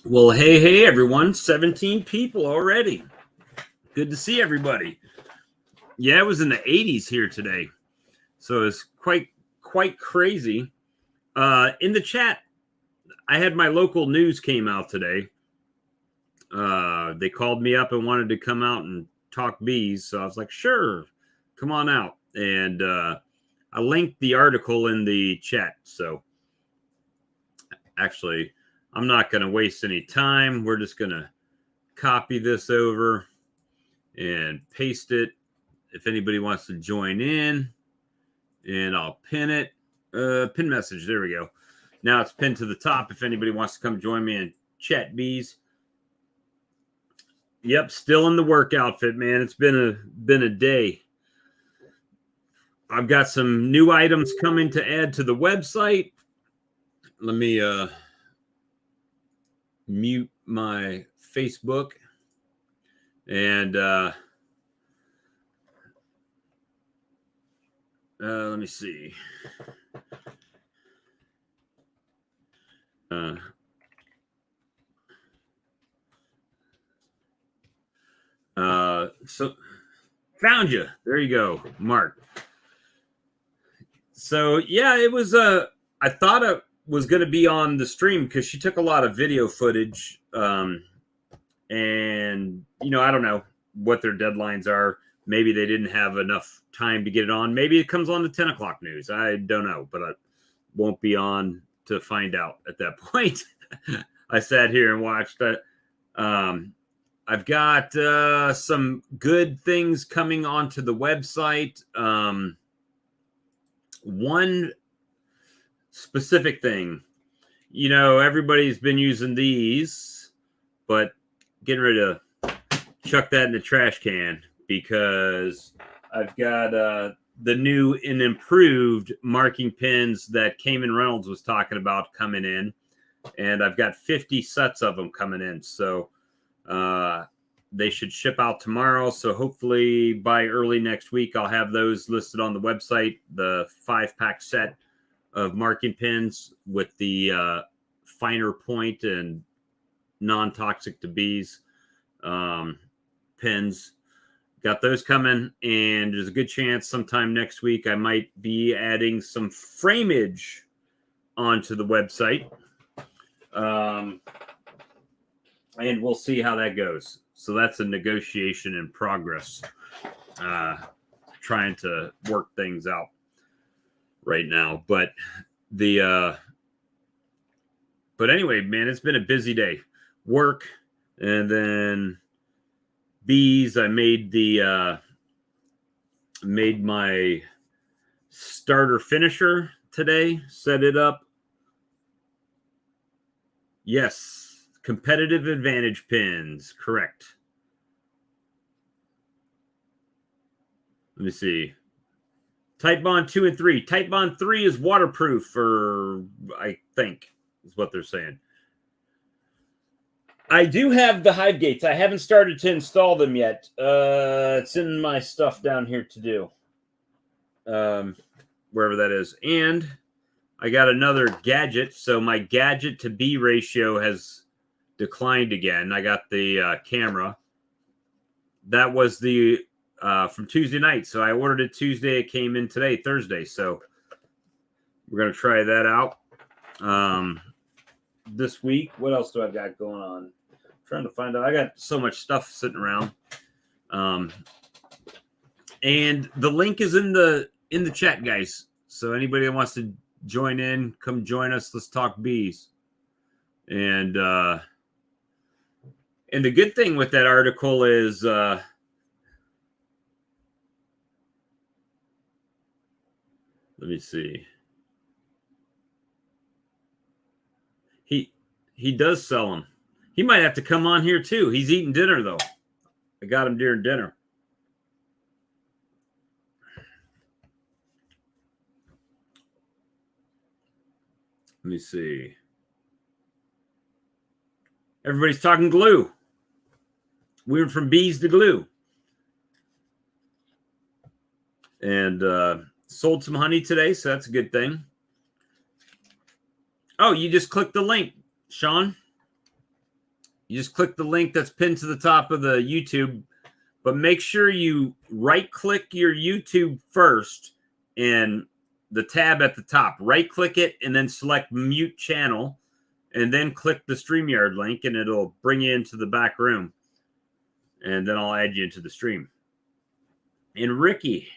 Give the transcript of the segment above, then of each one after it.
Well, hey, everyone. 17 people already. Good to see everybody. Yeah, it was in the 80s here today. So it's quite crazy. In the chat, I had my local news came out today. They called me up and wanted to come out and talk bees. So I was like, sure, come on out. And I linked the article in the chat. So actually, I'm not going to waste any time. We're just going to copy this over and paste it if anybody wants to join in, and I'll pin it. Pin message. There we go. Now it's pinned to the top if anybody wants to come join me and chat bees. Yep, still in the work outfit, man. It's been a day. I've got some new items coming to add to the website. Let me mute my Facebook and let me see. So found you. There you go, Mark. So yeah, it was I thought it was going to be on the stream because she took a lot of video footage, and I don't know what their deadlines are. Maybe they didn't have enough time to get it on. Maybe it comes on the 10 o'clock news. I don't know, but I won't be on to find out at that point. I sat here and watched it. I've got some good things coming onto the website. One specific thing, everybody's been using these, but getting ready to chuck that in the trash can because I've got the new and improved marking pins that Cayman Reynolds was talking about coming in, and I've got 50 sets of them coming in. So they should ship out tomorrow. So hopefully by early next week, I'll have those listed on the website, the 5-pack set of marking pins with the finer point and non-toxic to bees pins. Got those coming, and there's a good chance sometime next week I might be adding some frameage onto the website. And we'll see how that goes. So that's a negotiation in progress. Trying to work things out right now. But anyway, man, it's been a busy day. Work, and then bees. I made my starter finisher today. Set it up. Yes. Competitive advantage pins, correct. Let me see. Titebond 2 and 3. Titebond 3 is waterproof, or I think is what they're saying. I do have the hive gates. I haven't started to install them yet. It's in my stuff down here to do. Wherever that is. And I got another gadget. So my gadget to bee ratio has declined again. I got the camera. That was the from Tuesday night. So I ordered it Tuesday. It came in today, Thursday. So we're going to try that out this week. What else do I got going on? I'm trying to find out. I got so much stuff sitting around. And the link is in the chat, guys. So anybody that wants to join in, come join us. Let's talk bees. And the good thing with that article is let me see. He does sell them. He might have to come on here too. He's eating dinner though. I got him during dinner. Let me see. Everybody's talking glue. We went from bees to glue. And sold some honey today, so that's a good thing. Oh, you just clicked the link, Sean. You just click the link that's pinned to the top of the YouTube, but make sure you right-click your YouTube first and the tab at the top. Right-click it and then select Mute Channel, and then click the StreamYard link, and it'll bring you into the back room. And then I'll add you into the stream. And Ricky.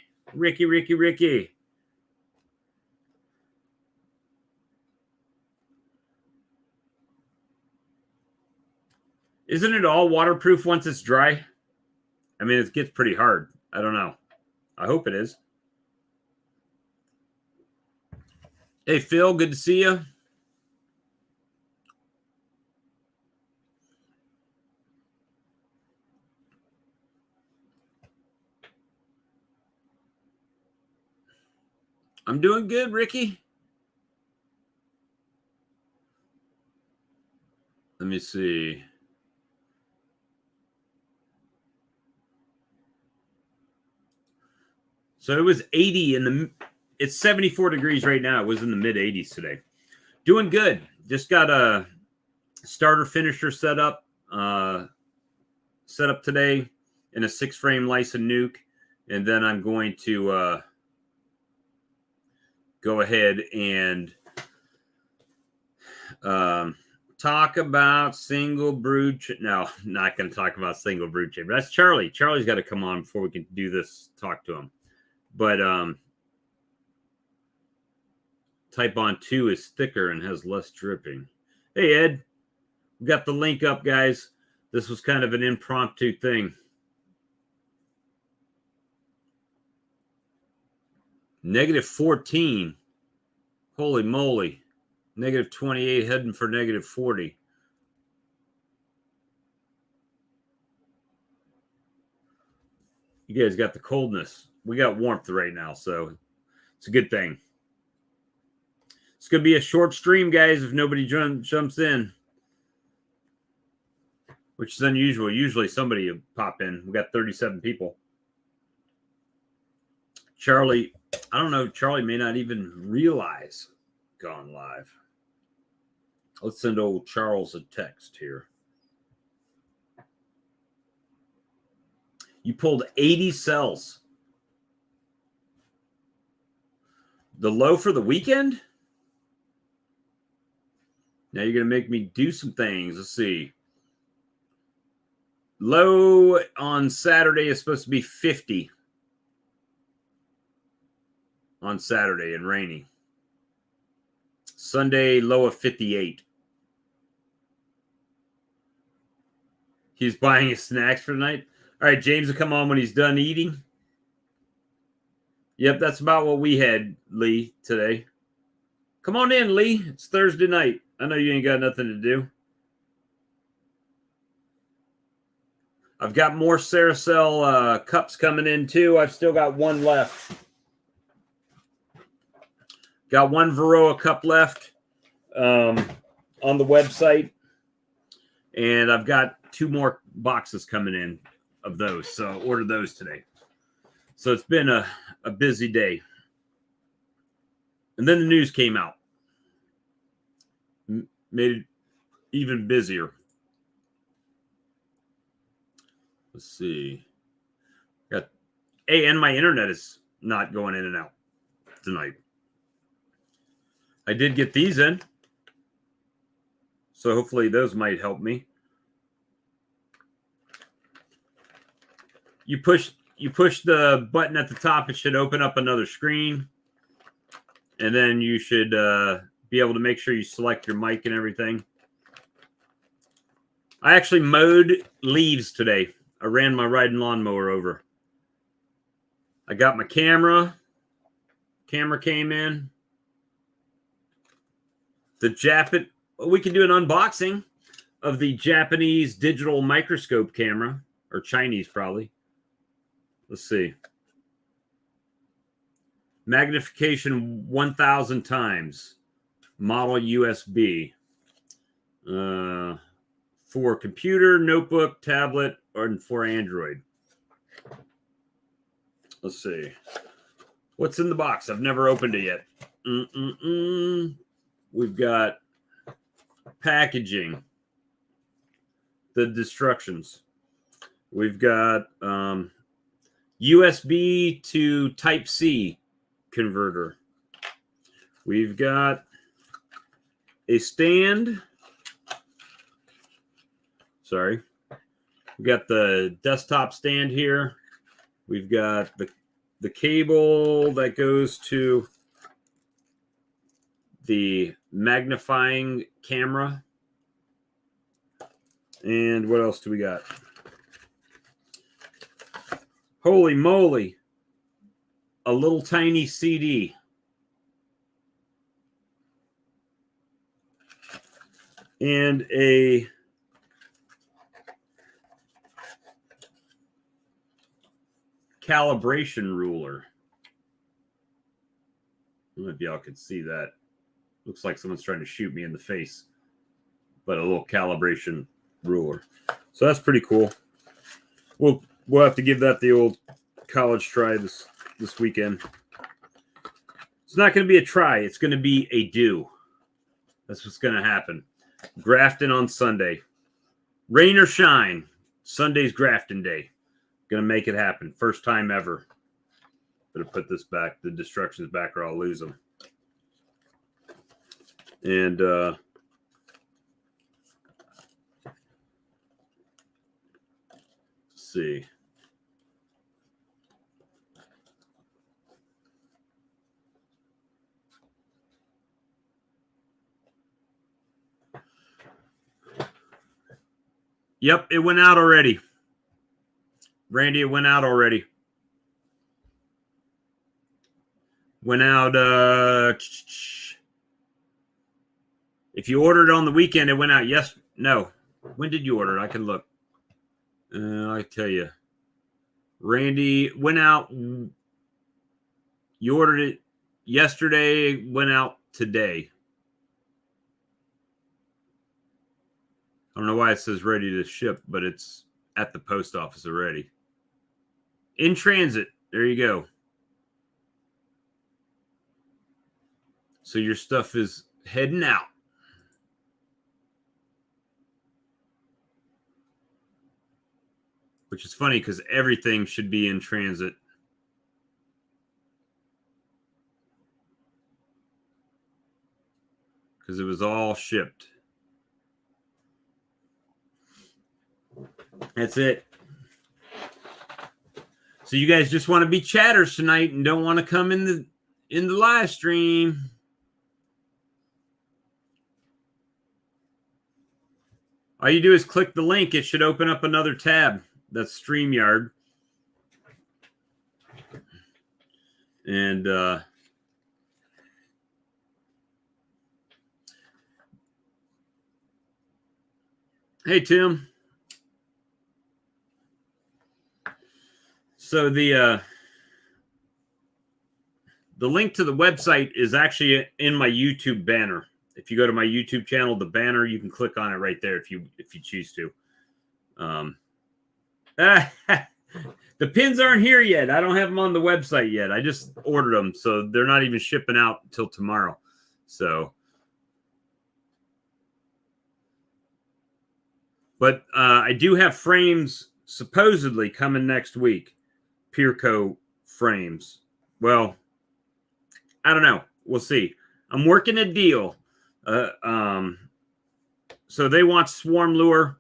Isn't it all waterproof once it's dry? I mean, it gets pretty hard. I don't know. I hope it is. Hey, Phil, good to see you. I'm doing good, Ricky. Let me see. So it was 80 it's 74 degrees right now. It was in the mid 80s today. Doing good. Just got a starter finisher set up today in a 6-frame Lysen Nuke. And then I'm going to go ahead and talk about single brood. No, not going to talk about single brood chamber. That's Charlie. Charlie's got to come on before we can do this. Talk to him. But Type On 2 is thicker and has less dripping. Hey, Ed. We got the link up, guys. This was kind of an impromptu thing. -14. Holy moly. -28 heading for -40. You guys got the coldness. We got warmth right now, so it's a good thing. It's going to be a short stream, guys, if nobody jumps in, which is unusual. Usually somebody will pop in. We got 37 people. Charlie, I don't know. Charlie may not even realize gone live. Let's send old Charles a text here. You pulled 80 cells. The low for the weekend? Now you're going to make me do some things. Let's see. Low on Saturday is supposed to be 50. On Saturday and rainy. Sunday, low of 58. He's buying his snacks for tonight. All right, James will come on when he's done eating. Yep, that's about what we had, Lee, today. Come on in, Lee. It's Thursday night. I know you ain't got nothing to do. I've got more Saracel cups coming in, too. I've still got one left. Got one Varroa cup left on the website. And I've got 2 more boxes coming in of those. So ordered those today. So it's been a busy day. And then the news came out. Made it even busier. Let's see. And my internet is not going in and out tonight. I did get these in. So hopefully those might help me. You push the button at the top, it should open up another screen. And then you should be able to make sure you select your mic and everything. I actually mowed leaves today. I ran my riding lawnmower over. I got my camera. Camera came in. We can do an unboxing of the Japanese digital microscope camera, or Chinese probably. Let's see. Magnification 1,000 times. Model USB. For computer, notebook, tablet, or for Android. Let's see. What's in the box? I've never opened it yet. We've got packaging. the destructions. We've got USB to Type-C converter. We've got a stand. Sorry. We've got the desktop stand here. We've got the cable that goes to the magnifying camera. And what else do we got? Holy moly. A little tiny CD. And a calibration ruler. Maybe y'all could see that. Looks like someone's trying to shoot me in the face. But a little calibration ruler. So that's pretty cool. We'll have to give that the old college try this weekend. It's not going to be a try. It's going to be a do. That's what's going to happen. Grafting on Sunday. Rain or shine. Sunday's grafting day. Going to make it happen. First time ever. Better put this back. The destructions back or I'll lose them. And let's see. Yep, it went out already. Randy, it went out already. Went out. If you ordered on the weekend, it went out. Yes. No. When did you order it? I can look. I tell you. Randy went out. You ordered it yesterday. Went out today. I don't know why it says ready to ship, but it's at the post office already. In transit. There you go. So your stuff is heading out. Which is funny because everything should be in transit. Because it was all shipped. That's it. So you guys just want to be chatters tonight and don't want to come in the live stream. All you do is click the link. It should open up another tab. That's StreamYard. And hey, Tim. So the link to the website is actually in my YouTube banner. If you go to my YouTube channel, the banner, you can click on it right there if you choose to. The pins aren't here yet. I don't have them on the website yet. I just ordered them, so they're not even shipping out until tomorrow. So, but I do have frames supposedly coming next week. Pierco frames. Well, I don't know. We'll see. I'm working a deal. So they want swarm lure.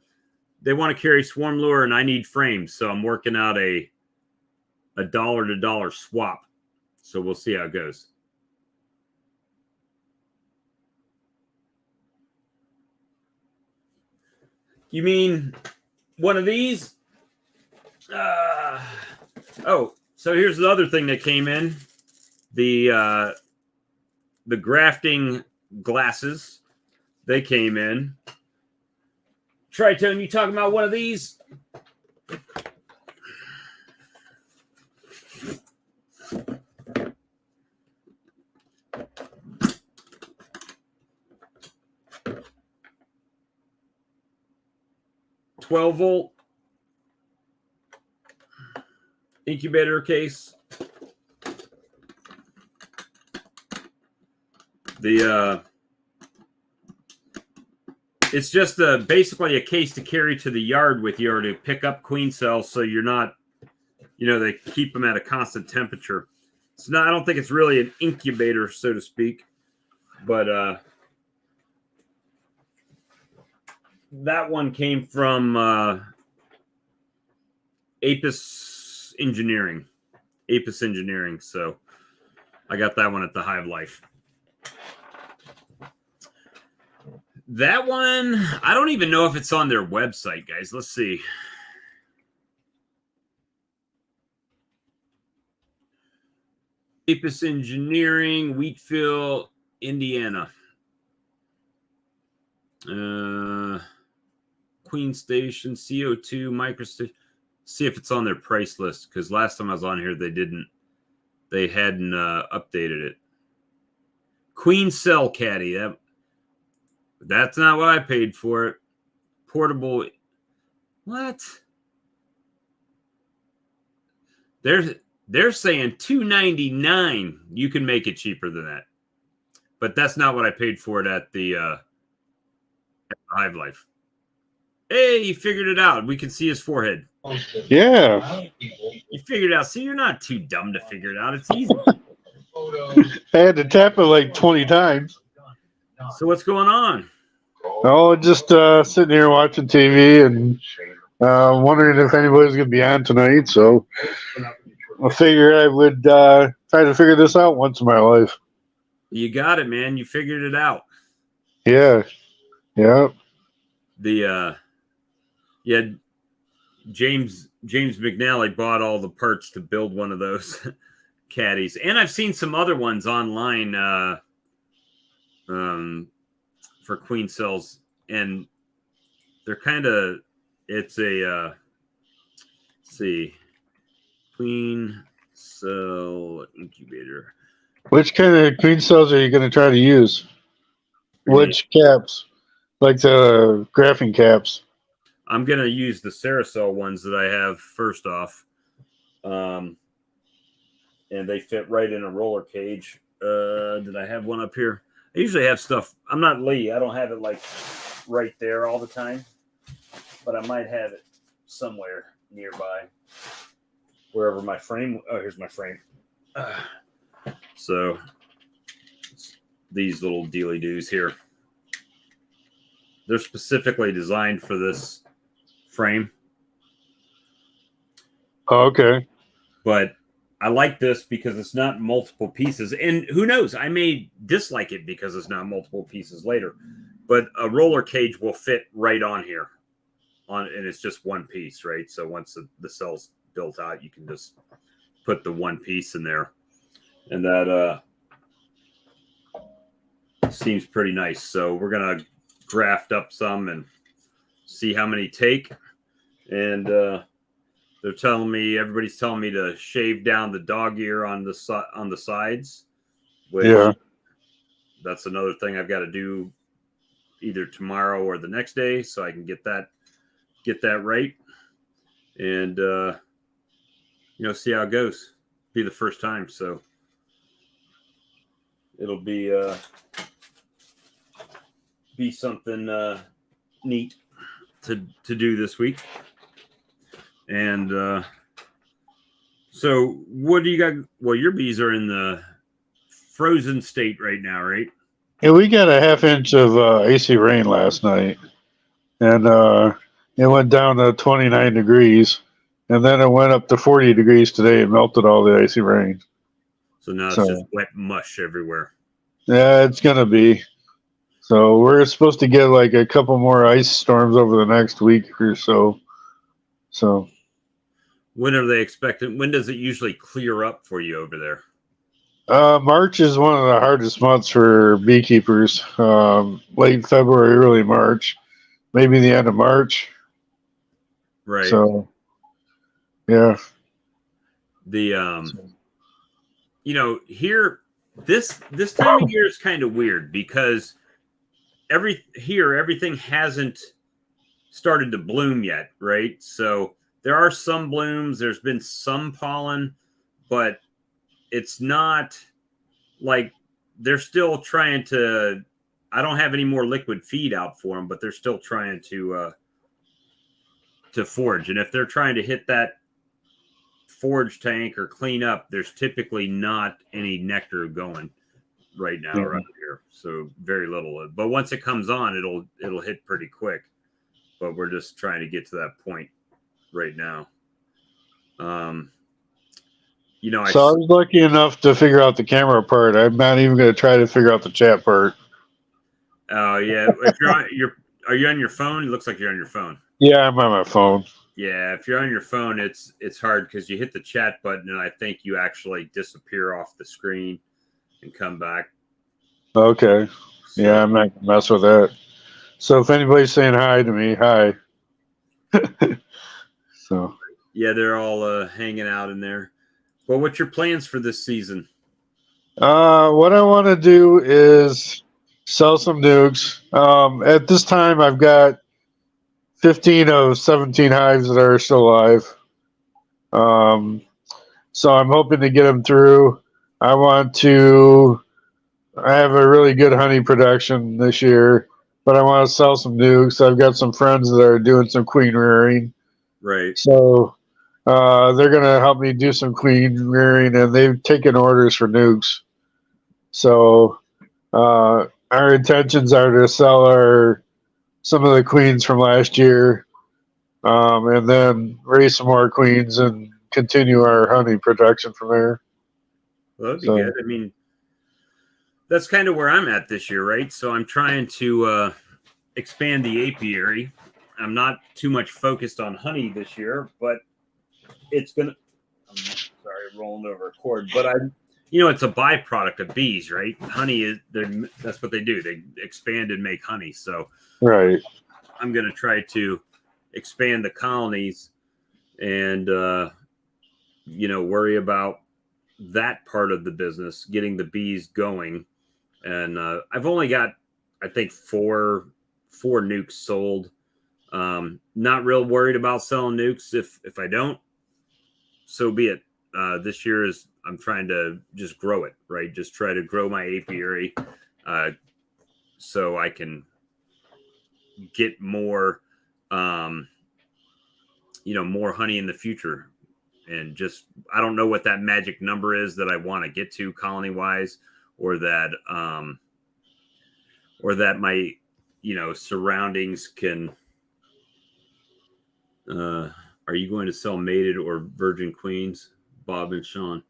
They want to carry swarm lure, and I need frames. So I'm working out a dollar-to-dollar swap. So we'll see how it goes. You mean one of these? Oh, so here's the other thing that came in. The grafting glasses. They came in. Tritone, you talking about one of these? $12-volt incubator case. The It's just basically a case to carry to the yard with you or to pick up queen cells, so you're not, they keep them at a constant temperature. It's not. I don't think it's really an incubator, so to speak, but that one came from Apis Engineering. So I got that one at the Hive Life. That one, I don't even know if it's on their website, guys. Let's see. Apis Engineering, Wheatfield, Indiana. Queen Station, CO2, Microstation. See if it's on their price list, because last time I was on here, they hadn't updated it. Queen Cell Caddy. That's not what I paid for it. Portable. What? They're saying $299. You can make it cheaper than that, but that's not what I paid for it at the Hive Life. Hey, you figured it out. We can see his forehead. Yeah. You figured it out. See, you're not too dumb to figure it out. It's easy. I had to tap it like 20 times. So what's going on? Oh, just sitting here watching TV and wondering if anybody's going to be on tonight. So I figured I would try to figure this out once in my life. You got it, man. You figured it out. Yeah. Yeah. James McNally bought all the parts to build one of those caddies, and I've seen some other ones online for queen cells, and they're kind of, it's a let's see, queen cell incubator. Which kind of queen cells are you going to try to use? Which caps? Like the graphing caps? I'm going to use the Ceracell ones that I have first off. And they fit right in a roller cage. Did I have one up here? I usually have stuff. I'm not Lee. I don't have it like right there all the time, but I might have it somewhere nearby, wherever my frame. Oh, here's my frame. So these little dealy doos here, they're specifically designed for this frame. Oh, okay. But I like this because it's not multiple pieces. And who knows, I may dislike it because it's not multiple pieces later. But a roller cage will fit right on here. And it's just one piece, right? So once the cell's built out, you can just put the one piece in there. And that seems pretty nice. So we're going to graft up some and see how many take. And they're telling me, everybody's telling me to shave down the dog ear on the sides. Which, yeah. That's another thing I've got to do either tomorrow or the next day, so I can get that right. And see how it goes. Be the first time, so it'll be something neat to do this week. And so what do you got? Well, your bees are in the frozen state right now, right? Yeah, we got a half inch of AC rain last night, and it went down to 29 degrees, and then it went up to 40 degrees today and melted all the icy rain. So now it's just wet mush everywhere. Yeah, it's going to be. So we're supposed to get like a couple more ice storms over the next week or so. So when are they expecting? When does it usually clear up for you over there? March is one of the hardest months for beekeepers. Late February, early March, maybe the end of March. Right. So, yeah. The here this time of year is kind of weird because everything hasn't started to bloom yet, right? So there are some blooms, there's been some pollen, but it's not like they're still trying to I don't have any more liquid feed out for them, but they're still trying to forage. And if they're trying to hit that forage tank or clean up, there's typically not any nectar going right now around here. So very little. But once it comes on, it'll hit pretty quick. But we're just trying to get to that point right now. You know, So I was lucky enough to figure out the camera part. I'm not even going to try to figure out the chat part. Oh yeah, if are you on your phone? It looks like you're on your phone. Yeah, I'm on my phone. Yeah, if you're on your phone, it's hard because you hit the chat button, and I think you actually disappear off the screen and come back. Okay. So, Yeah, I'm not going to mess with that. So if anybody's saying hi to me, hi. So yeah, they're all hanging out in there. Well, what's your plans for this season? what I want to do is sell some nukes. At this time, I've got 15 of 17 hives that are still alive. So I'm hoping to get them through. I have a really good honey production this year, but I want to sell some nukes. I've got some friends that are doing some queen rearing. Right. So they're going to help me do some queen rearing, and they've taken orders for nukes. So our intentions are to sell some of the queens from last year, and then raise some more queens and continue our honey production from there. Well, that'd be good. I mean, that's kind of where I'm at this year, right? So I'm trying to expand the apiary. I'm not too much focused on honey this year, but it's gonna. I'm sorry, rolling over a cord, but it's a byproduct of bees, right? Honey that's what they do. They expand and make honey. So right, I'm gonna try to expand the colonies and worry about that part of the business, getting the bees going. And I've only got, I think, four nukes sold. Not real worried about selling nukes. If I don't, so be it. This year I'm trying to just grow it, right? Just try to grow my apiary so I can get more, more honey in the future. And just, I don't know what that magic number is that I want to get to colony wise, or that my, surroundings can, are you going to sell mated or virgin queens, Bob and Sean?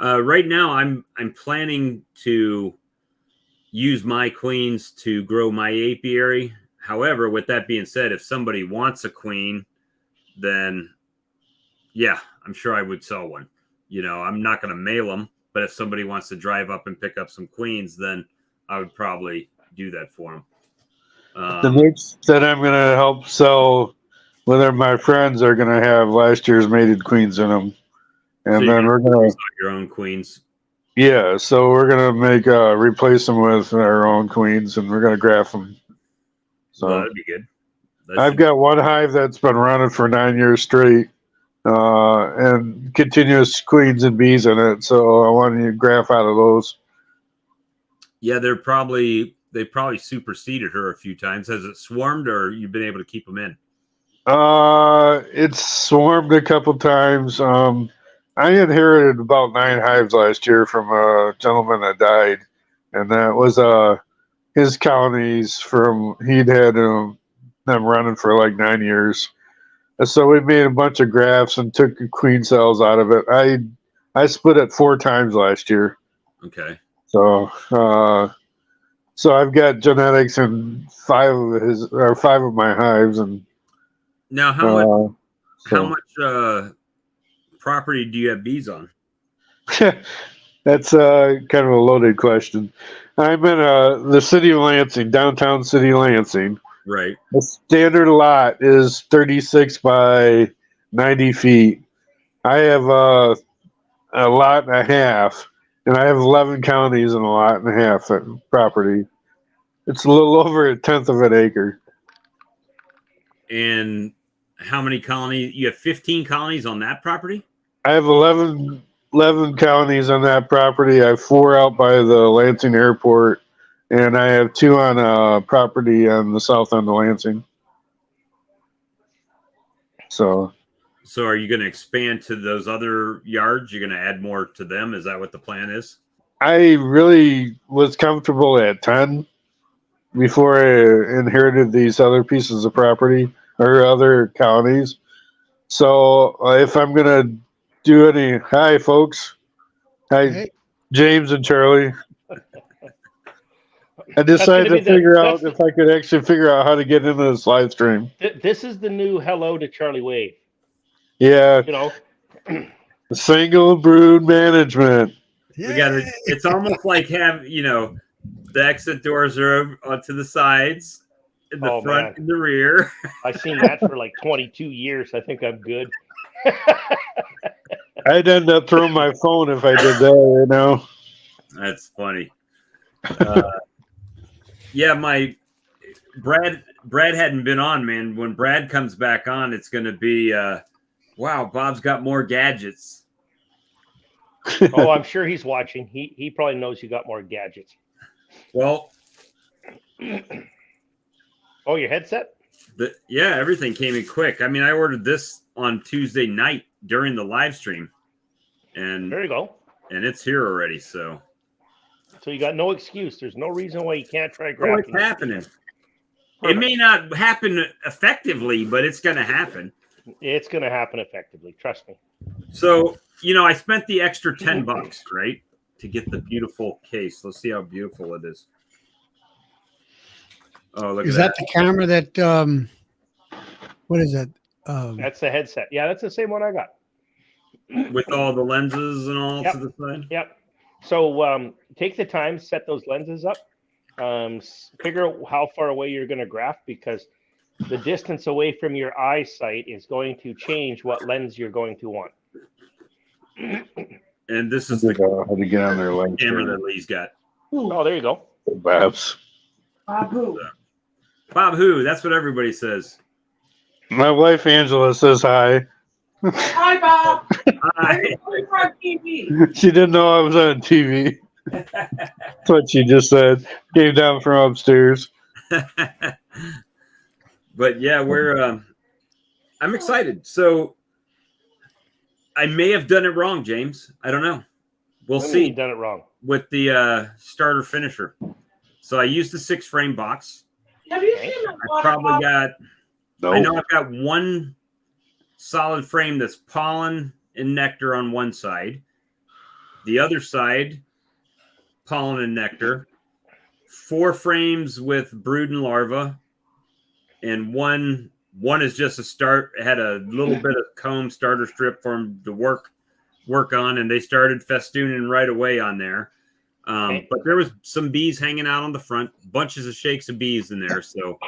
Right now I'm planning to use my queens to grow my apiary. However, with that being said, if somebody wants a queen, then yeah, I'm sure I would sell one. I'm not going to mail them, but if somebody wants to drive up and pick up some queens, then I would probably do that for them. The nukes that I'm going to help sell, whether my friends are going to have last year's mated queens in them, and so then we're going to your own queens. Yeah, so we're going to replace them with our own queens, and we're going to graft them. So that'd be good. I've got one hive that's been running for 9 years straight, and continuous queens and bees in it. So I want to graft out of those. Yeah, they probably superseded her a few times. Has it swarmed, or you've been able to keep them in? It's swarmed a couple times. I inherited about 9 hives last year from a gentleman that died, and that was his colonies from he'd had them running for like 9 years. And so we made a bunch of grafts and took queen cells out of it. I split it 4 times last year. Okay. So I've got genetics in 5 of my hives. And now how much property do you have bees on? That's kind of a loaded question. I'm in the city of Lansing, downtown city of Lansing. Right. The standard lot is 36 by 90 feet. I have a lot and a half, and I have 11 counties and a lot and a half property. It's a little over 1/10 of an acre. And how many colonies? You have 15 colonies on that property? I have 11 colonies on that property. I have 4 out by the Lansing airport, and I have 2 on property on the south end of Lansing. So are you going to expand to those other yards? You're going to add more to them? Is that what the plan is? I really was comfortable at 10 before I inherited these other pieces of property or other counties. So if I'm going to do any, hi folks. Hi, Hey, James and Charlie. I decided to figure out if I could actually figure out how to get into this live stream. This is the new hello to Charlie Wave. Yeah, You know, single brood management. We got it. It's almost like the exit doors are onto the sides, in the front, man. and the rear. I've seen that for like 22 years. I think I'm good. I'd end up throwing my phone if I did that, That's funny. Yeah, my Brad hadn't been on, man. When Brad comes back on, it's going to be, wow, Bob's got more gadgets. Oh, I'm sure he's watching. He probably knows you got more gadgets. Well, oh, your headset? Yeah, everything came in quick. I mean, I ordered this on Tuesday night during the live stream, and There you go. and it's here already. So So you got no excuse. There's no reason why you can't try it's grafting. happening. It may not happen effectively, but it's going to happen. It's going to happen effectively. Trust me. So, I spent the extra $10, right, to get the beautiful case. Let's see how beautiful it is. Oh, look is at that the camera that? What is that? That's the headset. Yeah, that's the same one I got. with all the lenses and all Yep. to the side. Yep. So take the time, set those lenses up. Figure out how far away you're going to graft, because the distance away from your eyesight is going to change what lens you're going to want. And this is I the had to get on their lens. camera that Lee's got. Oh, there you go. Babs. Bob who? That's what everybody says. My wife Angela says hi. Hi, Bob. Hi. I'm on TV. She didn't know I was on TV. That's what she just said. Came down from upstairs. But yeah, I'm excited. So I may have done it wrong, James. I don't know. We'll When see you done it wrong. with the starter finisher. So I used the 6-frame box. Have you seen the I water probably bottle? got, No. I know I've got one solid frame that's pollen and nectar on one side. The other side, pollen and nectar. 4 frames with brood and larva. And one is just a start. It had a little bit of comb starter strip for them to work on, and they started festooning right away on there. Okay. But there was some bees hanging out on the front, bunches of shakes of bees in there. So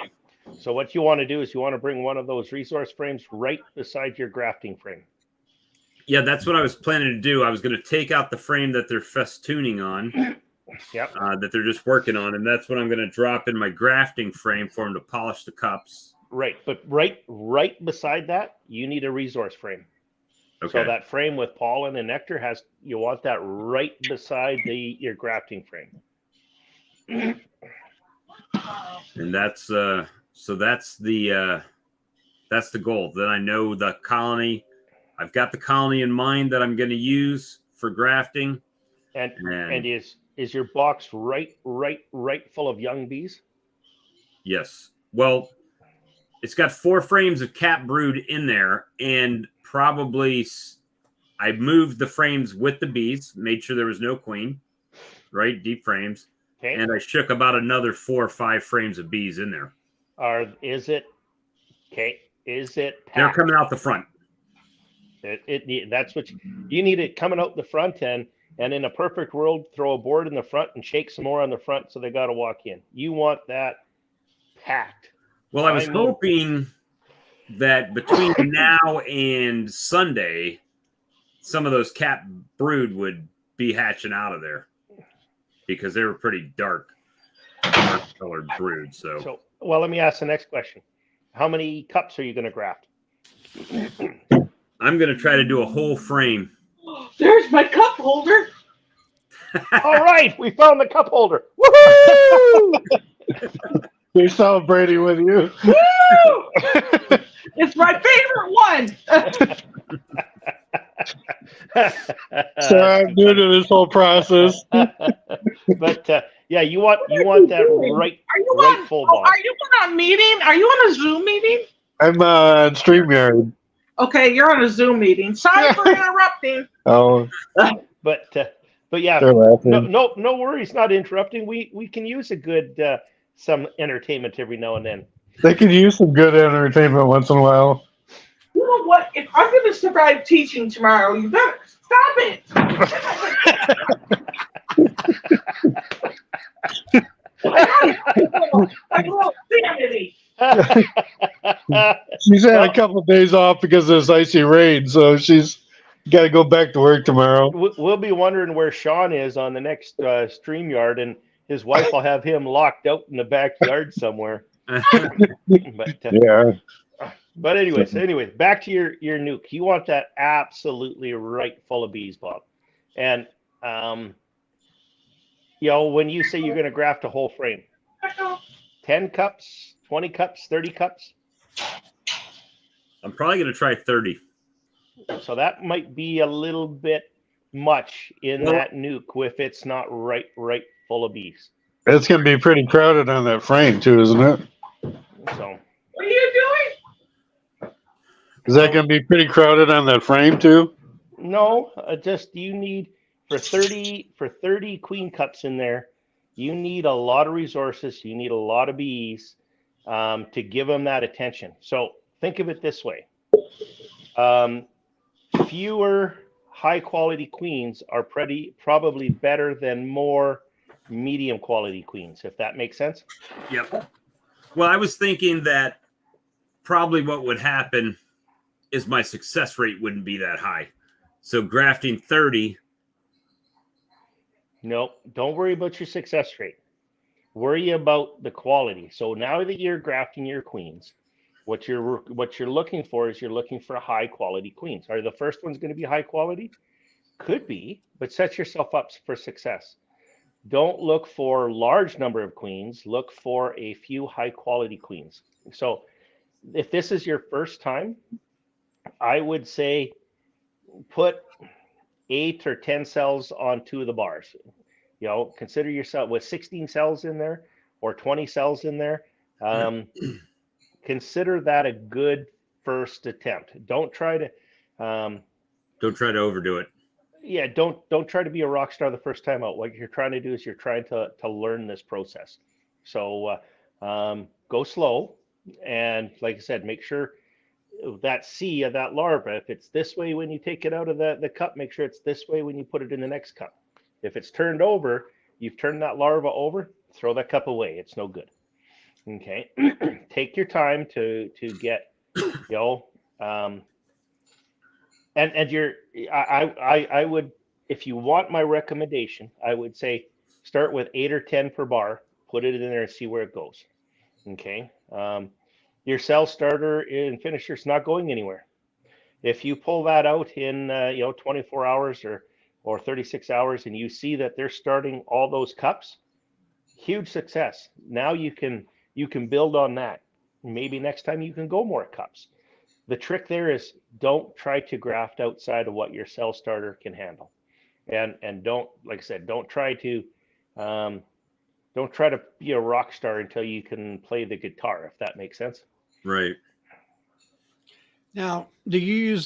what you want to do is you want to bring one of those resource frames right beside your grafting frame. yeah, that's what I was planning to do. I was going to take out the frame that they're festooning on. Yep. That they're just working on, and that's what I'm going to drop in my grafting frame for them to polish the cups. Right. But right beside that, you need a resource frame. Okay. So that frame with pollen and nectar you want that right beside your grafting frame. And that's the goal. Then I know the colony. I've got the colony in mind that I'm going to use for grafting. And is your box right full of young bees? Yes. Well, it's got 4 frames of cap brood in there, and probably I moved the frames with the bees, made sure there was no queen, right? Deep frames. Okay. And I shook about another 4 or 5 frames of bees in there. Is it packed? They're coming out the front. That's what you need it coming out the front end. And in a perfect world, throw a board in the front and shake some more on the front so they got to walk in. You want that packed. Well, I was hoping that between now and Sunday, some of those cap brood would be hatching out of there because they were pretty dark colored brood. So, well, let me ask the next question. How many cups are you going to graft? I'm going to try to do a whole frame. There's my cup holder. All right, we found the cup holder. Woohoo! They're celebrating with you. Woo! It's my favorite one. So I'm new to this whole process. But yeah, you want that right Are you right on? full Oh, ball. are you on a meeting? Are you on a Zoom meeting? I'm on StreamYard. Okay, you're on a Zoom meeting. Sorry for interrupting. Oh, But yeah, they're laughing. no worries, not interrupting. We can use a good some entertainment every now and then. They could use some good entertainment once in a while. You know what? If I'm going to survive teaching tomorrow, you better stop it. I love sanity. She's had a couple of days off because of this icy rain, so she's got to go back to work tomorrow. We'll be wondering where Sean is on the next StreamYard, and his wife will have him locked out in the backyard somewhere. Yeah. But anyways, back to your nuke. You want that absolutely right full of bees, Bob. And when you say you're going to graft a whole frame, 10 cups, 20 cups, 30 cups. I'm probably going to try 30. So that might be a little bit much in that nuke if it's not right full of bees. It's going to be pretty crowded on that frame, too, isn't it? So What are you doing? Is that going to be pretty crowded on that frame, too? no, just you need for 30 queen cups in there. You need a lot of resources. You need a lot of bees to give them that attention. So think of it this way. Fewer high quality queens are probably better than more medium quality queens, if that makes sense. Yep. Well, I was thinking that probably what would happen is my success rate wouldn't be that high. So grafting 30. No, don't worry about your success rate. Worry about the quality. So now that you're grafting your queens, what you're looking for is you're looking for high quality queens. Are the first ones going to be high quality? Could be, but set yourself up for success. Don't look for large number of queens. Look for a few high quality queens. So if this is your first time, I would say put 8 or 10 cells on 2 of the bars. Consider yourself with 16 cells in there or 20 cells in there. Consider that a good first attempt. Don't try to overdo it. Yeah, don't try to be a rock star the first time out. What you're trying to do is you're trying to learn this process. So go slow, and like I said, make sure that C of that larva, if it's this way when you take it out of the cup, make sure it's this way when you put it in the next cup. If it's turned over, you've turned that larva over, throw that cup away. It's no good. Okay. Take your time to get, I would, if you want my recommendation, I would say start with 8 or 10 per bar, put it in there and see where it goes. Okay. Your cell starter and finisher is not going anywhere. If you pull that out in 24 hours or 36 hours and you see that they're starting all those cups, huge success. Now you can build on that. Maybe next time you can go more cups. The trick there is don't try to graft outside of what your cell starter can handle, and don't, like I said, don't try to be a rock star until you can play the guitar, if that makes sense. Right. Now, do you use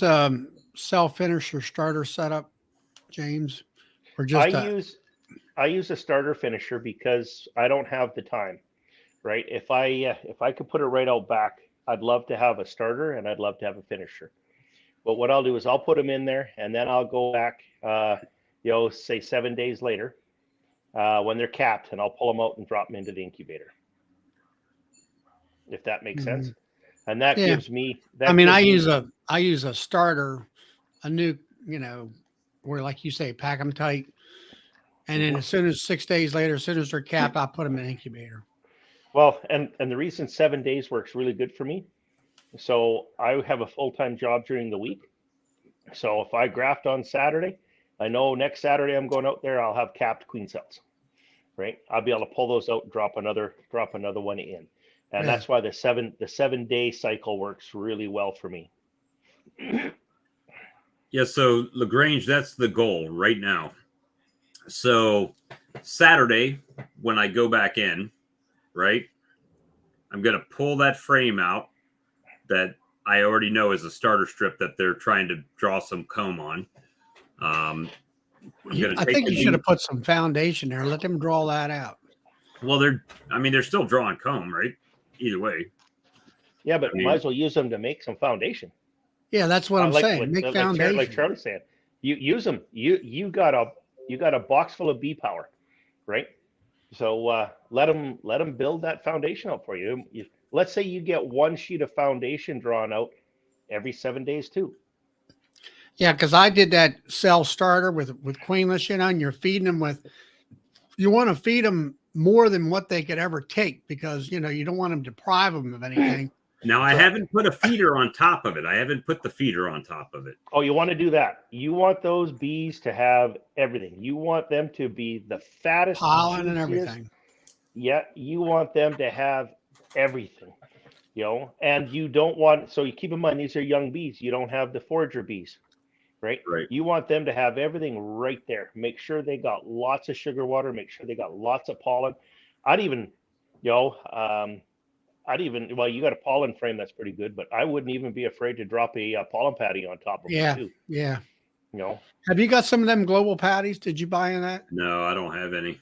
cell finisher starter setup, James, or just I use a starter finisher because I don't have the time. Right? If I could put it right out back, I'd love to have a starter and I'd love to have a finisher. But what I'll do is I'll put them in there and then I'll go back, say 7 days later when they're capped, and I'll pull them out and drop them into the incubator. If that makes sense. And that gives me. I use a starter, a new, where, like you say, pack them tight, and then as soon as 6 days later, as soon as they're capped, I'll put them in the incubator. Well, and the reason 7 days works really good for me. So I have a full-time job during the week. So if I graft on Saturday, I know next Saturday I'm going out there, I'll have capped queen cells. right? I'll be able to pull those out, drop another one in. And Yeah. that's why the 7-day cycle works really well for me. Yeah, so LaGrange, that's the goal right now. So Saturday, when I go back in, right, I'm going to pull that frame out that I already know is a starter strip that they're trying to draw some comb on. I'm gonna I take think the you should have put some foundation there. Let them draw that out. Well, they're still drawing comb, right? Either way. Yeah, but I mean- might as well use them to make some foundation. Yeah, that's what I'm saying. Make foundation. Like Charlie's saying, you use them. You got a box full of bee power, right? So let them build that foundation out for you. Let's say you get one sheet of foundation drawn out every 7 days too. Yeah, because I did that cell starter with queenless, and you're feeding them with. You want to feed them more than what they could ever take because you don't want them to deprive them of anything. Now I haven't put a feeder on top of it. I haven't put the feeder on top of it. Oh, you want to do that? You want those bees to have everything. You want them to be the fattest, Pollen and juiciest. everything. Yeah, you want them to have everything, and you don't want. So you keep in mind these are young bees. You don't have the forager bees, right? Right. You want them to have everything right there. Make sure they got lots of sugar water. Make sure they got lots of pollen. I'd even, well, you got a pollen frame that's pretty good, but I wouldn't even be afraid to drop a pollen patty on top of Yeah, it too. yeah. Have you got some of them global patties? Did you buy in that? No, I don't have any.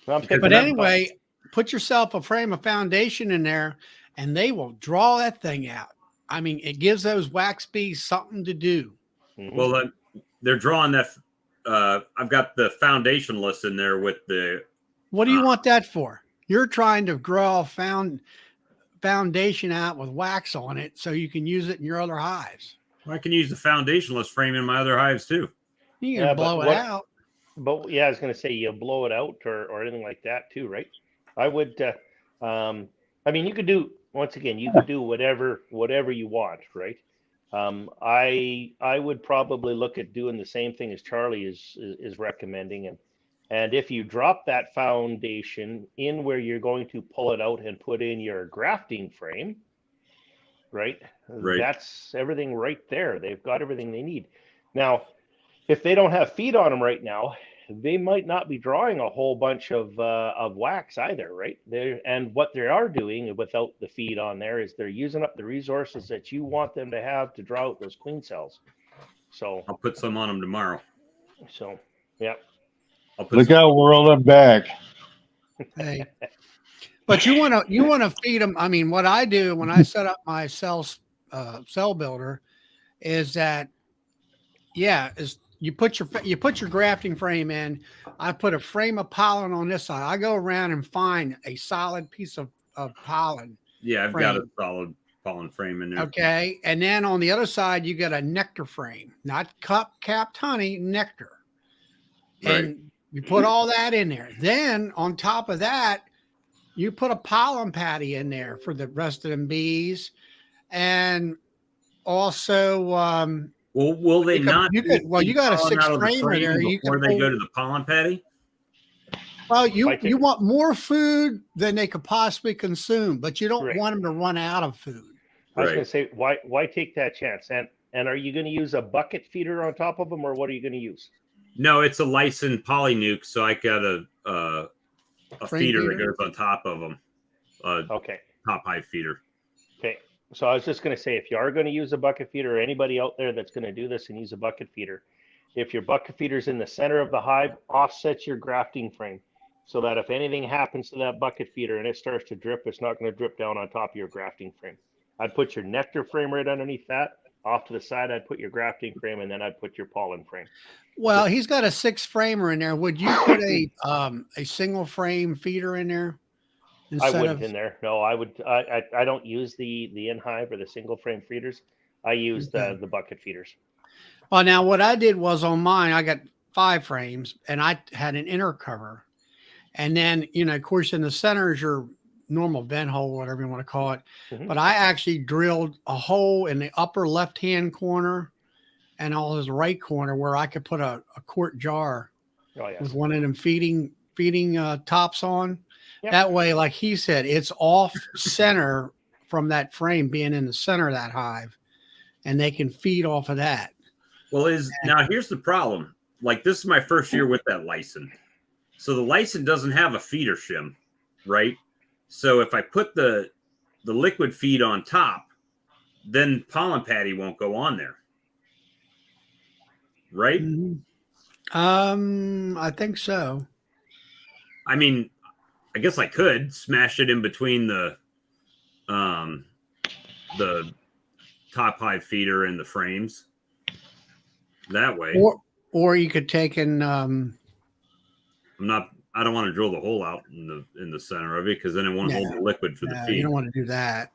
But anyway, put yourself a frame of foundation in there, and they will draw that thing out. I mean, it gives those wax bees something to do. Mm-hmm. Well, they're drawing that. I've got the foundation list in there with the. What do you want that for? You're trying to draw foundation out with wax on it so you can use it in your other hives. I can use the foundation list frame in my other hives too. You can blow it out. But yeah, I was going to say you blow it out or anything like that too, right? I would. I mean, you could do whatever you want, right? I would probably look at doing the same thing as Charlie is recommending, and if you drop that foundation in where you're going to pull it out and put in your grafting frame, right? That's everything right there. They've got everything they need. Now, if they don't have feed on them right now, they might not be drawing a whole bunch of wax either, right? And what they are doing without the feed on there is they're using up the resources that you want them to have to draw out those queen cells. So I'll put some on them tomorrow. So, yeah. Look out, we're rolling back. Hey. But you want to feed them. I mean, what I do when I set up my cell builder is that, is you put your grafting frame in. I put a frame of pollen on this side. I go around and find a solid piece of pollen. Yeah, I've got a solid pollen frame in there. Okay, and then on the other side you got a nectar frame, not capped honey, nectar. Right. And you put all that in there. Then on top of that, you put a pollen patty in there for the rest of them bees, and also. Well, will they not? You got a 6 framer there. Before they go to the pollen patty. Well, you want more food than they could possibly consume, but you don't want them to run out of food. I was going to say, why take that chance? And are you going to use a bucket feeder on top of them, or what are you going to use? No, it's a licensed polynuke, so I got a feeder that goes on top of them. Okay. Top hive feeder. Okay. So I was just going to say, if you are going to use a bucket feeder, or anybody out there that's going to do this and use a bucket feeder, if your bucket feeder is in the center of the hive, offset your grafting frame so that if anything happens to that bucket feeder and it starts to drip, it's not going to drip down on top of your grafting frame. I'd put your nectar frame right underneath that. Off to the side, I'd put your grafting frame, and then I'd put your pollen frame. Well, he's got a 6 framer in there. Would you put a single frame feeder in there? I wouldn't in there. No, I would. I don't use the in-hive or the single frame feeders. I use the bucket feeders. Well, now what I did was on mine, I got 5 frames and I had an inner cover. And then, of course, in the center is your normal vent hole, whatever you want to call it. Mm-hmm. But I actually drilled a hole in the upper left-hand corner and all his right corner where I could put a quart jar with one of them feeding feeding tops on. Yep. That way, like he said, it's off center from that frame being in the center of that hive, and they can feed off of that. Well, now here's the problem. Like, this is my first year with that license. So the license doesn't have a feeder shim, right? So if I put the liquid feed on top, then pollen patty won't go on there. Right? I think so. I mean, I guess I could smash it in between the top hive feeder and the frames. That way. Or you could take and I don't want to drill the hole out in the center of it, because then it won't hold the liquid for the feed. You don't want to do that.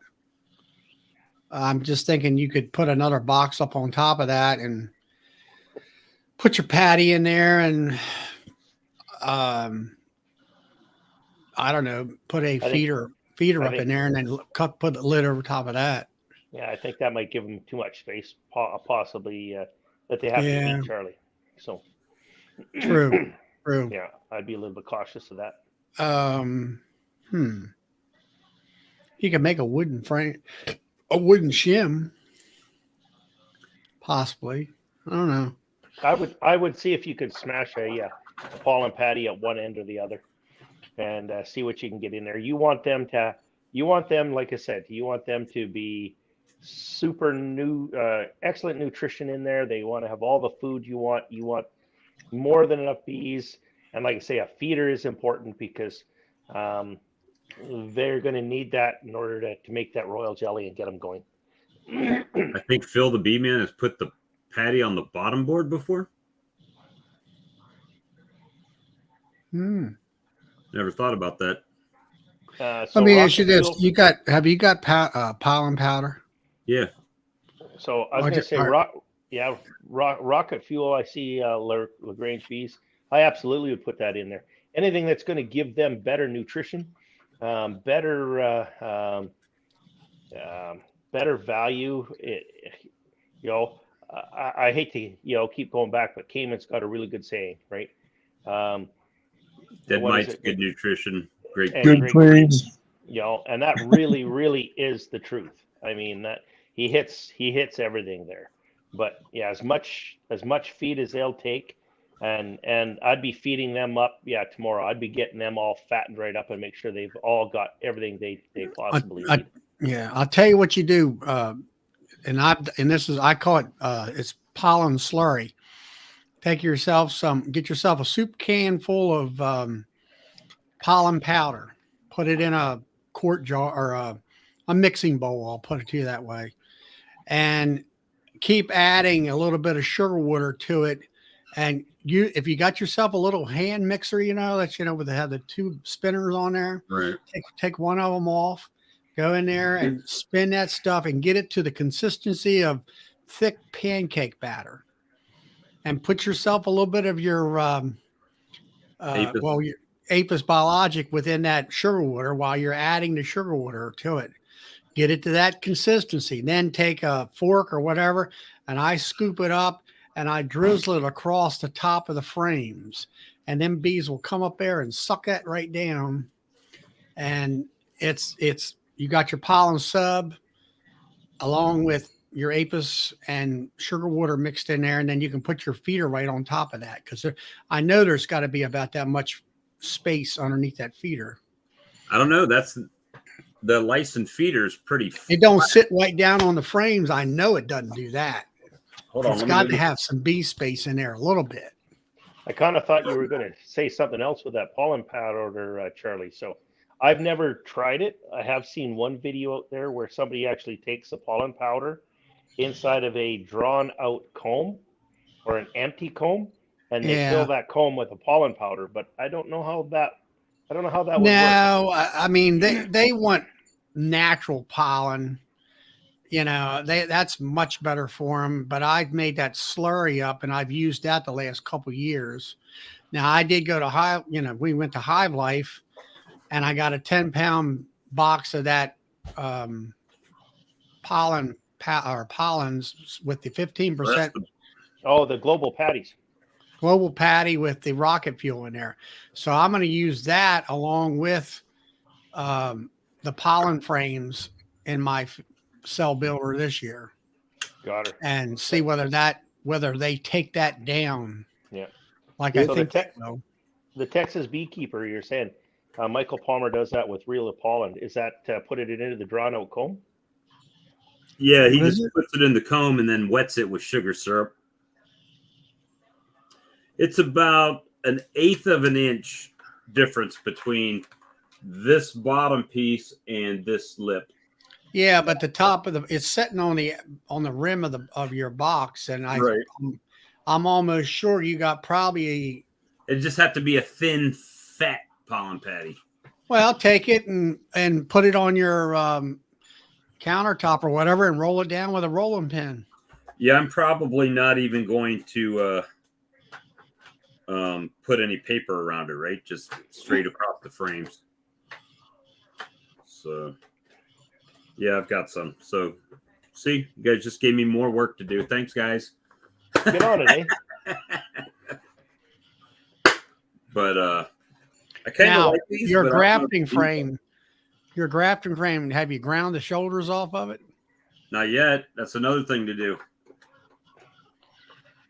I'm just thinking you could put another box up on top of that and put your patty in there, and I don't know, put a feeder up in there, and then put the lid over top of that. Yeah, I think that might give them too much space, possibly that they have to eat, Charlie. So true. Yeah, I'd be a little bit cautious of that. You can make a wooden frame, a wooden shim, possibly. I don't know. I would see if you could smash a pollen patty at one end or the other, and see what you can get in there. You want them, like I said, you want them to be excellent nutrition in there. They want to have all the food you want. You want more than enough bees, and like I say, a feeder is important because they're going to need that in order to make that royal jelly and get them going. I think Phil the Bee Man has put the patty on the bottom board before. Never thought about that. Let me ask you this: have you got pollen powder? Yeah. So I was going to say, rocket fuel. I see Lagrange bees. I absolutely would put that in there. Anything that's going to give them better nutrition, better value. I hate to keep going back, but Cayman's got a really good saying, right? Dead mites, good nutrition, great queens. And that really, really is the truth. I mean, that he hits everything there. But yeah, as much feed as they'll take, and I'd be feeding them up. Yeah, tomorrow I'd be getting them all fattened right up and make sure they've all got everything they possibly need. Yeah, I'll tell you what you do. And this is, I call it, it's pollen slurry. Get yourself a soup can full of pollen powder. Put it in a quart jar or a mixing bowl. I'll put it to you that way. And keep adding a little bit of sugar water to it. And if you got yourself a little hand mixer, that's, with the two spinners on there, right? Take one of them off, go in there and spin that stuff and get it to the consistency of thick pancake batter. And put yourself a little bit of your your Apis biologic within that sugar water while you're adding the sugar water to it. Get it to that consistency. Then take a fork or whatever, and I scoop it up and I drizzle it across the top of the frames. And then bees will come up there and suck that right down. And you got your pollen sub along with your Apis and sugar water mixed in there, and then you can put your feeder right on top of that, because I know there's got to be about that much space underneath that feeder. I don't know. That's the licensed feeder is pretty flat. It don't sit right down on the frames. I know it doesn't do that. Hold on, it's got to have some bee space in there a little bit. I kind of thought you were going to say something else with that pollen powder, Charlie. So I've never tried it. I have seen one video out there where somebody actually takes a pollen powder inside of a drawn out comb or an empty comb, and they fill that comb with a pollen powder. But I don't know how that would work. No, I mean they want natural pollen. That's much better for them. But I've made that slurry up, and I've used that the last couple of years. Now I did go to Hive. We went to Hive Life, and I got a 10-pound box of that pollens with the 15%. Oh, the global patties. Global Patty with the rocket fuel in there. So I'm going to use that along with the pollen frames in my cell builder this year, Got her. and see whether they take that down. Yeah. Like I So think they will. the Texas beekeeper, you're saying Michael Palmer does that with real pollen. Is that put it into the drawn out comb? Yeah, he What is just it? puts it in the comb and then wets it with sugar syrup. It's about an eighth of an inch difference between this bottom piece and this lip. Yeah, but the top of it's sitting on the rim of your box, and Right. I'm almost sure you got probably It just have to be a thin, fat pollen patty. well, take it and put it on your countertop or whatever, and roll it down with a rolling pin. Yeah, I'm probably not even going to put any paper around it, right? Just straight across the frames. So, yeah, I've got some. So, see, you guys just gave me more work to do. Thanks, guys. Get on it, eh? But I kind of Now, like these. your but I don't know grafting if these- frame, your grafting frame, have you ground the shoulders off of it? Not yet. That's another thing to do.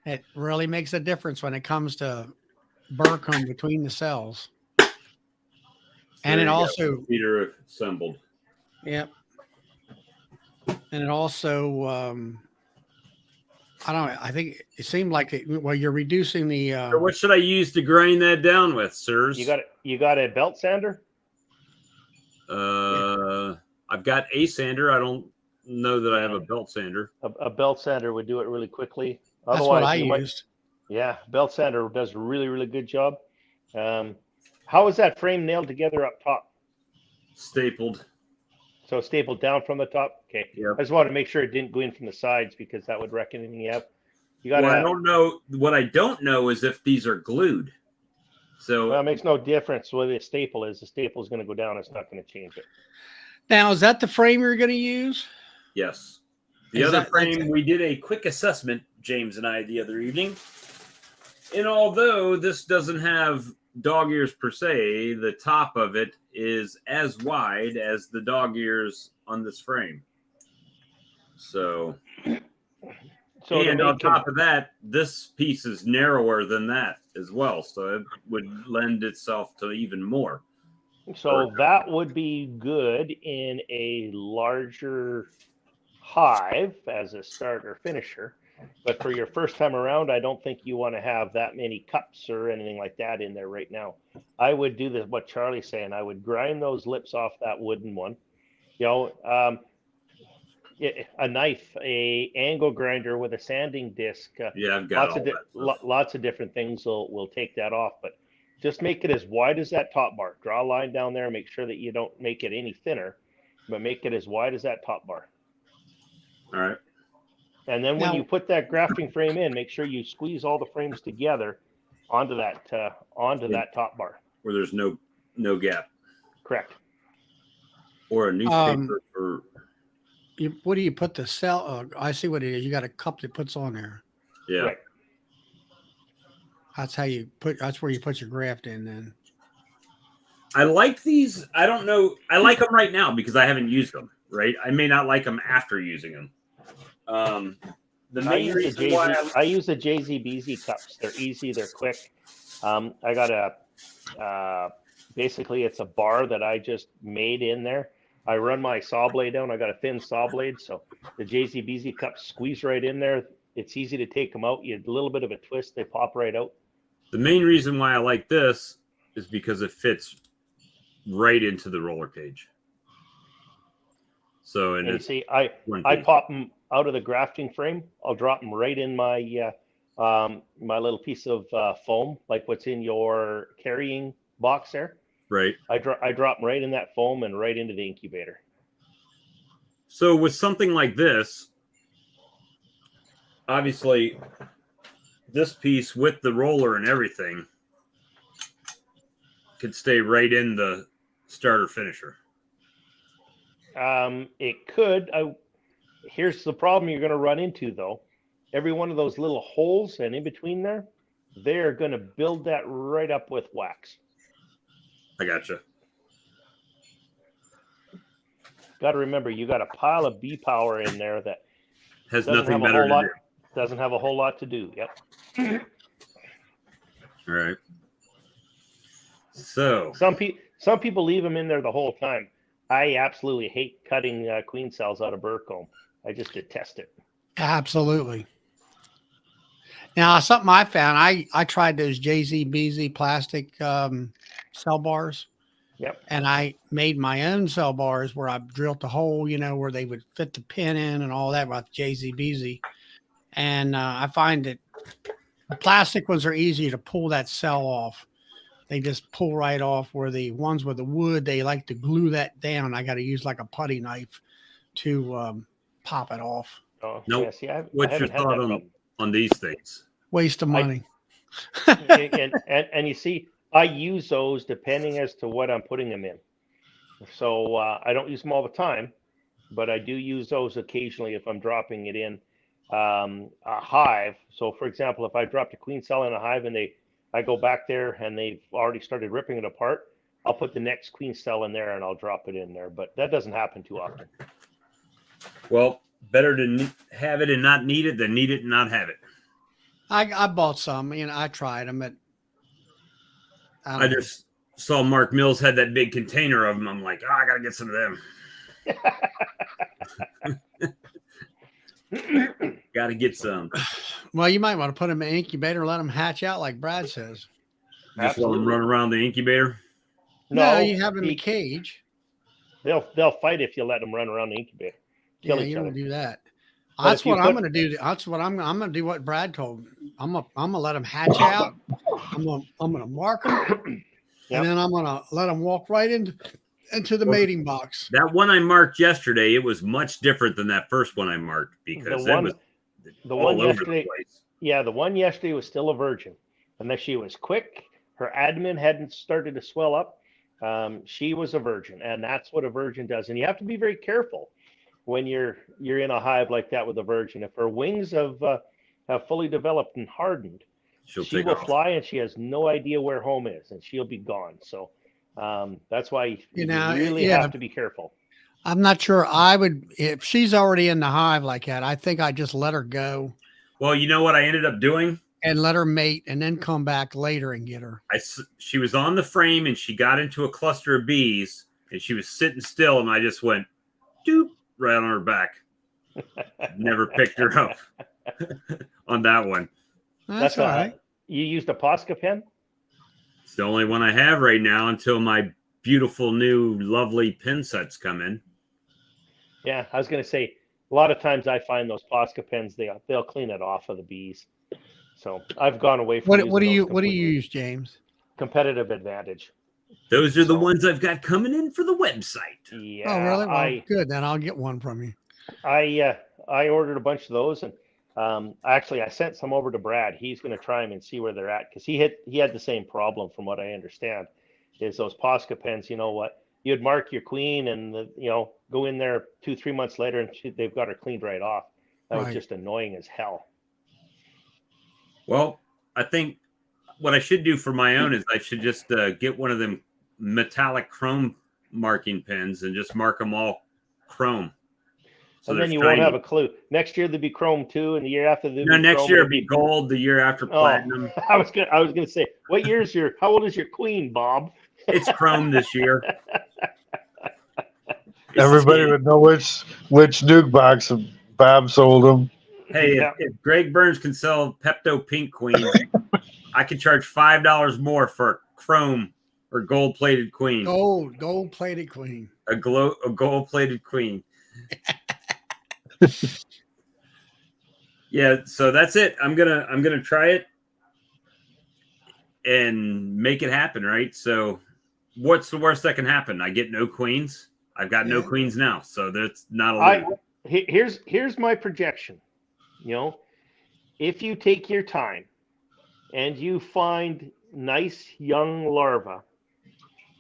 It really makes a difference when it comes to burr comb between the cells. And There it you go. also, Peter assembled. yep. And it also, I don't know. I think it seemed like you're reducing the. So what should I use to grind that down with, sirs? You got a belt sander? I've got a sander. I don't know that I have a belt sander. A belt sander would do it really quickly. That's what I you might- used. Yeah, belt sander does a really, really good job. How is that frame nailed together up top? Stapled. So stapled down from the top? Okay. Yep. I just wanted to make sure it didn't go in from the sides because that would wreck anything you have. You got Well, I don't know. What I don't know is if these are glued. So Well, it makes no difference what the staple is. The staple is going to go down. It's not going to change it. Now, is that the frame you're going to use? yes. The Is other that- frame, we did a quick assessment, James and I, the other evening. And although this doesn't have dog ears per se, the top of it is as wide as the dog ears on this frame. So, So and to on make top of that, this piece is narrower than that as well. So it would lend itself to even more. So that would be good in a larger hive as a starter finisher. But for your first time around, I don't think you want to have that many cups or anything like that in there right now. I would do what Charlie's saying. I would grind those lips off that wooden one. You know, a knife, a angle grinder with a sanding disc. Yeah, I've got Lots of all that stuff. lots of different things will take that off, but just make it as wide as that top bar. Draw a line down there. Make sure that you don't make it any thinner, but make it as wide as that top bar. All right. And then when Now- you put that grafting frame in, make sure you squeeze all the frames together onto that top bar. Where there's no gap. Correct. Or a newspaper or What do you put the cell? I see what it is. You got a cup that puts on there. yeah. Right. That's how you put. That's where you put your graft in. Then I like these. I don't know. I like them right now because I haven't used them. Right. I may not like them after using them. The main reason why I use the JZBZ cups. They're easy. They're quick. I got basically it's a bar that I just made in there. I run my saw blade down. I got a thin saw blade, so the JZBZ cups squeeze right in there. It's easy to take them out. You have a little bit of a twist, they pop right out. the main reason why I like this is because it fits right into the roller cage. So and And you it's see, one I piece. pop them out of the grafting frame. I'll drop them right in my my little piece of foam, like what's in your carrying box there. Right. I drop them right in that foam and right into the incubator. So with something like this, obviously, this piece with the roller and everything could stay right in the starter finisher. It could. Here's the problem you're going to run into, though. Every one of those little holes and in between there, they're going to build that right up with wax. I gotcha. Got to remember, you got a pile of bee power in there that Has doesn't nothing have a better whole to lot. do. Doesn't have a whole lot to do. Yep. All right. So Some people leave them in there the whole time. I absolutely hate cutting queen cells out of burr comb. I just detest it. Absolutely. Now, something I found, I tried those JZBZ plastic cell bars. Yep. And I made my own cell bars where I drilled the hole, where they would fit the pin in and all that with JZBZ. And I find that the plastic ones are easier to pull that cell off. They just pull right off, where the ones with the wood, they like to glue that down. I got to use like a putty knife to pop it off. Oh, Nope. yeah. See, I what's your haven't had thought that on problem. these things? Waste of money. and you see, I use those depending as to what I'm putting them in. So I don't use them all the time, but I do use those occasionally if I'm dropping it in a hive. So, for example, if I dropped a queen cell in a hive and I go back there and they've already started ripping it apart, I'll put the next queen cell in there and I'll drop it in there. But that doesn't happen too often. Well, better to have it and not need it than need it and not have it. I bought some, I tried them, but I just saw Mark Mills had that big container of them. I'm like, I gotta get some of them. Gotta get some. Well, you might want to put them in an incubator, let them hatch out like Brad says. Just let them run around the incubator. No, you have them in a cage. They'll fight if you let them run around the incubator. Yeah, you don't do that. That's what I'm going to do. That's what I'm going to do. What Brad told me. I'm gonna let them hatch out. I'm gonna mark them, and then I'm gonna let them walk right into the mating box. That one I marked yesterday, it was much different than that first one I marked because the one yesterday. Yeah, the one yesterday was still a virgin, and that she was quick. Her abdomen hadn't started to swell up. She was a virgin, and that's what a virgin does. And you have to be very careful when you're in a hive like that with a virgin. If her wings have fully developed and hardened, she will fly, and she has no idea where home is, and she'll be gone. So that's why you really have to be careful. I'm not sure I would, if she's already in the hive like that, I think I'd just let her go. Well, you know what I ended up doing? And let her mate and then come back later and get her. She was on the frame and she got into a cluster of bees and she was sitting still and I just went doop right on her back. Never picked her up on that one. That's all right. You used a Posca pen? It's the only one I have right now until my beautiful new lovely pin sets come in. Yeah, I was going to say, a lot of times I find those Posca pens, they'll clean it off of the bees. So I've gone away from what do you use, James? Competitive Advantage. Those are the ones I've got coming in for the website. Yeah. Oh, really? Well, good. Then I'll get one from you. I ordered a bunch of those, and actually I sent some over to Brad. He's going to try them and see where they're at, because he had the same problem, from what I understand, is those Posca pens. You know what? You'd mark your queen, and go in there 2-3 months later, and they've got her cleaned right off. That was just annoying as hell. Well, I think what I should do for my own is I should just get one of them metallic chrome marking pens and just mark them all chrome. So then you won't have a clue. Next year there'll be chrome too, and the year after next year it'll be gold. The year after platinum. I was gonna say, what year is how old is your queen, Bob? It's chrome this year. Everybody would know which nuke box Bob sold them. Hey, if Greg Burns can sell Pepto Pink Queens, I can charge $5 more for a chrome or gold-plated queen. Gold-plated queen. A gold-plated queen. Yeah, so that's it. I'm gonna try it and make it happen, right? So, what's the worst that can happen? I get no queens. I've got no queens now, so that's not a lot. Here's my projection. If you take your time and you find nice young larvae,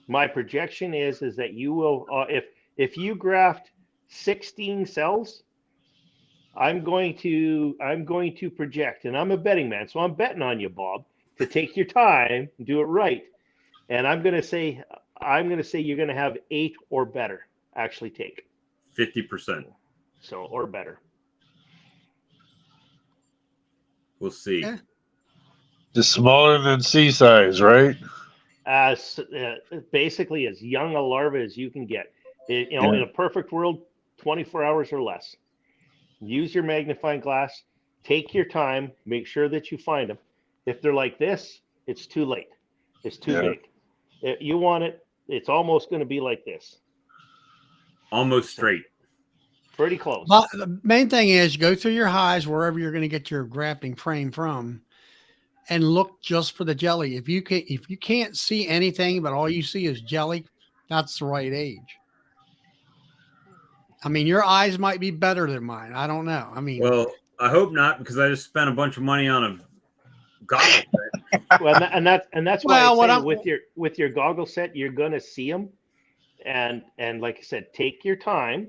my projection is that you will, if you graft 16 cells, I'm going to project, and I'm a betting man, so I'm betting on you, Bob. to take your time, do it right. And I'm gonna say you're gonna have 8 or better actually take. 50%. So or better. We'll see. Yeah. Just smaller than sea size, right? As basically as young a larva as you can get. In a perfect world, 24 hours or less. Use your magnifying glass. Take your time. Make sure that you find them. If they're like this, it's too late. It's too big. If you want it, it's almost going to be like this. Almost straight. Pretty close. But the main thing is go through your highs wherever you're going to get your grafting frame from, and look just for the jelly. If you can't see anything, but all you see is jelly, that's the right age. I mean, your eyes might be better than mine. I don't know. I mean, Well, I hope not, because I just spent a bunch of money on a goggle set. Well, and that's why Well, I say with your goggle set, you're going to see them. And like I said, take your time,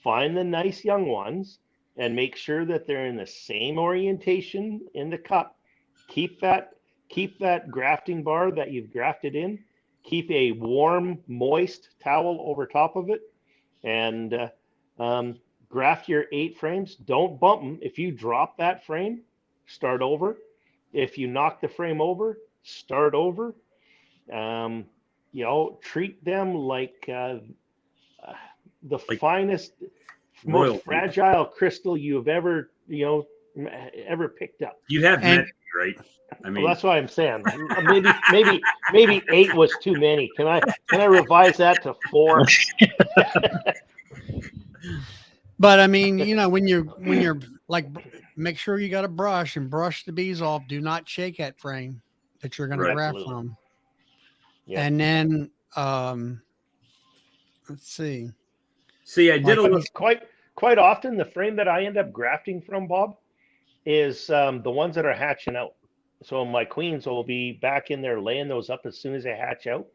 find the nice young ones, and make sure that they're in the same orientation in the cup. Keep that grafting bar that you've grafted in. Keep a warm, moist towel over top of it, and graft your 8 frames. Don't bump them. If you drop that frame, start over. If you knock the frame over, start over. Treat them like the finest, royalty. most fragile crystal you've ever picked up. You have And- met me, right? I mean, Well, that's what I'm saying. Maybe 8 was too many. Can I revise that to 4? but I mean, when you're like, make sure you got a brush and brush the bees off. Do not shake that frame that you're going Right. to graft Absolutely. from. Yeah. And then, let's see. see, I did a little. Quite often, the frame that I end up grafting from, Bob, is the ones that are hatching out. So my queens will be back in there laying those up as soon as they hatch out.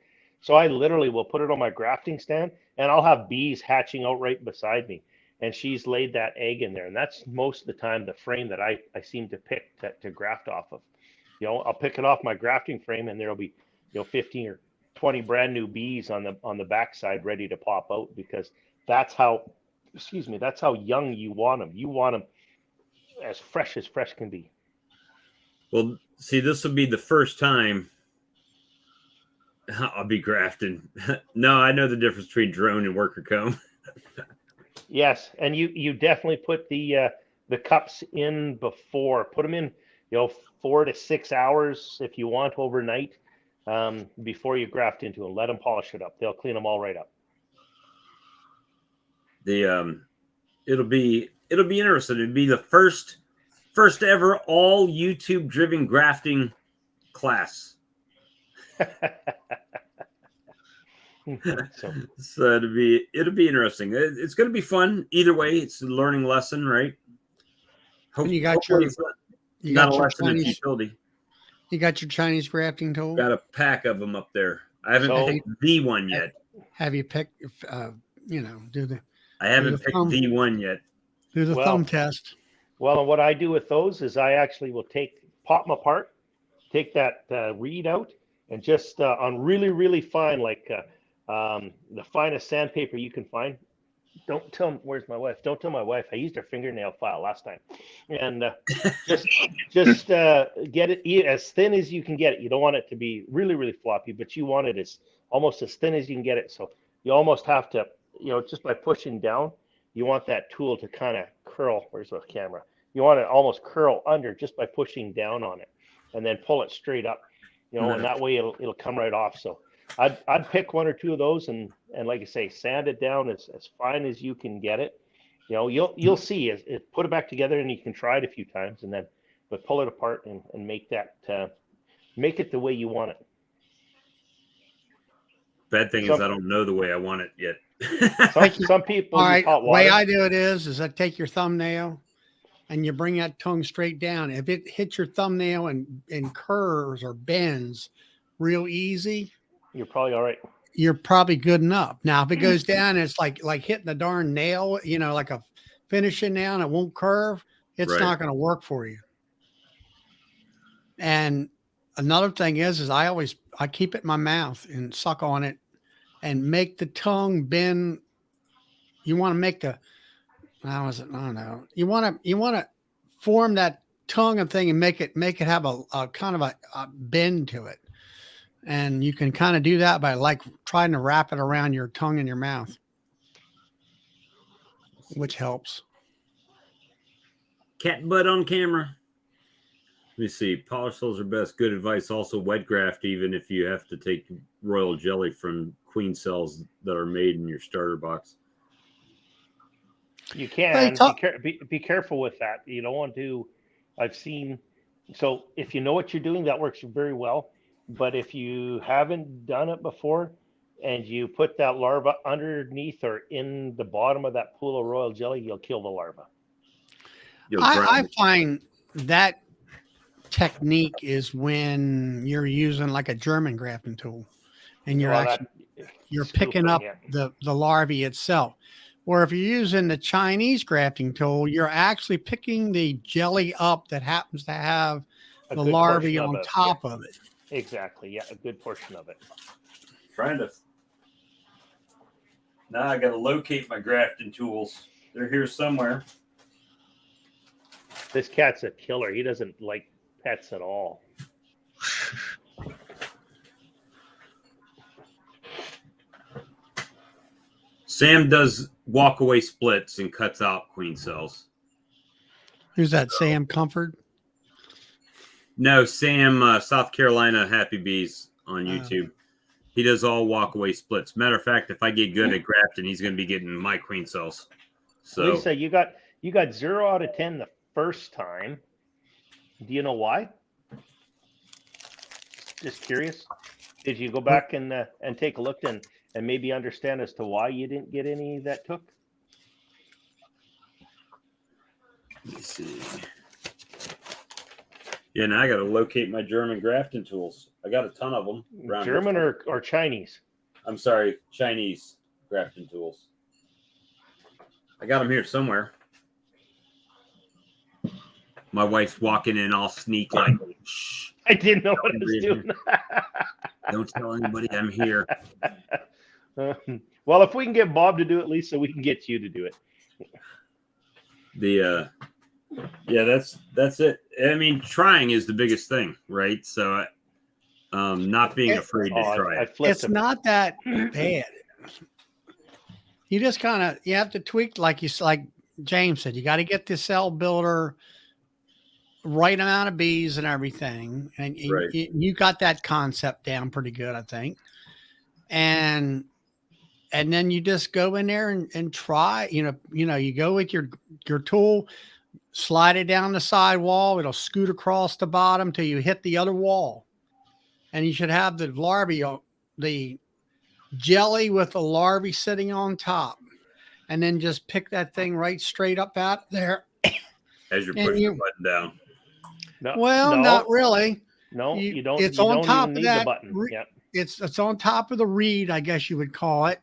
So I literally will put it on my grafting stand, and I'll have bees hatching out right beside me. And she's laid that egg in there. And that's most of the time the frame that I seem to pick to graft off of. I'll pick it off my grafting frame, and there'll be 15 or 20 brand new bees on the backside ready to pop out, because that's how young you want them. You want them as fresh can be. Well, see, this will be the first time I'll be grafting. No, I know the difference between drone and worker comb. Yes, and you definitely put the cups in before. Put them in 4 to 6 hours if you want overnight, before you graft into them. Let them polish it up. They'll clean them all right up. It'll be interesting. It'll be the first ever all YouTube driven grafting class. So it'll be interesting. It's going to be fun either way. It's a learning lesson, right? And you got Hopefully your- it's You not got a your lesson in Chinese, utility. you got your Chinese grafting tool. Got a pack of them up there. I haven't So- picked the one yet. Have you picked? Do the I haven't the picked thumb. the one yet. Well, thumb test. Well, and what I do with those is I actually will pop them apart, take that reed out, and just on really, really fine, like the finest sandpaper you can find. Don't tell where's my wife? Don't tell my wife. I used her fingernail file last time, and just get it as thin as you can get it. You don't want it to be really, really floppy, but you want it almost as thin as you can get it. So you almost have to, just by pushing down, you want that tool to kind of curl. Where's the camera? You want it almost curl under just by pushing down on it, and then pull it straight up. And that way it'll come right off. So I'd pick 1 or 2 of those and like I say, sand it down as fine as you can get it. You'll see it, put it back together, and you can try it a few times, and then pull it apart and make that make it the way you want it. Bad thing is I don't know the way I want it yet. Some people All use right. hot The way water. I do it is I take your thumbnail and you bring that tongue straight down. If it hits your thumbnail and curves or bends real easy, You're probably all right. you're probably good enough. Now, if it goes down, it's like hitting a darn nail, like a finishing nail, and it won't curve. It's Right. not going to work for you. And another thing is I keep it in my mouth and suck on it and make the tongue bend. You want to make the, how is it? I don't know. You want to form that tongue and thing and make it have a kind of a bend to it. And you can kind of do that by like trying to wrap it around your tongue and your mouth, which helps. Cat butt on camera. Let me see. Polished soles are best. Good advice. Also, wet graft, even if you have to take royal jelly from queen cells that are made in your starter box. You can be careful with that. You don't want to. I've seen. So if you know what you're doing, that works very well. But if you haven't done it before, and you put that larva underneath or in the bottom of that pool of royal jelly, you'll kill the larva. I find that technique is when you're using like a German grafting tool and you're picking up the larvae itself. Or if you're using the Chinese grafting tool, you're actually picking the jelly up that happens to have the larvae on top of it. Exactly. Yeah, a good portion of it. Trying to. Now I got to locate my grafting tools. They're here somewhere. This cat's a killer. He doesn't like pets at all. Sam does walk-away splits and cuts out queen cells. Who's that? Sam Comfort? No, Sam, South Carolina Happy Bees on YouTube. He does all walk-away splits. Matter of fact, if I get good at grafting, he's going to be getting my queen cells. So, Lisa, you got 0 out of 10 the first time. Do you know why? Just curious. Did you go back and take a look and maybe understand as to why you didn't get any that took? let me see. Yeah, now I got to locate my German grafting tools. I got a ton of them. German or Chinese? I'm sorry, Chinese grafting tools. I got them here somewhere. My wife's walking in all sneak like, shh. I didn't know what I was doing. Don't tell anybody I'm here. Well, if we can get Bob to do it, Lisa, we can get you to do it. Yeah, that's it. I mean, trying is the biggest thing, right? So, not being afraid to try it. It's not that bad. You just you have to tweak, like James said. You got to get the cell builder right amount of bees and everything, and Right. you got that concept down pretty good, I think. And then you just go in there and try. You go with your tool, slide it down the side wall. It'll scoot across the bottom till you hit the other wall, and you should have the larvae, the jelly with the larvae sitting on top, and then just pick that thing right straight up out there. As you're pushing the button down. No, not really. No, you don't. It's you on don't top even of need that. the button. Yeah. It's on top of the reed, I guess you would call it.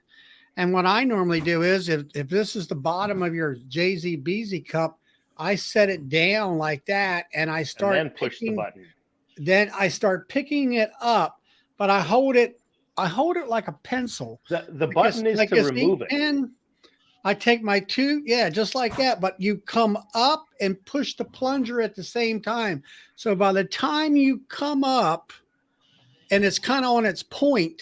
And what I normally do is, if this is the bottom of your JZBZ cup, I set it down like that, and I start and then push the button. Then I start picking it up, but I hold it like a pencil. The button is to remove it. I take my just like that, but you come up and push the plunger at the same time. So by the time you come up and it's kind of on its point,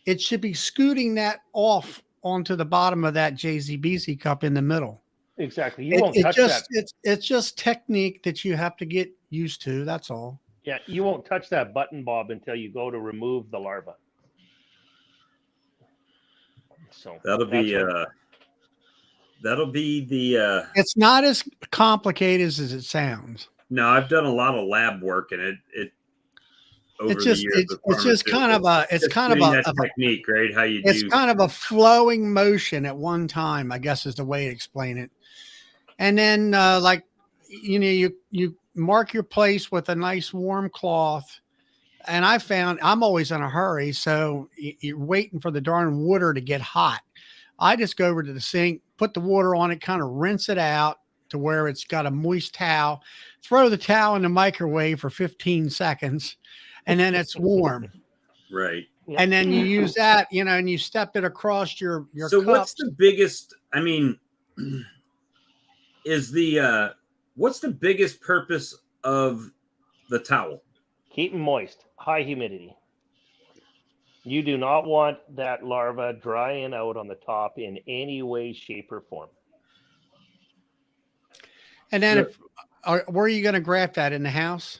it should be scooting that off onto the bottom of that JZBZ cup in the middle. Exactly. You won't touch that. It's just technique that you have to get used to. That's all. Yeah, you won't touch that button, Bob, until you go to remove the larva. So that'll be the. It's not as complicated as it sounds. No, I've done a lot of lab work, and it. It's just kind of a technique, right? How you it's kind of a flowing motion at one time, I guess is the way to explain it. And then you mark your place with a nice warm cloth. And I found I'm always in a hurry, so you're waiting for the darn water to get hot. I just go over to the sink, put the water on it, kind of rinse it out, to where it's got a moist towel. Throw the towel in the microwave for 15 seconds, and then it's warm. Right. And then you use that, and you step it across your So cups. what's the biggest? I mean, what's the biggest purpose of the towel? Keep them moist, high humidity. You do not want that larva drying out on the top in any way, shape, or form. And then where are you going to graft that, in the house?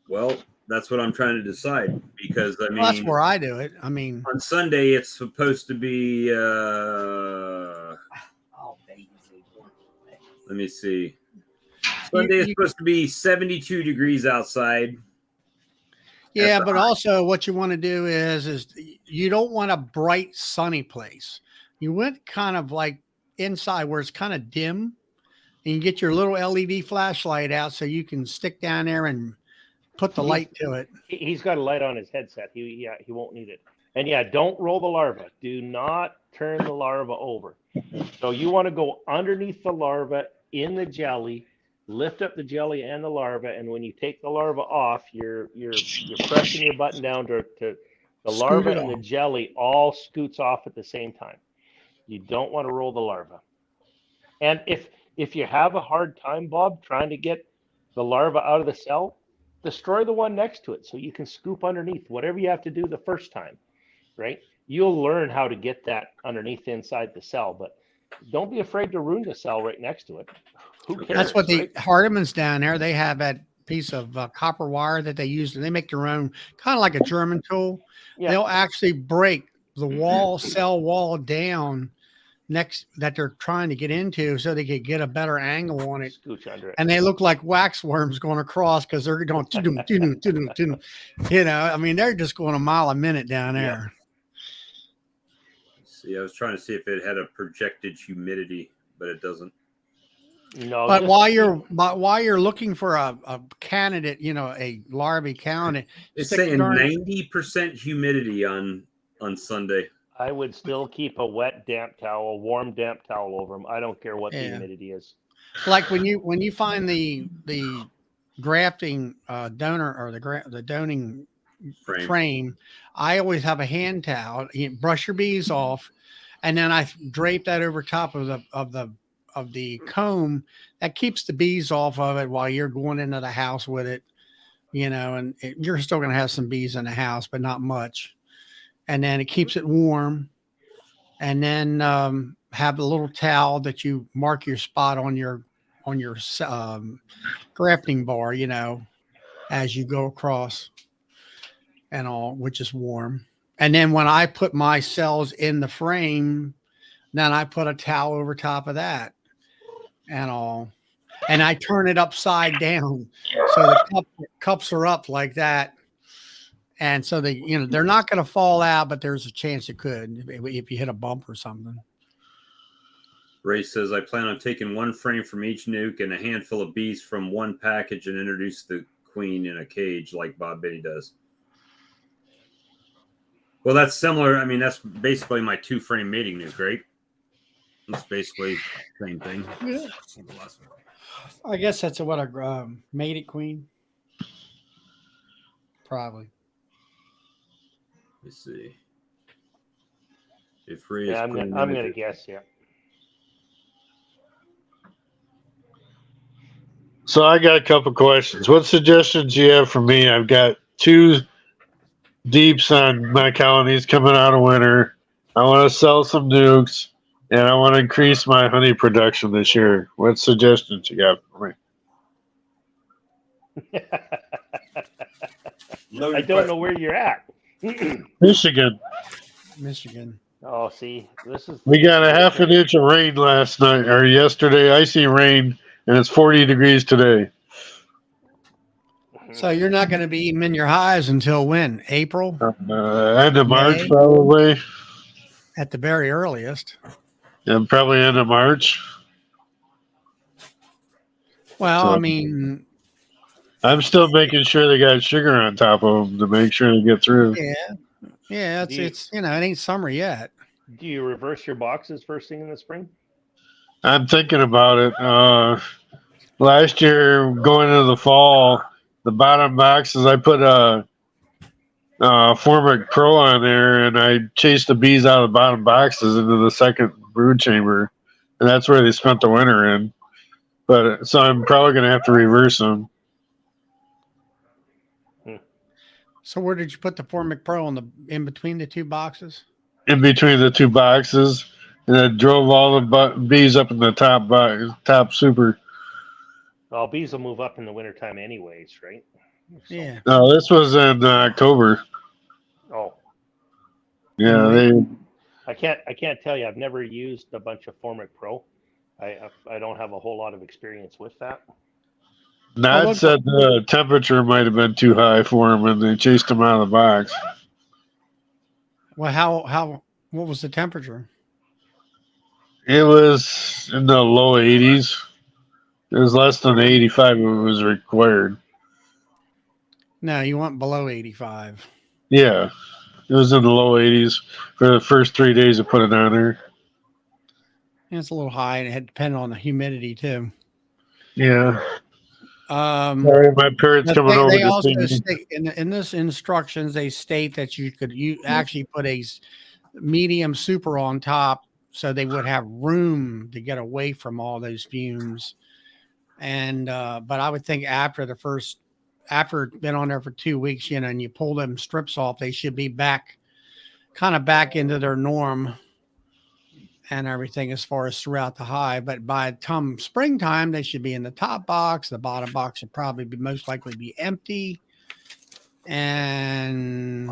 Well, that's what I'm trying to decide, because I mean, Well, that's where I do it. I mean, on Sunday it's supposed to be. Let me see. Sunday is supposed to be 72 degrees outside. yeah, but also what you want to do is you don't want a bright sunny place. You want kind of like inside where it's kind of dim, and you get your little LED flashlight out so you can stick down there and put the light to it. He's got a light on his headset. He won't need it. And yeah, don't roll the larva. Do not turn the larva over. So you want to go underneath the larva in the jelly, lift up the jelly and the larva, and when you take the larva off, you're pressing your button down to the larva and the jelly all scoots off at the same time. You don't want to roll the larva. And if you have a hard time, Bob, trying to get the larva out of the cell, destroy the one next to it so you can scoop underneath. Whatever you have to do the first time, right? You'll learn how to get that underneath inside the cell, but don't be afraid to ruin the cell right next to it. Who cares? That's what the right? Hardimans down there, they have that piece of copper wire that they use, and they make their own, kind of like a German tool. Yeah. They'll actually break the cell wall down next that they're trying to get into so they could get a better angle on it. Scooch under it. And they look like wax worms going across because they're going, I mean, they're just going a mile a minute down there. See, I was trying to see if it had a projected humidity, but it doesn't. No, But while you're looking for a candidate, a larvae candidate, It's stick saying darn- 90% humidity on Sunday. I would still keep a wet, damp towel, a warm, damp towel over them. I don't care what the Yeah. humidity is. like when you find the grafting donor or the doning frame, I always have a hand towel. You brush your bees off, and then I drape that over top of the comb. That keeps the bees off of it while you're going into the house with it, and you're still going to have some bees in the house, but not much. And then it keeps it warm. And then have a little towel that you mark your spot on your grafting bar, as you go across and all, which is warm. And then when I put my cells in the frame, then I put a towel over top of that and all. And I turn it upside down. So the cups are up like that. And so they're not going to fall out, but there's a chance it could if you hit a bump or something. Ray says, I plan on taking one frame from each nuke and a handful of bees from one package and introduce the queen in a cage like Bob Biddy does. Well, that's similar. I mean, that's basically my 2-frame mating nuke, right? It's basically the same thing. Yeah. I guess that's what a mated queen. Probably. Let's see. If Ray Yeah, I'm gonna guess. Yeah. So I got a couple questions. What suggestions do you have for me? I've got 2 deeps on my colonies coming out of winter. I want to sell some nukes, and I want to increase my honey production this year. What suggestions you got for me? I don't know where you're at. Michigan. Oh, see, We got a half an inch of rain last night or yesterday, icy rain, and it's 40 degrees today. So you're not going to be eating in your highs until when? April? End of March, May? probably. At the very earliest. And probably end of March. Well, So- I mean, I'm still making sure they got sugar on top of them to make sure they get through. yeah, it's it ain't summer yet. Do you reverse your boxes first thing in the spring? I'm thinking about it. Last year, going into the fall, the bottom boxes, I put a Formic Pro on there, and I chased the bees out of the bottom boxes into the second brood chamber, and that's where they spent the winter in. But so I'm probably going to have to reverse them. So where did you put the Formic Pro in between the two boxes? In between the two boxes, and it drove all the bees up in the top box, top super. Well, bees will move up in the wintertime anyways, right? So, Yeah. No, this was in October. Oh, Yeah, I can't tell you. I've never used a bunch of Formic Pro. I don't have a whole lot of experience with that. Nod said the temperature might have been too high for him, and they chased him out of the box. Well, what was the temperature? It was in the low 80s. It was less than 85 if it was required. No, you want below 85. Yeah, it was in the low 80s for the first 3 days I put it on there. And it's a little high, and it had depended on the humidity too. Yeah. Sorry, my parents coming over. They also state in this instructions, they state that you could actually put a medium super on top, so they would have room to get away from all those fumes. And but I would think after it's been on there for 2 weeks, and you pull them strips off, they should be back into their norm and everything as far as throughout the hive. But by the time springtime, they should be in the top box. The bottom box should probably be most likely be empty. And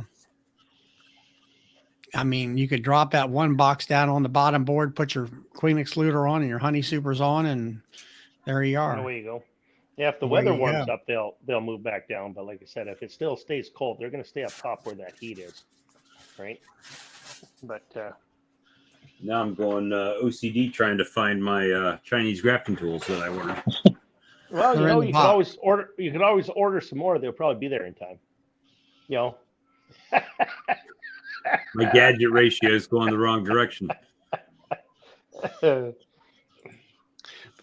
I mean, you could drop that one box down on the bottom board, put your Queen Excluder on and your Honey Supers on, and there you are. Away you go. Yeah, if the weather warms up, they'll move back down. But like I said, if it still stays cold, they're going to stay up top where that heat is, right? But now I'm going OCD trying to find my Chinese grafting tools that I ordered. Well, you can always order some more. They'll probably be there in time. My gadget ratio is going the wrong direction.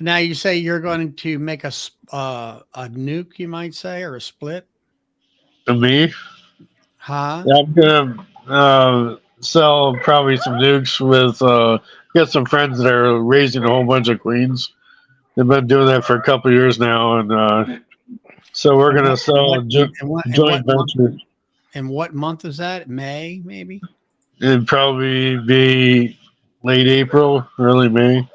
Now you say you're going to make a nuke, you might say, or a split. Me? Huh? Yeah, I'm gonna sell probably some nukes with. Got some friends that are raising a whole bunch of queens. They've been doing that for a couple of years now, and so we're gonna sell a joint venture. And what month is that? May, maybe? It'd probably be late April, early May.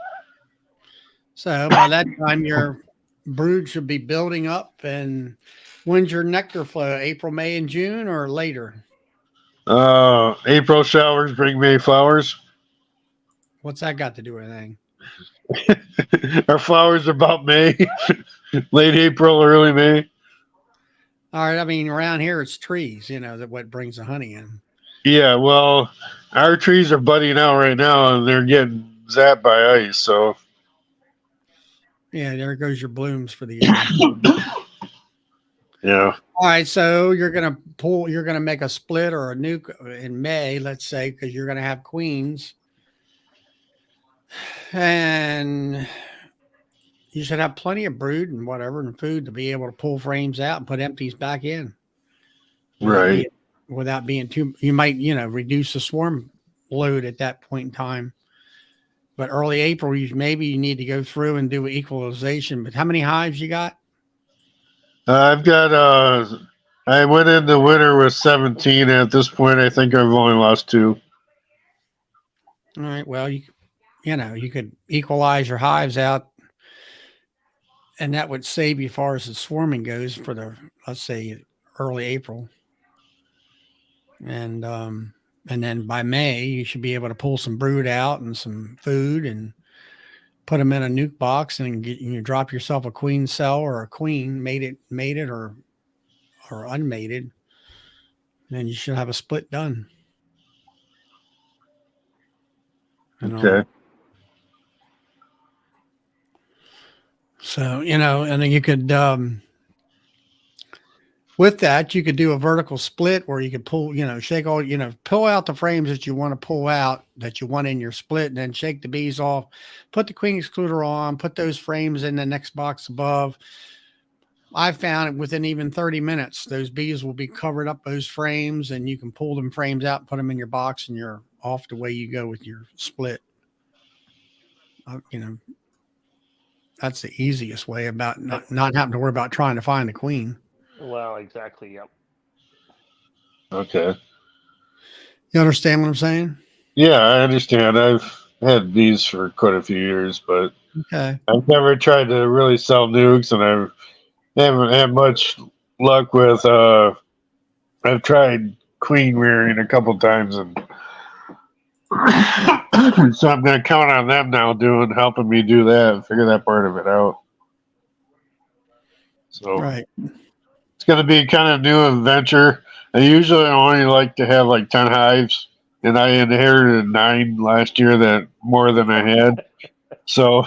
So by that time, your brood should be building up. And when's your nectar flow? April, May, and June, or later? April showers bring May flowers. What's that got to do with anything? Our flowers are about May, late April, early May. All right. I mean, around here, it's trees, that what brings the honey in. Yeah. Well, our trees are budding out right now, and they're getting zapped by ice. So. Yeah, there goes your blooms for the year. Yeah. All right, so you're gonna make a split or a nuke in May, let's say, because you're gonna have queens, and you should have plenty of brood and whatever and food to be able to pull frames out and put empties back in. Right. Without being too, you might reduce the swarm load at that point in time. But early April, maybe you need to go through and do equalization. But how many hives you got? I've got. I went into winter with 17. And at this point, I think I've only lost 2. All right. Well, you could equalize your hives out, and that would save you as far as the swarming goes for let's say, early April. And then by May, you should be able to pull some brood out and some food and put them in a nuke box and you drop yourself a queen cell or a queen mated or unmated. And you should have a split done. Okay. So, and then you could, with that, you could do a vertical split where you could pull, shake all, pull out the frames that you want to pull out that you want in your split, and then shake the bees off, put the queen excluder on, put those frames in the next box above. I found within even 30 minutes, those bees will be covered up those frames, and you can pull them frames out and put them in your box, and you're off the way you go with your split. That's the easiest way about not having to worry about trying to find the queen. Well, exactly. Yep. Okay. You understand what I'm saying? Yeah, I understand. I've had bees for quite a few years, but Okay. I've never tried to really sell nukes, and I haven't had much luck with. I've tried queen rearing a couple times, and so I'm going to count on them now helping me do that and figure that part of it out. So Right. it's going to be kind of new adventure. I usually only like to have like 10 hives, and I inherited 9 last year, that more than I had. So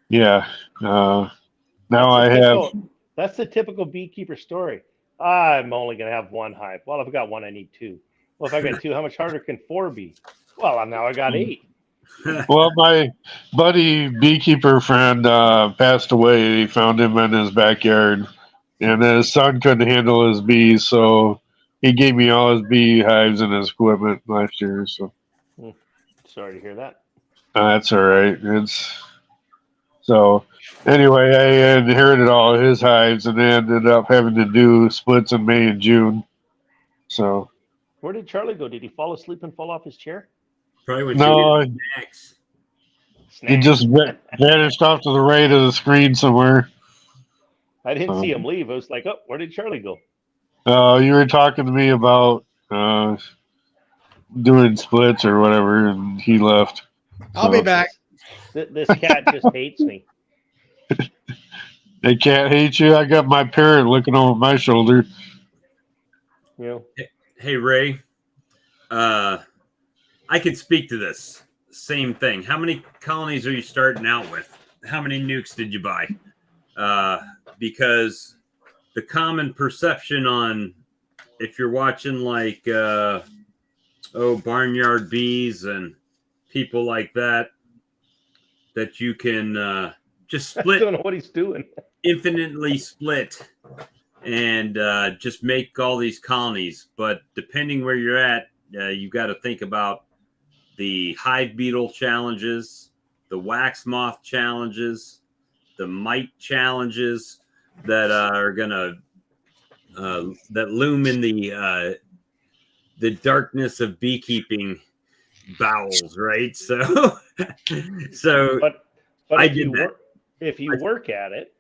yeah, now That's the typical beekeeper story. I'm only going to have 1 hive. Well, if I got 1, I need 2. Well, if I got 2, how much harder can 4 be? Well, now I got 8. Well, my buddy beekeeper friend passed away. He found him in his backyard, and his son couldn't handle his bees, so he gave me all his bee hives and his equipment last year. So Sorry to hear that. that's all right. So anyway, I inherited all of his hives, and then ended up having to do splits in May and June. So Where did Charlie go? Did he fall asleep and fall off his chair? Probably went no, to snacks. he just vanished off to the right of the screen somewhere. I didn't see him leave. I was like, oh, where did Charlie go? You were talking to me about doing splits or whatever, and he left. I'll be back. This cat just hates me. They can't hate you. I got my parrot looking over my shoulder. You know. Hey Ray, I could speak to this same thing. How many colonies are you starting out with? How many nukes did you buy? Because the common perception on, if you're watching like Barnyard Bees and people like that you can just I split, don't know what he's doing. infinitely split, and just make all these colonies. But depending where you're at, you've got to think about the hive beetle challenges, the wax moth challenges, the mite challenges that are gonna that loom in the darkness of beekeeping bowels, right? So But I if did you that. if you work at it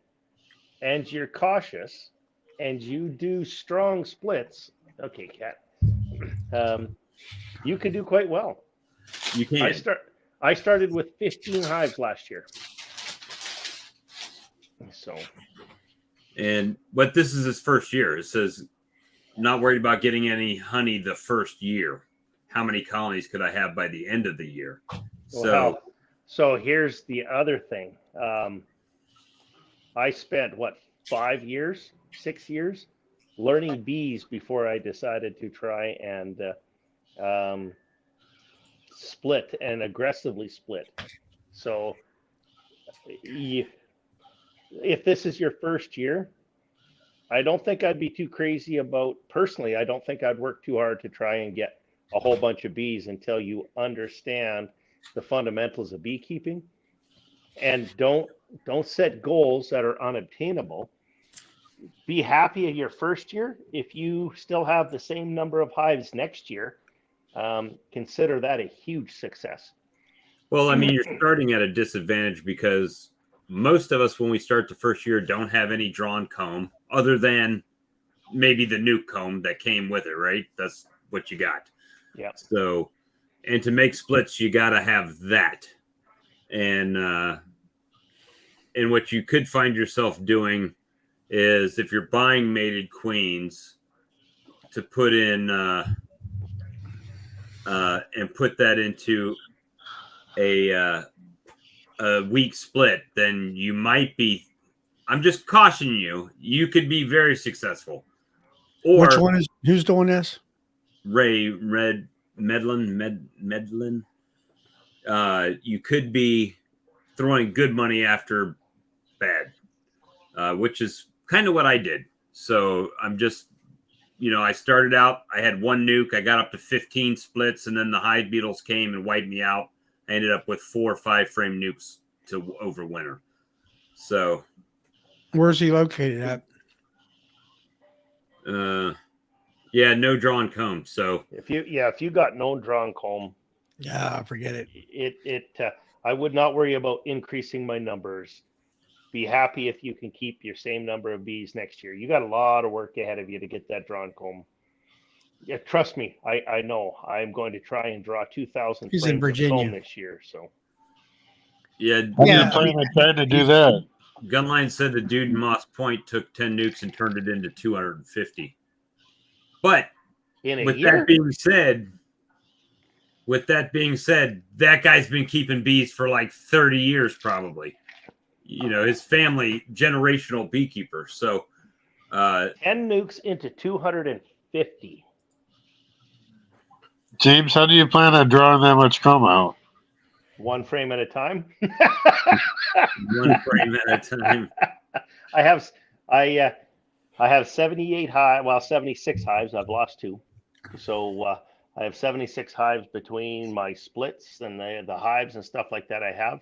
and you're cautious and you do strong splits, okay, cat, you can do quite well. You can. I started with 15 hives last year. So, but this is his first year. It says not worried about getting any honey the first year. How many colonies could I have by the end of the year? So here's the other thing. I spent 5 years, 6 years learning bees before I decided to try and split and aggressively split. So if this is your first year, I don't think I'd be too crazy about, personally, I don't think I'd work too hard to try and get a whole bunch of bees until you understand the fundamentals of beekeeping. And don't set goals that are unobtainable. Be happy in your first year. If you still have the same number of hives next year, consider that a huge success. Well, I mean, you're starting at a disadvantage because most of us, when we start the first year, don't have any drawn comb other than maybe the nuke comb that came with it, right? That's what you got. Yeah. So, and to make splits, you got to have that. And what you could find yourself doing is, if you're buying mated queens, to put in and put that into a weak split, then you might be, I'm just cautioning you, you could be very successful. Or Which one is who's doing this? Ray Medlin. You could be throwing good money after bad, which is kind of what I did. So I'm just, I started out, I had one nuke, I got up to 15 splits, and then the hive beetles came and wiped me out. I ended up with 4 or 5 frame nukes to overwinter. So, Where's he located at? yeah, no drawn comb. So If you got no drawn comb, Yeah, forget it. I would not worry about increasing my numbers. Be happy if you can keep your same number of bees next year. You got a lot of work ahead of you to get that drawn comb. Yeah, trust me, I know. I'm going to try and draw 2,000 He's in frames of Virginia. comb this year. So yeah, How do you Yeah. plan on trying to do that? Gunline said the dude in Moss Point took 10 nukes and turned it into 250. But in a with year, that being said, that guy's been keeping bees for like 30 years, probably. His family, generational beekeeper. So, 10 nukes into 250. James, how do you plan on drawing that much comb out? One frame at a time. one frame at a time. I have 78 hives. Well, 76 hives. I've lost 2. So I have 76 hives between my splits and the hives and stuff like that I have.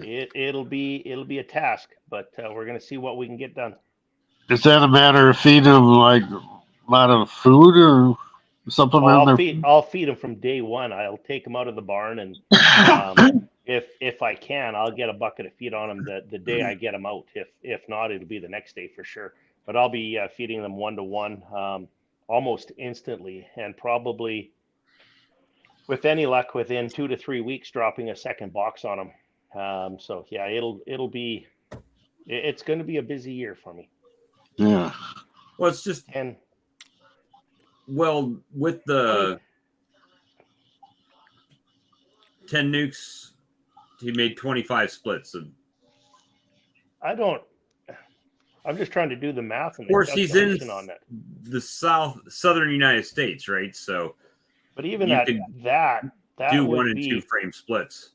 It'll be a task, but we're going to see what we can get done. Is that a matter of feeding them like a lot of food or something? I'll feed them from day one. I'll take them out of the barn, and if I can, I'll get a bucket of feed on them the day I get them out. If not, it'll be the next day for sure. But I'll be feeding them 1-to-1 almost instantly, and probably with any luck within 2 to 3 weeks, dropping a second box on them. So yeah, it's going to be a busy year for me. Yeah. Well, it's just with the 10 nukes, he made 25 splits. I'm just trying to do the math. And of course, he's in on that. the southern United States, right? So, but even that would do 1 and be 2 frame splits.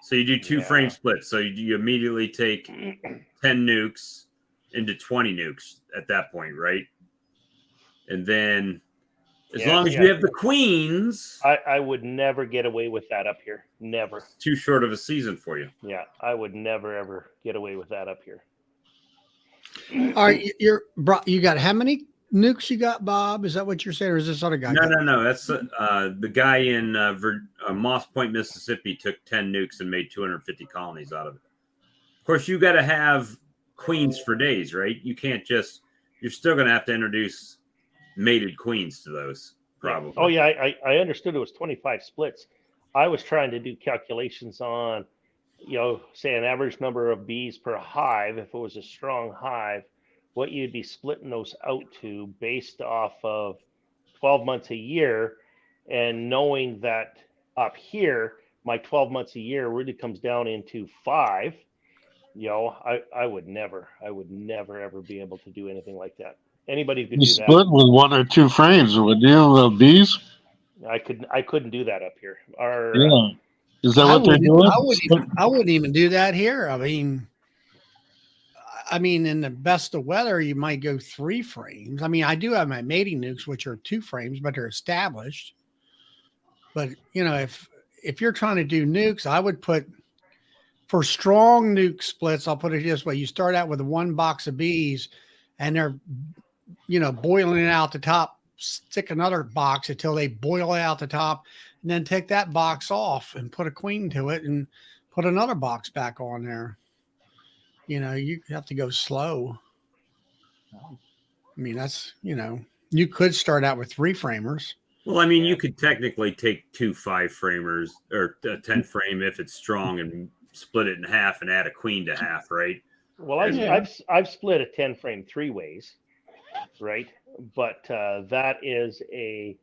So you do 2 frame splits. So you immediately take 10 nukes into 20 nukes at that point, right? And then as long as you have the queens, I would never get away with that up here. Never. It's too short of a season for you. Yeah, I would never ever get away with that up here. All right, you got how many nukes you got, Bob? Is that what you're saying, or is this other guy? No. That's the guy in Moss Point, Mississippi, took 10 nukes and made 250 colonies out of it. Of course, you got to have queens for days, right? You can't you're still going to have to introduce mated queens to those, probably. Oh yeah, I understood it was 25 splits. I was trying to do calculations on, say an average number of bees per hive. If it was a strong hive, what you'd be splitting those out to based off of 12 months a year, and knowing that up here, my 12 months a year really comes down into 5. I would never ever be able to do anything like that. Anybody could you do that. split with 1 or 2 frames, would you, bees? I couldn't do that up here. Yeah. Is that what they're doing? I wouldn't even do that here. I mean, in the best of weather, you might go 3 frames. I mean, I do have my mating nukes, which are 2 frames, but they're established. But if you're trying to do nukes, I would put, for strong nuke splits, I'll put it this way: you start out with 1 box of bees, and they're boiling it out the top. Stick another box until they boil out the top, and then take that box off and put a queen to it and put another box back on there. You have to go slow. I mean, that's, you could start out with 3 framers. Well, I mean, you could technically take 2 5-framers or a 10 frame if it's strong and split it in half and add a queen to half, right? Well, I've split a 10 frame 3 ways, right? But that is a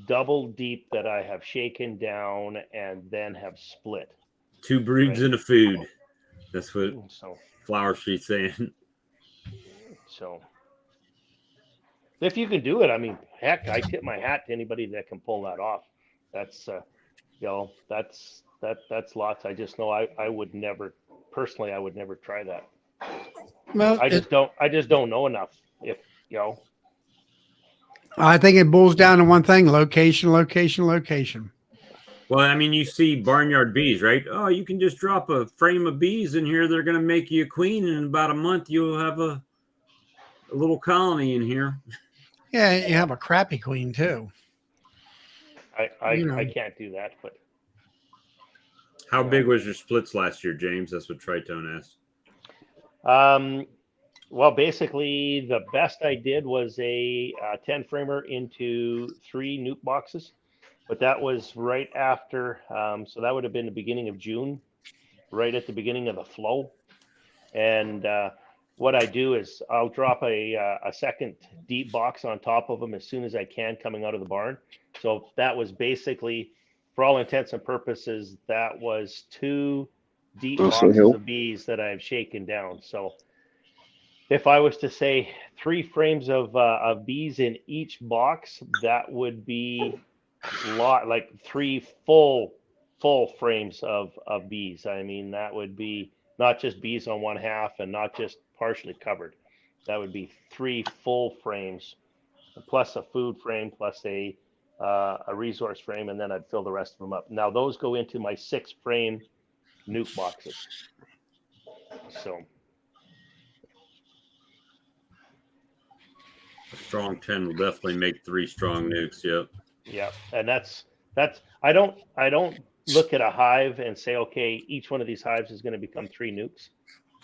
double deep that I have shaken down and then have split. 2 broods and a food. That's what Flower Street's saying. So if you can do it, I mean, heck, I tip my hat to anybody that can pull that off. That's that's lots. I just know I would never personally. I would never try that. Well, I just don't know enough. If I think it boils down to one thing: location, location, location. Well, I mean, you see barnyard bees, right? Oh, you can just drop a frame of bees in here. They're going to make you a queen. And in about a month, you'll have a little colony in here. Yeah, you have a crappy queen too. I can't do that. But How big was your splits last year, James? That's what Tritone asked. well, basically, the best I did was a 10 framer into 3 nuke boxes, but that was right after. So that would have been the beginning of June, right at the beginning of the flow. And what I do is I'll drop a second deep box on top of them as soon as I can coming out of the barn. So that was basically, for all intents and purposes, that was 2 deep boxes of bees that I've shaken down. So if I was to say 3 frames of bees in each box, that would be like 3 full frames of bees. I mean, that would be not just bees on one half and not just partially covered. That would be 3 full frames plus a food frame plus a resource frame, and then I'd fill the rest of them up. Now those go into my 6 frame nuke boxes. So A strong 10 will definitely make 3 strong nukes. Yep. yeah, and that's I don't look at a hive and say, okay, each one of these hives is going to become 3 nukes.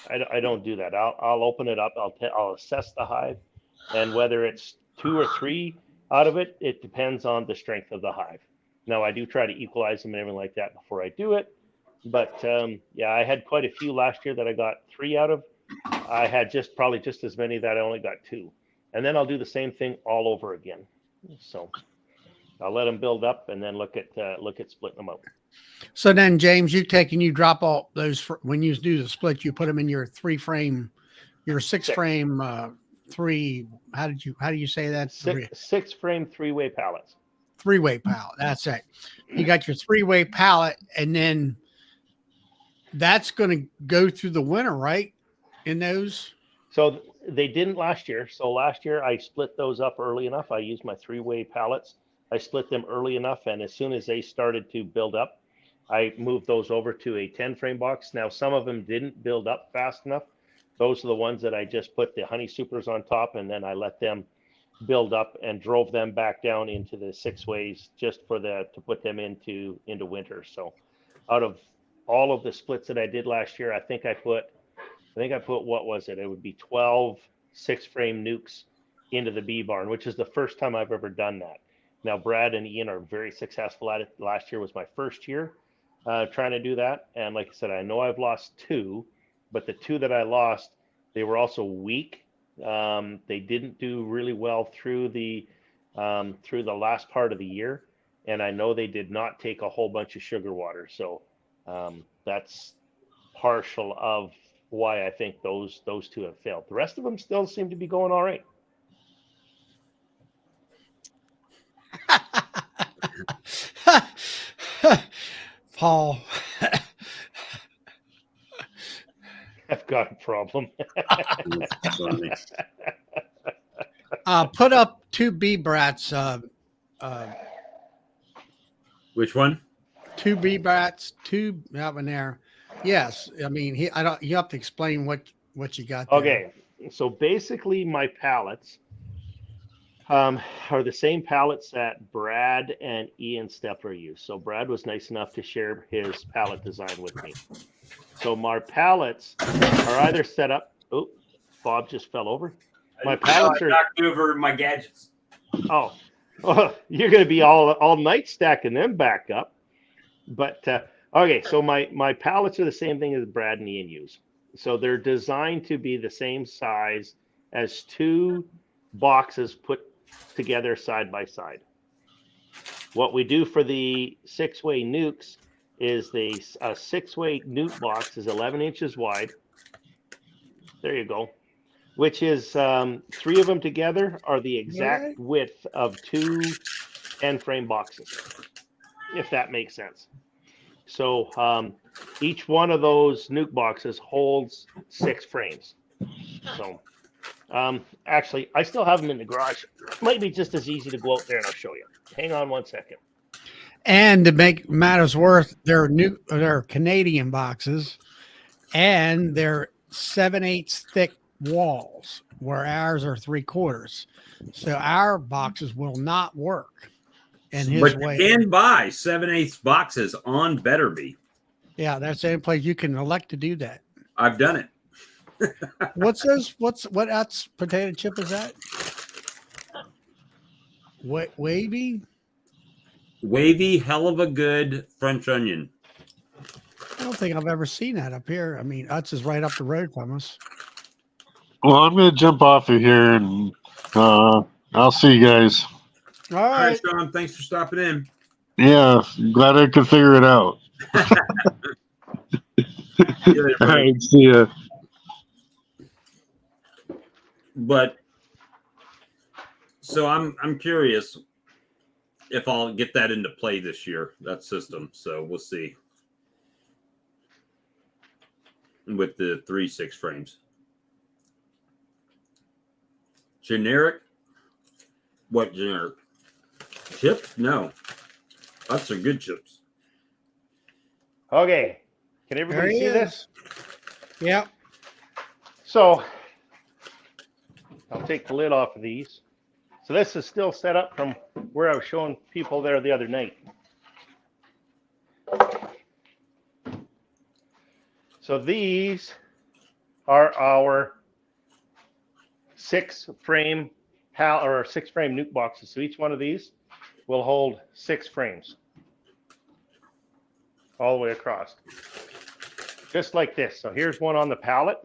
I don't do that. I'll open it up. I'll assess the hive, and whether it's 2 or 3 out of it, it depends on the strength of the hive. Now I do try to equalize them and everything like that before I do it. But yeah, I had quite a few last year that I got 3 out of. I had probably just as many that I only got 2. And then I'll do the same thing all over again. So I'll let them build up and then look at splitting them out. So then, James, you drop all those when you do the split. You put them in your 3 frame, your 6 frame. 3. How do you say that? 6 frame 3-way pallets. 3-way pallet. That's it. You got your 3-way pallet, and then that's going to go through the winter, right? In those. So they didn't last year. So last year I split those up early enough. I used my 3-way pallets. I split them early enough, and as soon as they started to build up, I moved those over to a 10 frame box. Now some of them didn't build up fast enough. Those are the ones that I just put the honey supers on top, and then I let them build up and drove them back down into the 6-ways just to put them into winter. So out of all of the splits that I did last year, I think I put what was it? It would be 12 6-frame nukes into the bee barn, which is the first time I've ever done that. Now Brad and Ian are very successful at it. Last year was my first year trying to do that, and like I said, I know I've lost 2, but the 2 that I lost, they were also weak. They didn't do really well through the last part of the year, and I know they did not take a whole bunch of sugar water. So that's partial of why I think those 2 have failed. The rest of them still seem to be going all right. Paul. I've got a problem. Put up 2 bee brats. Which one? 2 bee brats. 2 that one there. Yes, I mean you have to explain what you got there. Okay, so basically my pallets are the same pallets that Brad and Ian Stepler use. So Brad was nice enough to share his pallet design with me. So my pallets are either set up. Oh, Bob just fell over. My pallets are knocked over my gadgets. Oh, you're going to be all night stacking them back up. But okay, so my pallets are the same thing as Brad and Ian use. So they're designed to be the same size as 2 boxes put together side by side. What we do for the 6-way nukes is a 6-way nuke box is 11 inches wide. There you go. which is 3 of them together are the exact Really? width of 2 10-frame boxes, if that makes sense. So each one of those nuke boxes holds 6 frames. So actually, I still have them in the garage. Might be just as easy to go out there and I'll show you. Hang on one second. And to make matters worse, they're Canadian boxes, and they're 7/8 thick walls, where ours are 3/4. So our boxes will not work in his But way. you can buy 7/8 boxes on Betterby. Yeah, that's the only place you can elect to do that. I've done it. What's those? What else potato chip is that? Wavy? Wavy, hell of a good French onion. I don't think I've ever seen that up here. I mean, Utz is right up the road from us. Well, I'm going to jump off of here, and I'll see you guys. All All right, right. Sean, thanks for stopping in. Yeah, glad I could figure it out. See you later, All buddy. right, see ya. But so I'm curious if I'll get that into play this year, that system. So we'll see. With the 3 6 frames. Generic? What generic? Chips? No. That's some good chips. Okay. Can There everybody he see is. this? Yep. So I'll take the lid off of these. So this is still set up from where I was showing people there the other night. So these are our 6-frame or 6-frame nuke boxes. So each one of these will hold 6 frames all the way across, just like this. So here's one on the pallet.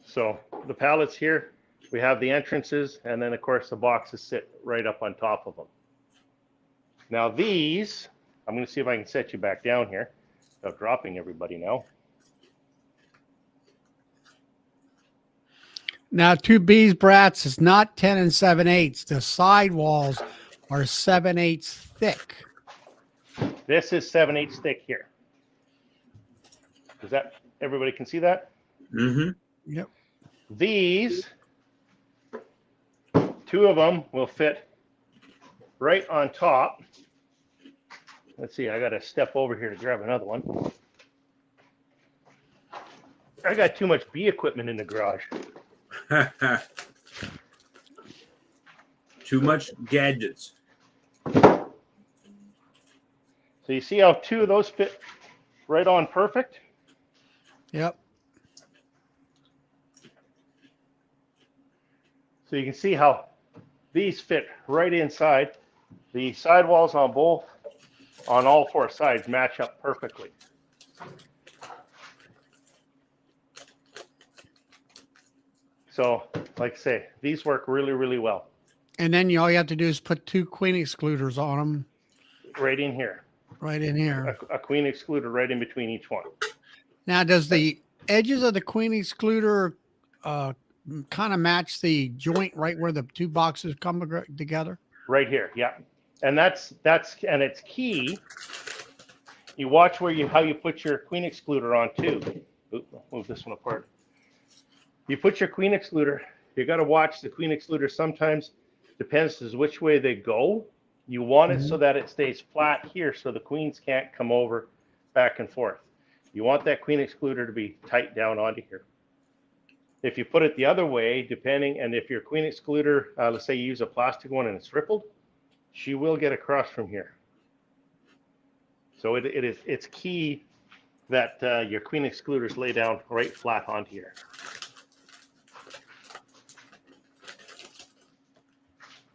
So the pallets here, we have the entrances, and then of course the boxes sit right up on top of them. Now these, I'm going to see if I can set you back down here without dropping everybody now. Now, 2B's brats is not 10 7/8. The side walls are 7/8 thick. This is 7/8 thick here. Does that, everybody can see that? Mm-hmm. Yep. These, 2 of them will fit right on top. Let's see, I got to step over here to grab another one. I got too much bee equipment in the garage. Too much gadgets. So you see how 2 of those fit right on perfect? Yep. So you can see how these fit right inside. The sidewalls on all 4 sides match up perfectly. So, like I say, these work really, really well. And then all you have to do is put 2 queen excluders on them Right in here. right in here. A queen excluder right in between each one. Now, does the edges of the queen excluder kind of match the joint right where the 2 boxes come together? Right here, yeah. And that's and it's key. You watch how you put your queen excluder on too. Oop, move this one apart. You put your queen excluder, you got to watch the queen excluder. Sometimes depends as which way they go. You want it so that it stays flat here so the queens can't come over back and forth. You want that queen excluder to be tight down onto here. If you put it the other way, and if your queen excluder, let's say you use a plastic one and it's rippled, she will get across from here. So it's key that your queen excluders lay down right flat onto here.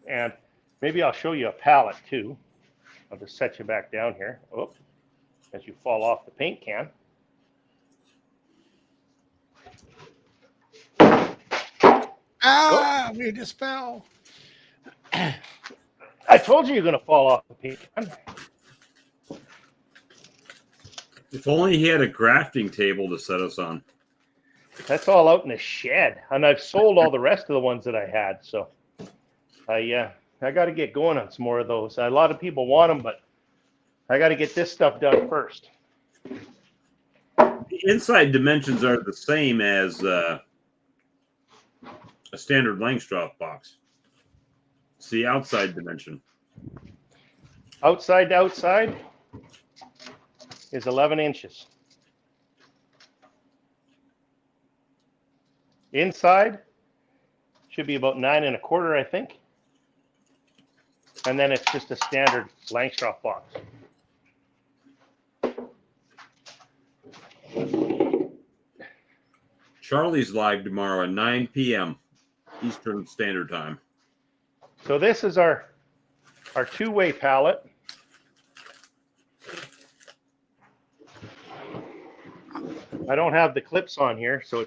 And maybe I'll show you a palette too. I'll just set you back down here. Oh, as you fall off the paint can. Ah, we just fell. I told you you're going to fall off the paint can. If only he had a grafting table to set us on. That's all out in the shed, and I've sold all the rest of the ones that I had. So I got to get going on some more of those. A lot of people want them, but I got to get this stuff done first. The inside dimensions are the same as a standard Langstroth box. It's the outside dimension. Outside to outside is 11 inches. Inside should be about 9 1/4, I think. And then it's just a standard Langstroth box. Charlie's live tomorrow at 9 p.m. Eastern Standard Time. So this is our two-way pallet. I don't have the clips on here, so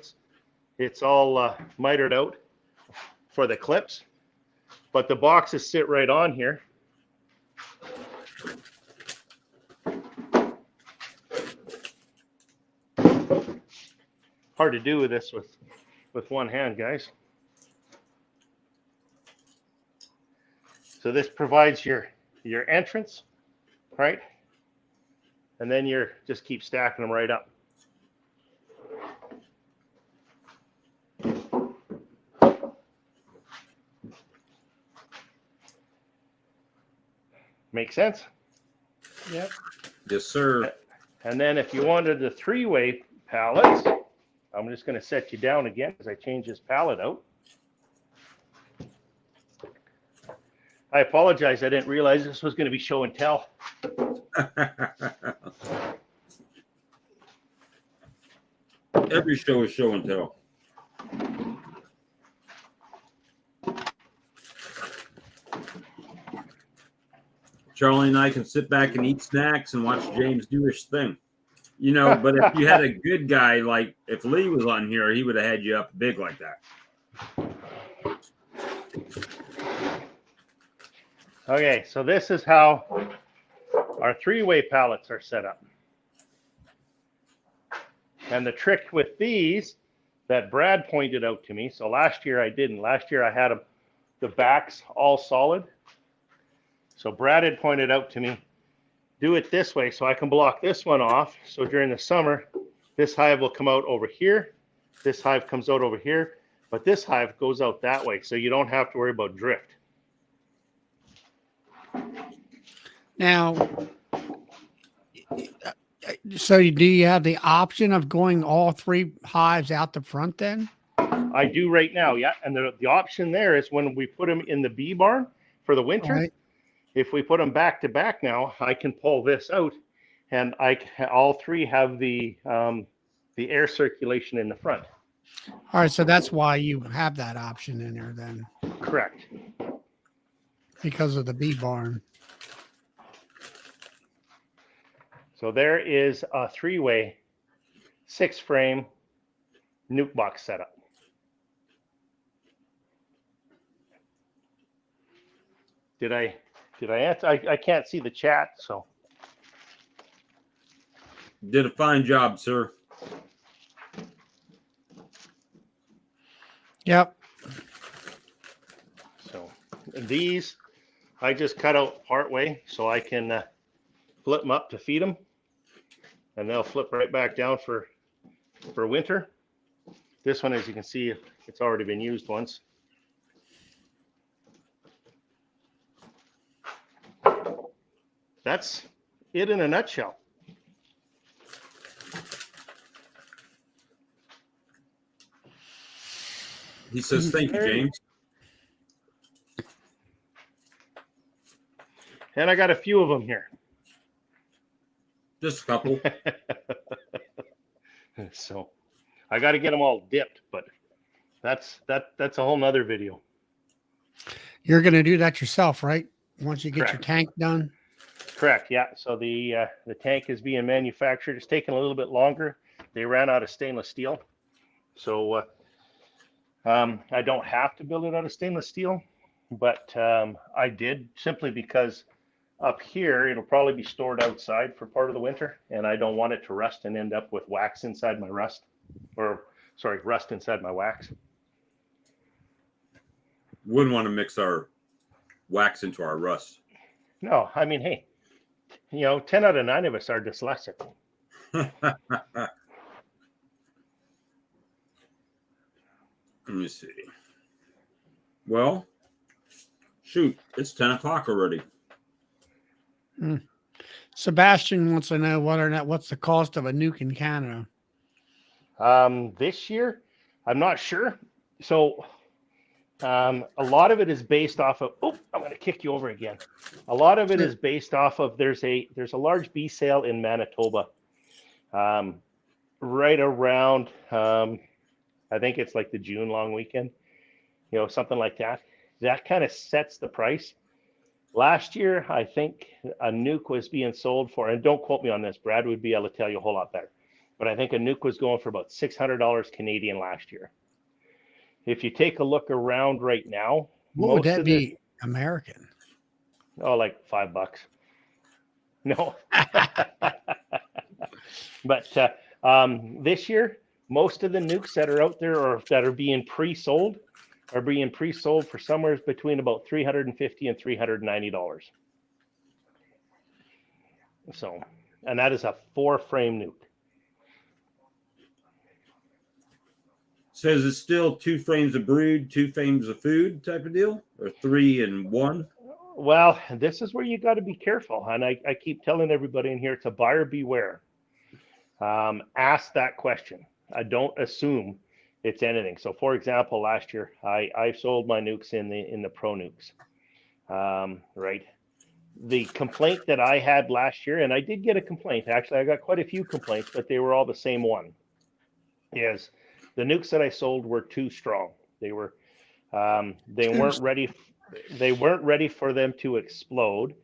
it's all mitered out for the clips, but the boxes sit right on here. Hard to do with this with one hand, guys. So this provides your entrance, right? And then you're just keep stacking them right up. Make sense? Yep. Yes, sir. And then if you wanted the three-way pallets, I'm just going to set you down again as I change this pallet out. I apologize. I didn't realize this was going to be show and tell. Every show is show and tell. Charlie and I can sit back and eat snacks and watch James do his thing. You know, but if you had a good guy, like if Lee was on here, he would have had you up big like that. Okay, so this is how our three-way pallets are set up. And the trick with these that Brad pointed out to me, so last year I didn't. Last year I had the backs all solid. So Brad had pointed out to me, do it this way so I can block this one off. So during the summer, this hive will come out over here. This hive comes out over here, but this hive goes out that way. So you don't have to worry about drift. Now, so do you have the option of going all three hives out the front then? I do right now, yeah. And the option there is when we put them in the bee barn for the winter. Right. If we put them back to back now, I can pull this out, and all three have the air circulation in the front. All right, so that's why you have that option in there then, Correct. because of the bee barn. So there is a three-way 6-frame nuke box setup. Did I answer? I can't see the chat, so. Did a fine job, sir. Yep. So these I just cut out part way so I can flip them up to feed them, and they'll flip right back down for winter. This one, as you can see, it's already been used once. That's it in a nutshell. He says, thank you, James. And I got a few of them here. Just a couple. So I got to get them all dipped, but that's a whole nother video. You're going to do that yourself, right? Once you get your Correct. tank done. Correct. Yeah. So the tank is being manufactured. It's taking a little bit longer. They ran out of stainless steel, so I don't have to build it out of stainless steel, but I did simply because up here it'll probably be stored outside for part of the winter, and I don't want it to rust and end up with wax inside my rust, or rust inside my wax. Wouldn't want to mix our wax into our rust. No, I mean, hey, 10 out of 9 of us are dyslexic. Let me see. Well, shoot, it's 10 o'clock already. Sebastian wants to know what's the cost of a nuke in Canada. This year, I'm not sure. So a lot of it is based off of. Oh, I'm going to kick you over again. A lot of it is based off of. There's a large bee sale in Manitoba, right around. I think it's like the June long weekend, something like that. That kind of sets the price. Last year, I think a nuke was being sold for, and don't quote me on this, Brad would be able to tell you a whole lot better, but I think a nuke was going for about $600 Canadian last year. If you take a look around right now, What would that be American? Oh, like $5. No. But this year, most of the nukes that are out there or that are being pre-sold are being pre-sold for somewhere between about $350 and $390. So, and that is a 4-frame nuke. Says it's still 2 frames of brood, 2 frames of food type of deal, or 3 and 1. Well, this is where you got to be careful. And I keep telling everybody in here, it's a buyer beware. Ask that question. I don't assume it's anything. So for example, last year, I sold my nukes in the pro nukes, right? The complaint that I had last year, and I did get a complaint, actually, I got quite a few complaints, but they were all the same one, is the nukes that I sold were too strong. They were, they weren't ready for them to explode.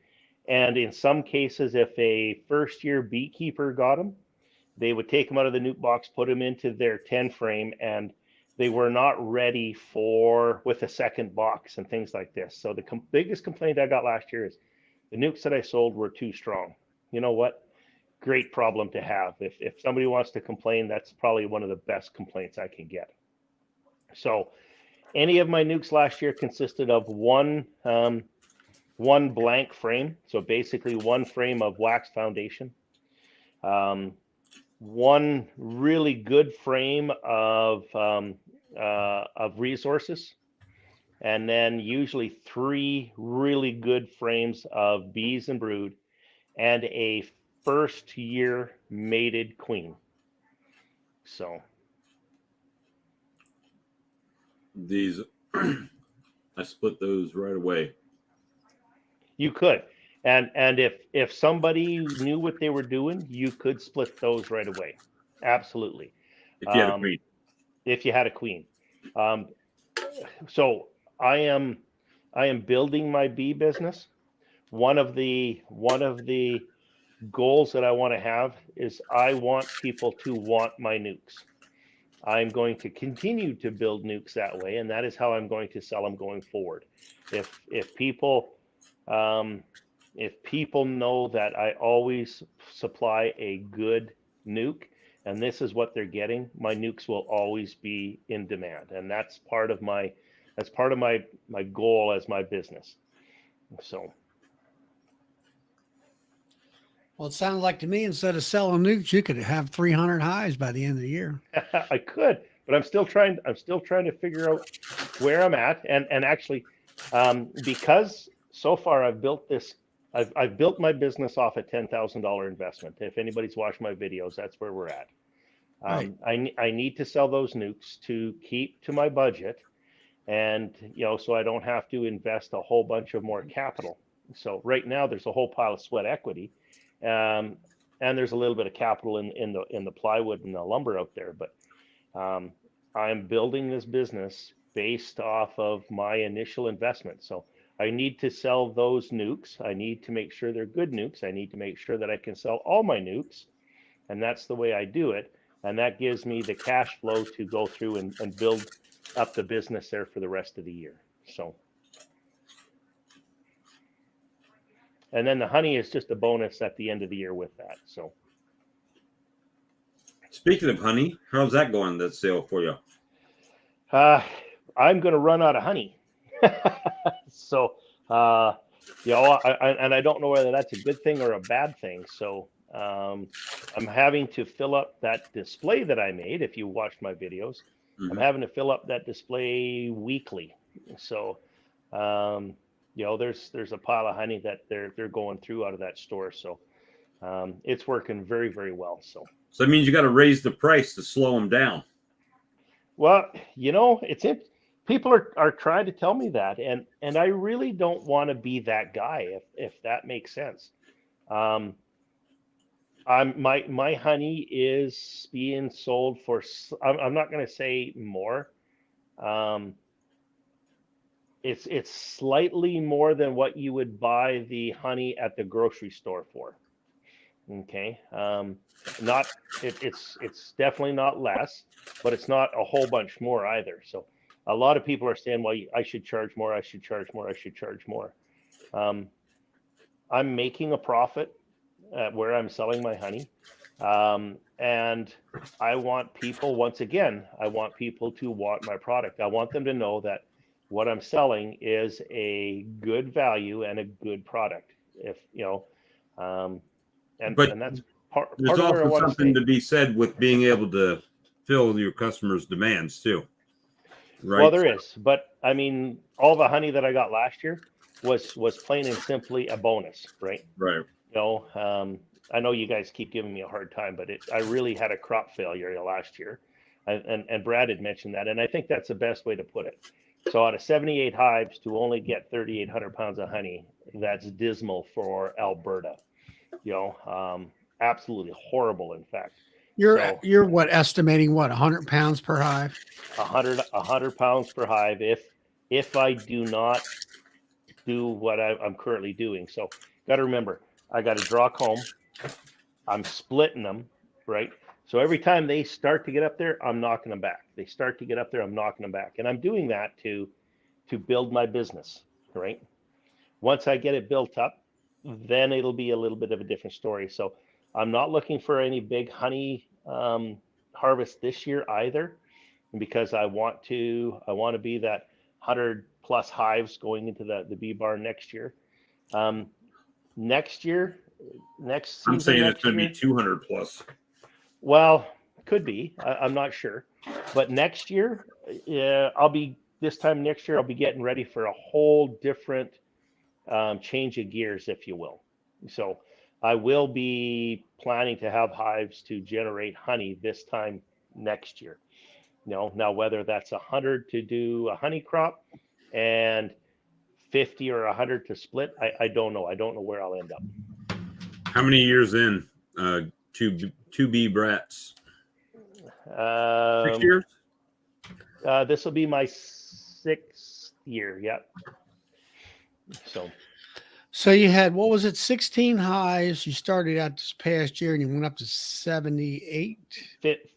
And in some cases, if a first-year beekeeper got them, they would take them out of the nuke box, put them into their 10 frame, and they were not ready with a second box and things like this. So the biggest complaint I got last year is the nukes that I sold were too strong. You know what? Great problem to have. If somebody wants to complain, that's probably one of the best complaints I can get. So any of my nukes last year consisted of one blank frame. So basically 1 frame of wax foundation, 1 really good frame of resources, and then usually 3 really good frames of bees and brood, and a first-year mated queen. So These, I split those right away. you could. And if somebody knew what they were doing, you could split those right away. Absolutely. If you had a queen. If you had a queen. So I am building my bee business. One of the goals that I want to have is I want people to want my nukes. I'm going to continue to build nukes that way, and that is how I'm going to sell them going forward. If people know that I always supply a good nuke, and this is what they're getting, my nukes will always be in demand, and that's part of my goal as my business. So. Well, it sounded like to me, instead of selling nukes, you could have 300 hives by the end of the year. I could, but I'm still trying to figure out where I'm at, and actually, because so far I've built my business off a $10,000 investment. If anybody's watched my videos, that's where we're at. Right. I need to sell those nukes to keep to my budget, and so I don't have to invest a whole bunch of more capital. So right now there's a whole pile of sweat equity. And there's a little bit of capital in the plywood and the lumber out there, but I'm building this business based off of my initial investment. So I need to sell those nukes. I need to make sure they're good nukes. I need to make sure that I can sell all my nukes, and that's the way I do it. And that gives me the cash flow to go through and build up the business there for the rest of the year. So. And then the honey is just a bonus at the end of the year with that. Speaking of honey, how's that going? That sale for you? I'm going to run out of honey. So, I don't know whether that's a good thing or a bad thing. So I'm having to fill up that display that I made. If you watched my videos, I'm having to fill up that display weekly. So, there's a pile of honey that they're going through out of that store. So it's working very, very well. So that means you got to raise the price to slow them down. Well, people are trying to tell me that, and I really don't want to be that guy, if that makes sense. My honey is being sold for, I'm not going to say more. It's slightly more than what you would buy the honey at the grocery store for. Okay. It's definitely not less, but it's not a whole bunch more either. So a lot of people are saying, well, I should charge more. I should charge more. I should charge more. I'm making a profit at where I'm selling my honey. And I want people, once again, I want people to want my product. I want them to know that what I'm selling is a good value and a good product. And that's part there's of where I also want something to to be said with being able to fill your customers' demands too. Right. Well, there is, but I mean, all the honey that I got last year was plain and simply a bonus, right? Right. I know you guys keep giving me a hard time, but I really had a crop failure last year, and Brad had mentioned that, and I think that's the best way to put it. So out of 78 hives to only get 3,800 pounds of honey, that's dismal for Alberta. Absolutely horrible. In fact, you're what, estimating what, 100 pounds per hive? 100 pounds per hive if I do not do what I'm currently doing. So got to remember, I got to draw comb. I'm splitting them, right? So every time they start to get up there, I'm knocking them back. They start to get up there, I'm knocking them back. And I'm doing that to build my business, right? Once I get it built up, then it'll be a little bit of a different story. So I'm not looking for any big honey harvest this year either, because I want to be that 100 plus hives going into the bee barn next year. Next season, I'm saying it's going to be 200 plus. Well, could be. I'm not sure. But next year, this time next year, I'll be getting ready for a whole different change of gears, if you will. So I will be planning to have hives to generate honey this time next year. Now whether that's 100 to do a honey crop and 50 or 100 to split, I don't know. I don't know where I'll end up. How many years in to bee brats? 6 years? This will be my 6th year. Yep. So you had, what was it, 16 hives? You started out this past year and you went up to 78?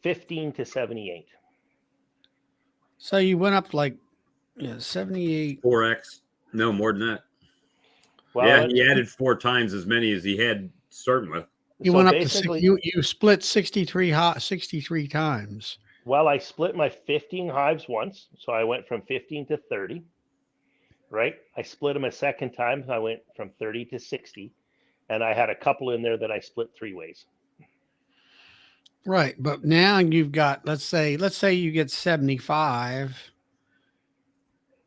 15 to 78. So you went up like 78. 4x? No, more than that. Well, yeah, he added 4 times as many as he had starting with. You went up to you split 63 times. Well, I split my 15 hives once, so I went from 15 to 30. Right? I split them a second time. I went from 30 to 60, and I had a couple in there that I split 3 ways. Right, but now you've got, let's say you get 75.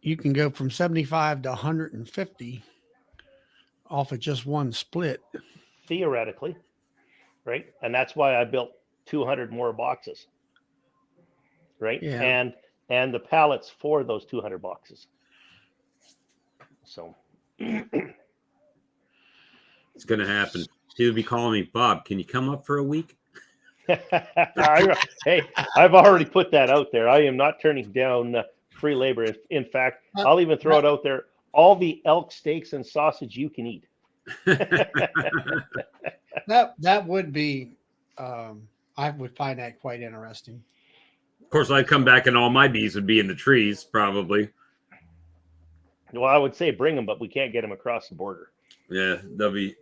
You can go from 75 to 150 off of just one split. Theoretically, right? And that's why I built 200 more boxes. Right? Yeah. And the pallets for those 200 boxes. So it's going to happen. He'll be calling me, Bob, can you come up for a week? Hey, I've already put that out there. I am not turning down free labor. In fact, I'll even throw it out there. All the elk steaks and sausage you can eat. That would be, I would find that quite interesting. Of course, I'd come back and all my bees would be in the trees, probably. Well, I would say bring them, but we can't get them across the border. Yeah, they'll be.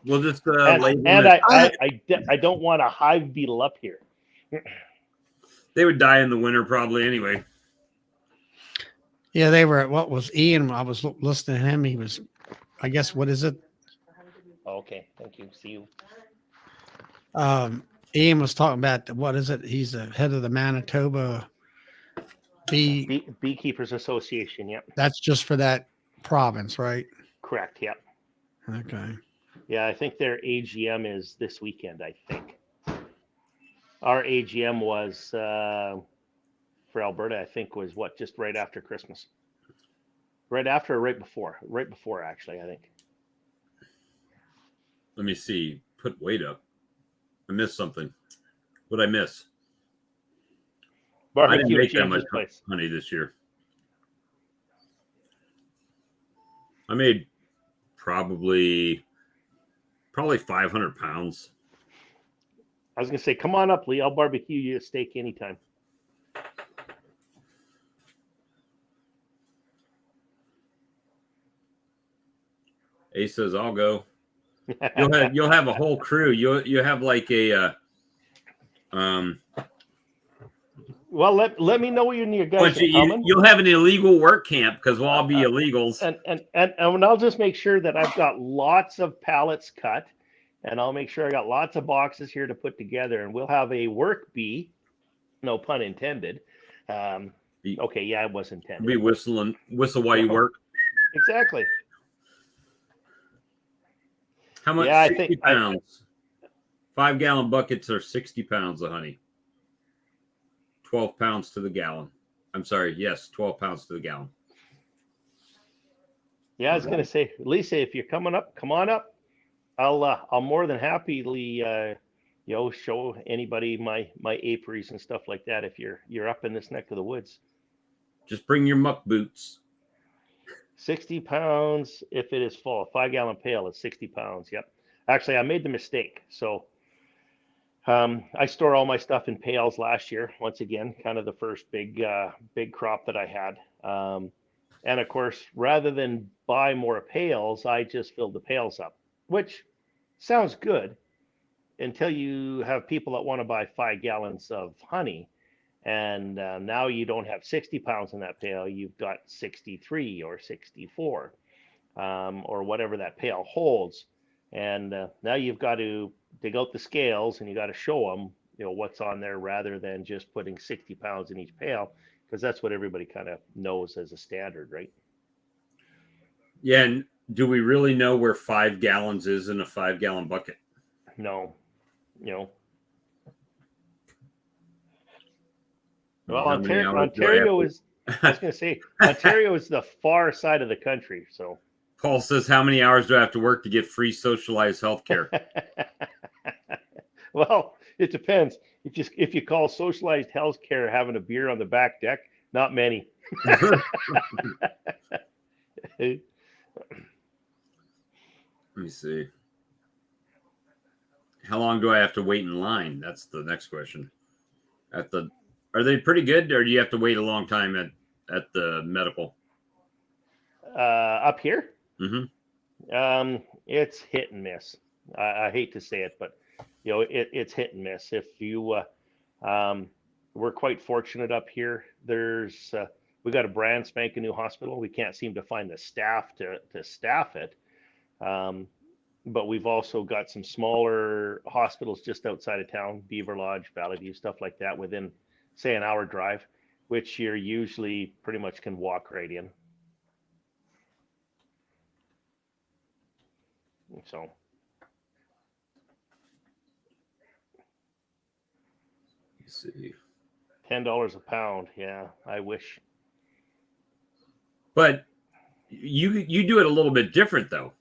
We'll just And, label and it. I don't want a hive beetle up here. They would die in the winter probably anyway. Yeah, they were. What was Ian? I was listening to him. He was, I guess, what is it? Okay, thank you. See you. Ian was talking about what is it? He's the head of the Manitoba Bee. Beekeepers Association. Yep, That's just for that province, right? correct. Yep. Okay. Yeah, I think their AGM is this weekend. I think our AGM was for Alberta. I think was what, just right after Christmas, right after or right before? Right before, actually. I think. Let me see. Put weight up. I missed something. What did I miss? I didn't Barbecue at make that much James's place. honey this year. I made probably 500 pounds. I was gonna say, come on up, Lee. I'll barbecue you a steak anytime. Ace says I'll go. You'll have a whole crew. You'll have like a Well, let me know when you guys are coming. you'll have an illegal work camp because we'll all be illegals. And I'll just make sure that I've got lots of pallets cut, and I'll make sure I got lots of boxes here to put together, and we'll have a work bee, no pun intended. Okay, yeah, it was intended. Be whistle while you work. Exactly. How much? Yeah, 60 pounds. 5-gallon buckets are 60 pounds of honey. 12 pounds to the gallon. I'm sorry. Yes, 12 pounds to the gallon. Yeah, I was gonna say, Lisa, if you're coming up, come on up. I'll more than happily show anybody my apiaries and stuff like that if you're up in this neck of the woods. Just bring your muck boots. 60 pounds if it is full. A 5-gallon pail is 60 pounds. Yep. Actually, I made the mistake. So I store all my stuff in pails last year. Once again, kind of the first big crop that I had. And of course, rather than buy more pails, I just filled the pails up, which sounds good until you have people that want to buy 5 gallons of honey. And now you don't have 60 pounds in that pail. You've got 63 or 64 or whatever that pail holds. And now you've got to dig out the scales and you got to show them, what's on there rather than just putting 60 pounds in each pail, because that's what everybody kind of knows as a standard, right? Yeah. And do we really know where 5 gallons is in a 5-gallon bucket? No. Well, Ontario is, I was going to say, Ontario is the far side of the country. So Paul says, how many hours do I have to work to get free socialized health care? Well, it depends. If you call socialized health care having a beer on the back deck, not many. Let me see. How long do I have to wait in line? That's the next question. Are they pretty good, or do you have to wait a long time at the medical? Up here? Mm-hmm. It's hit and miss. I hate to say it, but it's hit and miss. If you, we're quite fortunate up here. We got a brand spanking new hospital. We can't seem to find the staff to staff it. But we've also got some smaller hospitals just outside of town, Beaver Lodge, Valley View, stuff like that, within, say, an hour drive, which you're usually pretty much can walk right in. So. Let's see. $10 a pound. Yeah, I wish. But you do it a little bit different, though.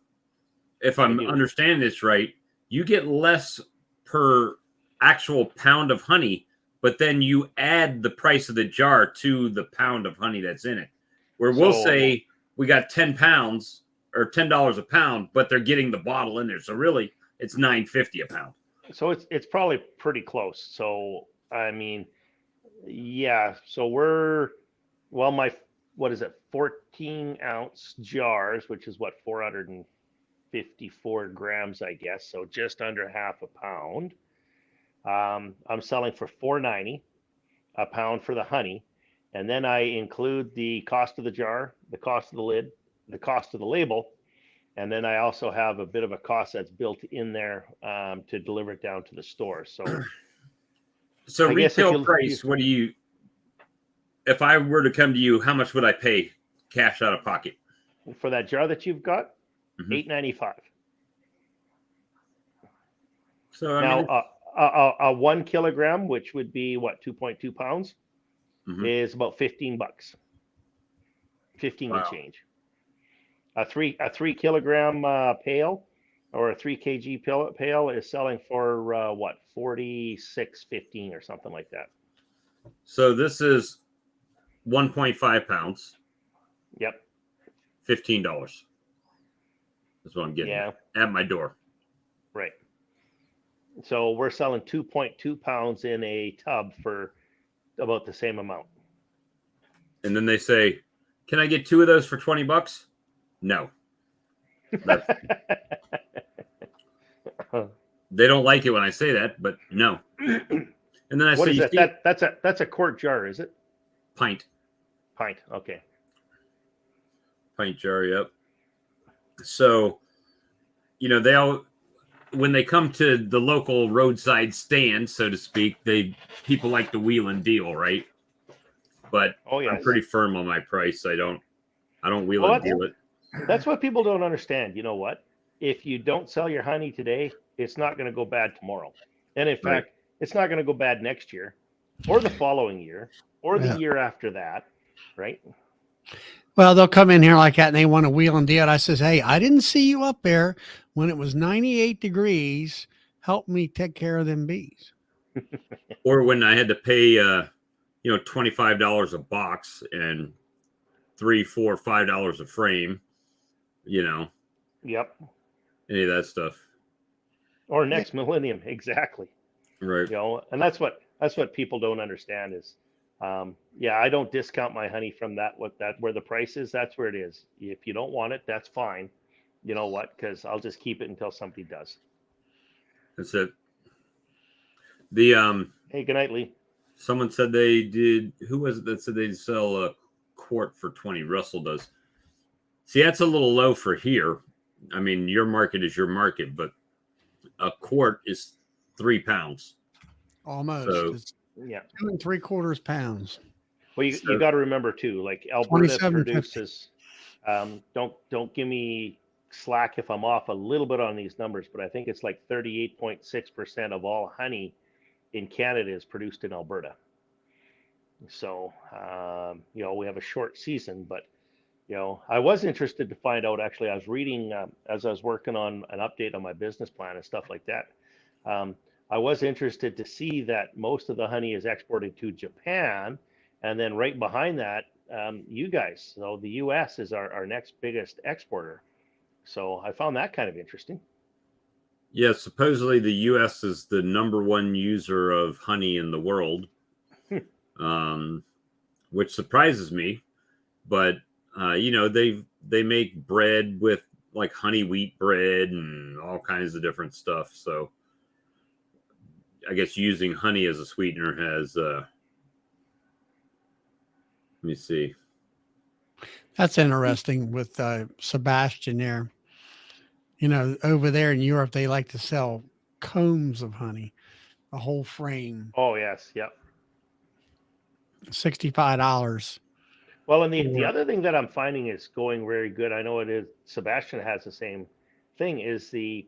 If I'm understanding this right, you get less per actual pound of honey, but then you add the price of the jar to the pound of honey that's in it. Where we'll say we got 10 pounds or $10 a pound, but they're getting the bottle in there. So really, it's $9.50 a pound. So it's probably pretty close. So I mean, yeah. So we're, what is it? 14-ounce jars, which is what, 450 54 grams, I guess. So just under half a pound. I'm selling for $4.90 a pound for the honey. And then I include the cost of the jar, the cost of the lid, the cost of the label. And then I also have a bit of a cost that's built in there to deliver it down to the store. So, So I guess if retail you- price, what do you, if I were to come to you, how much would I pay cash out of pocket? for that jar that you've got, Mhm. $8.95. So I Now, mean, a 1 kilogram, which would be what, 2.2 pounds, Mhm. is about $15. 15 Wow. and change. A 3 kilogram pail or a 3 kg pail is selling for what, 46.15 or something like that. so this is 1.5 pounds, Yep. $15. That's what I'm getting Yeah. at my door. Right. So we're selling 2.2 pounds in a tub for about the same amount. And then they say, "Can I get 2 of those for $20?" No. They don't like it when I say that, but no. And then I What say, is "You that? see, That's a quart jar, is it? pint Okay. jar, yep." So, they all, when they come to the local roadside stand, so to speak, people like the wheel and deal, right? But Oh yes. I'm pretty firm on my price. I don't wheel Well, and deal it. That's what people don't understand. You know what? If you don't sell your honey today, it's not going to go bad tomorrow. And in Right. fact, it's not going to go bad next year or the following year or the Yeah. year after that, right? Well, they'll come in here like that and they want to wheel and deal. I says, hey, I didn't see you up there when it was 98 degrees. Help me take care of them bees. Or when I had to pay $25 a box and $3, $4, $5 a frame, Yep. any of that stuff. Or next millennium, exactly. Right. And that's what people don't understand is, I don't discount my honey from where the price is. That's where it is. If you don't want it, that's fine. You know what? Because I'll just keep it until somebody does. That's it. The Hey, good night, Lee. someone said they did. Who was it that said they'd sell a quart for 20? Russell does. See, that's a little low for here. I mean, your market is your market, but a quart is 3 pounds. Almost. So- It's Yeah. 2 3/4 pounds. Well, So- you got to remember too, like Alberta 27.50. produces. Don't give me slack if I'm off a little bit on these numbers, but I think it's like 38.6% of all honey in Canada is produced in Alberta. So we have a short season, but I was interested to find out. Actually, I was reading as I was working on an update on my business plan and stuff like that. I was interested to see that most of the honey is exported to Japan, and then right behind that, you guys. So the U.S. is our next biggest exporter. So I found that kind of interesting. Yeah, supposedly the U.S. is the #1 user of honey in the world, which surprises me. But they make bread with like honey wheat bread and all kinds of different stuff. So I guess using honey as a sweetener has. Let me see. That's interesting with Sebastian there. Over there in Europe, they like to sell combs of honey, a whole frame, Oh yes, yep. $65. Well, and the other thing that I'm finding is going very good. I know it is. Sebastian has the same thing. Is the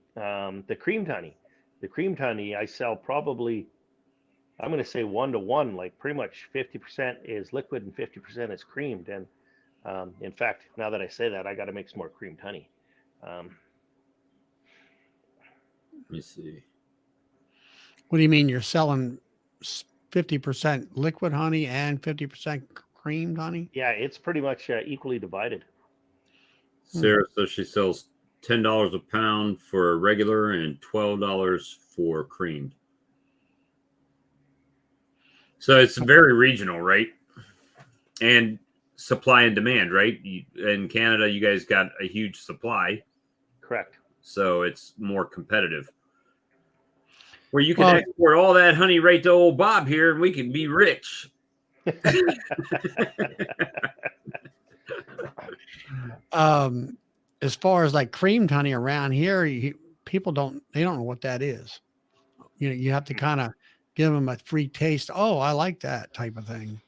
creamed honey. The creamed honey I sell probably, I'm going to say 1-to-1. Like pretty much 50% is liquid and 50% is creamed. And in fact, now that I say that, I got to make some more creamed honey. Let me see. What do you mean you're selling 50% liquid honey and 50% creamed honey? Yeah, it's pretty much equally divided. Sarah says she sells $10 a pound for regular and $12 for creamed. So it's very regional, right? And supply and demand, right? In Canada, you guys got a huge supply. Correct. so it's more competitive. Where you can Well- export all that honey right to old Bob here, and we can be rich. As far as like creamed honey around here, people don't know what that is. You know, you have to kind of give them a free taste. Oh, I like that type of thing.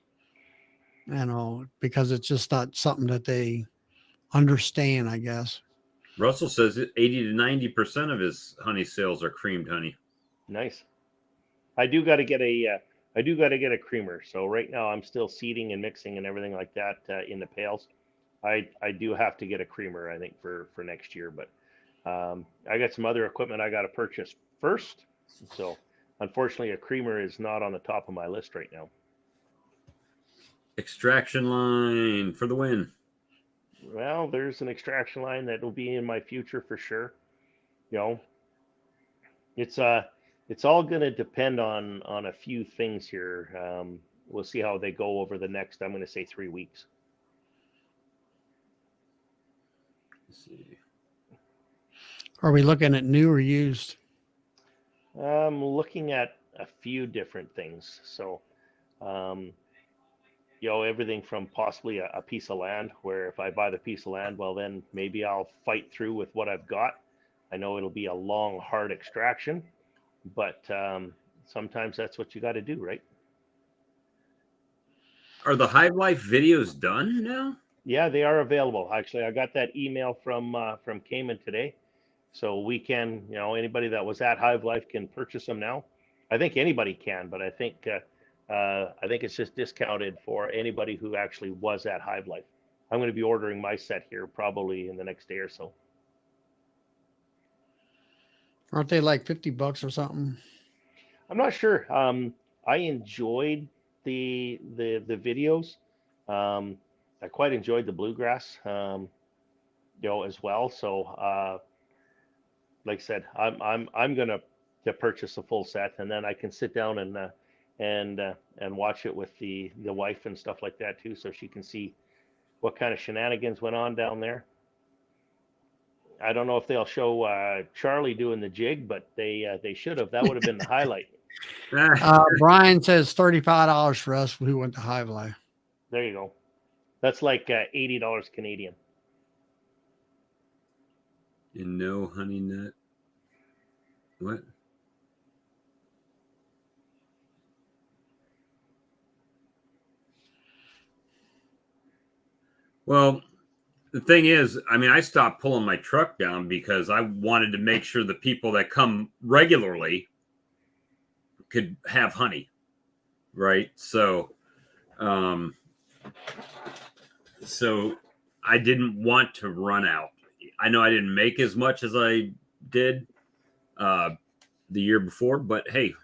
You know, because it's just not something that they understand, I guess. Russell says that 80 to 90% of his honey sales are creamed honey. Nice. I do got to get a creamer. So right now I'm still seeding and mixing and everything like that in the pails. I do have to get a creamer, I think, for next year. But I got some other equipment I got to purchase first. So unfortunately, a creamer is not on the top of my list right now. Extraction line for the win. Well, there's an extraction line that will be in my future for sure. You know, it's all going to depend on a few things here. We'll see how they go over the next, I'm going to say 3 weeks. Let's see. Are we looking at new or used? I'm looking at a few different things. So, you know, everything from possibly a piece of land where if I buy the piece of land, well, then maybe I'll fight through with what I've got. I know it'll be a long, hard extraction, but sometimes that's what you got to do, right? Are the Hive Life videos done now? Yeah, they are available. Actually, I got that email from Cayman today. So we can, you know, anybody that was at Hive Life can purchase them now. I think anybody can, but I think it's just discounted for anybody who actually was at Hive Life. I'm going to be ordering my set here probably in the next day or so. Aren't they like $50 or something? I'm not sure. I enjoyed the videos. I quite enjoyed the bluegrass, you know, as well. So, like I said, I'm gonna to purchase a full set, and then I can sit down and watch it with the wife and stuff like that too, so she can see what kind of shenanigans went on down there. I don't know if they'll show Charlie doing the jig, but they should have. That would have been the highlight. Brian says $35 for us who went to Hive Life. There you go. That's like $80 Canadian. And no honey nut. What? Well, the thing is, I mean, I stopped pulling my truck down because I wanted to make sure the people that come regularly could have honey, right? So I didn't want to run out. I know I didn't make as much as I did the year before, but hey,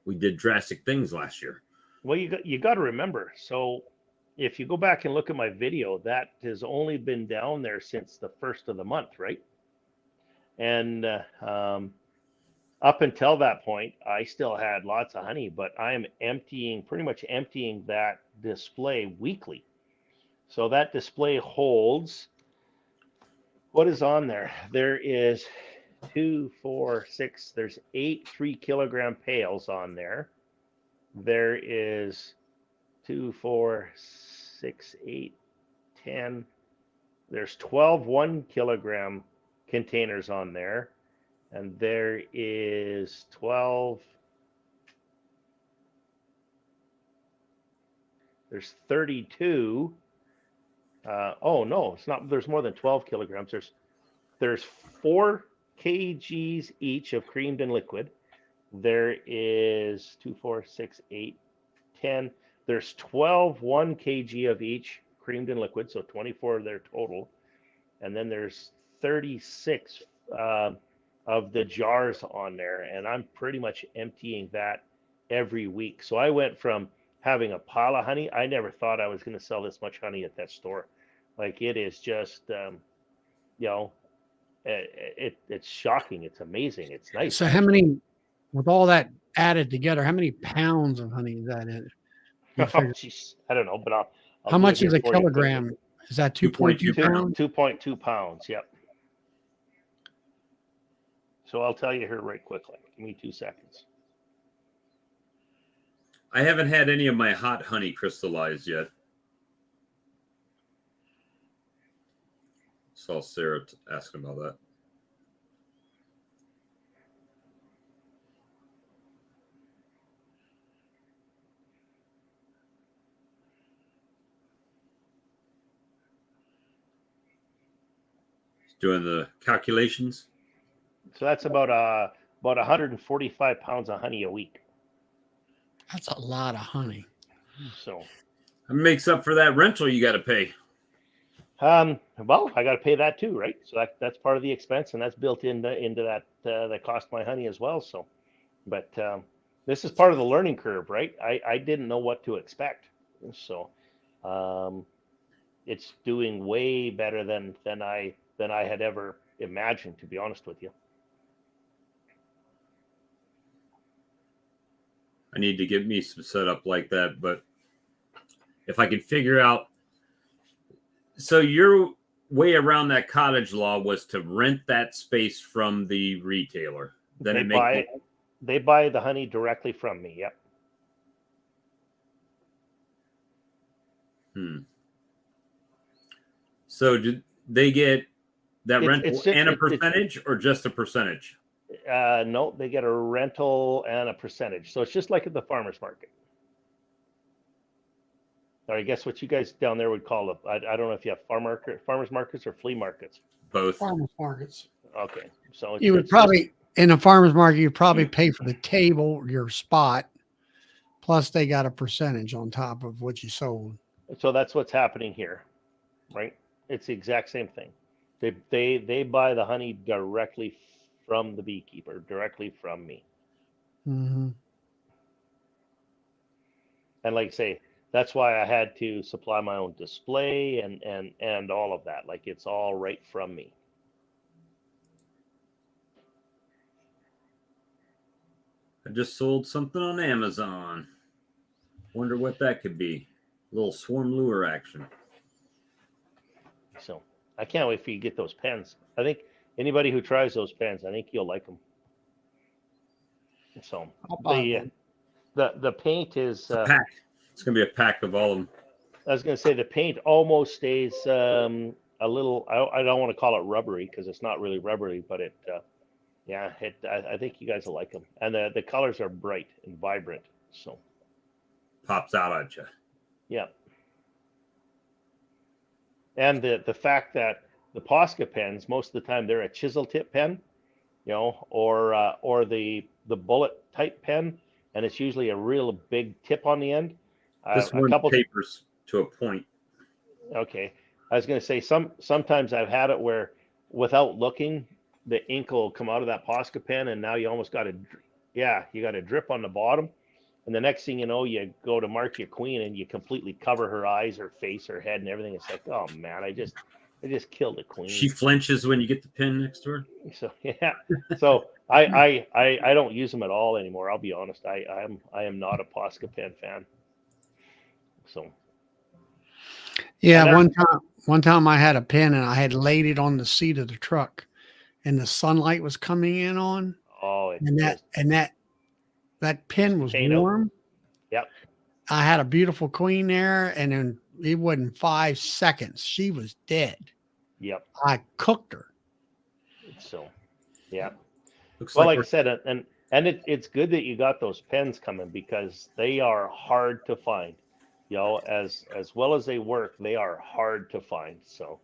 we did drastic things last year. Well, you got to remember. So if you go back and look at my video, that has only been down there since the first of the month, right? And up until that point, I still had lots of honey, but I am pretty much emptying that display weekly. So that display holds, what is on there? There is 2, 4, 6, there's 8 3-kilogram pails on there. There is 2, 4, 6, 8, 10. There's 12 1-kilogram containers on there. And there is 12. There's 32. Oh no, it's not. There's more than 12 kilograms. There's 4 kgs each of creamed and liquid. There is 2, 4, 6, 8, 10. There's 12 1 kg of each creamed and liquid, so 24 there total. And then there's 36 of the jars on there, and I'm pretty much emptying that every week. So I went from having a pile of honey. I never thought I was going to sell this much honey at that store. Like, it is just, you know, it's shocking. It's amazing. It's nice. So how many, with all that added together, how many pounds of honey is that in? Oh, geez, I don't know, but I'll How do it much here is a for you quickly. kilogram? Is that 2.2 2.2 pounds? 2.2 pounds. Yep. So I'll tell you here right quickly. Give me 2 seconds. I haven't had any of my hot honey crystallized yet. Saw Sarah asking about that. Doing the calculations. So that's about 145 pounds of honey a week. That's a lot of honey. So, It makes up for that rental you got to pay. well, I got to pay that too, right? So that's part of the expense, and that's built into that cost my honey as well. So, but this is part of the learning curve, right? I didn't know what to expect, so it's doing way better than I had ever imagined, to be honest with you. I need to get me some setup like that, but if I can figure out. So your way around that cottage law was to rent that space from the retailer. Then They buy the honey directly from me. Yep. So did they get that rental just- and a percentage, or just a percentage? No, they get a rental and a percentage. So it's just like at the farmer's market. Or I guess what you guys down there would call it. I don't know if you have farmers markets or flea markets. Both. Farmers markets. Okay, so You would probably in a farmer's market, you probably pay for the table, your spot, plus they got a percentage on top of what you sold. So that's what's happening here, right? It's the exact same thing. They buy the honey directly from the beekeeper, directly from me. Mm-hmm. And like I say, that's why I had to supply my own display and all of that. Like it's all right from me. I just sold something on Amazon. Wonder what that could be. A little swarm lure action. So I can't wait for you to get those pens. I think anybody who tries those pens, I think you'll like them. So the paint is Pack. It's gonna be a pack of all of them. I was going to say the paint almost stays a little. I don't want to call it rubbery because it's not really rubbery, but it. I think you guys will like them, and the colors are bright and vibrant. So Pops out at you. yeah. And the fact that the Posca pens, most of the time they're a chisel tip pen, or the bullet type pen, and it's usually a real big tip on the end. This one tapers to a point. Okay, I was going to say sometimes I've had it where without looking, the ink will come out of that Posca pen, and now you almost got a drip on the bottom, and the next thing you know, you go to mark your queen, and you completely cover her eyes, her face, her head, and everything. It's like, oh man, I just killed a queen. She flinches when you get the pin next to her. So yeah, so I don't use them at all anymore. I'll be honest, I am not a Posca pen fan. So yeah, one time I had a pen and I had laid it on the seat of the truck, and the sunlight was coming in on. That pen was warm. Yep. I had a beautiful queen there, and then it wasn't 5 seconds. She was dead. Yep. I cooked her. So, yeah. Looks Well, like I said, and it's good that you got those pens coming because they are hard to find. As well as they work, they are hard to find. So,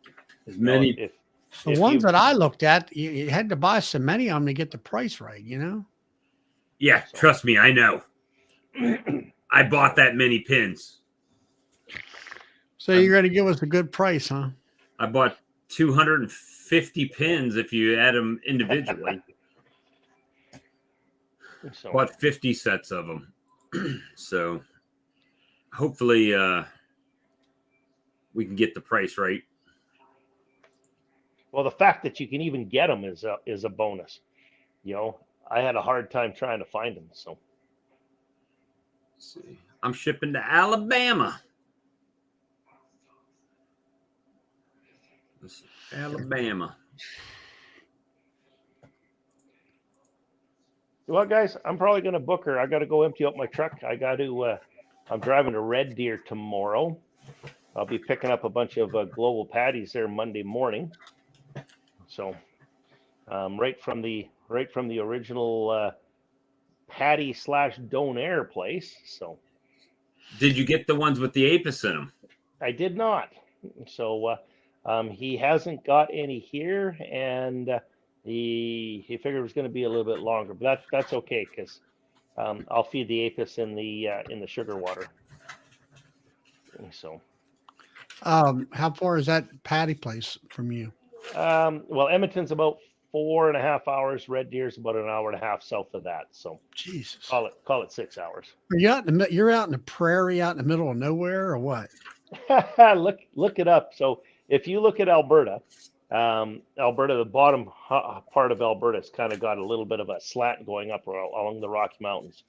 as many. The ones that I looked at, you had to buy so many of them to get the price right, Yeah, trust me, I know. I bought that many pins. So you're going to give us a good price, huh? I bought 250 pins if you add them individually. So. Bought 50 sets of them. So hopefully we can get the price right. Well, the fact that you can even get them is a bonus. I had a hard time trying to find them. So let's see. I'm shipping to Alabama. Alabama. Well, guys, I'm probably going to book her. I got to go empty out my truck. I got to. I'm driving to Red Deer tomorrow. I'll be picking up a bunch of global patties there Monday morning. So, right from the original patty / donair place. So Did you get the ones with the apis in them? I did not. So he hasn't got any here, and he figured it was going to be a little bit longer, but that's okay because I'll feed the apis in the sugar water. So, How far is that patty place from you? well, Edmonton's about 4.5 hours. Red Deer's about an hour and a half south of that. So Jesus. call it 6 hours. Are you you're out in the prairie, out in the middle of nowhere, or what? Look it up. So if you look at Alberta, the bottom part of Alberta's kind of got a little bit of a slant going up along the Rocky Mountains,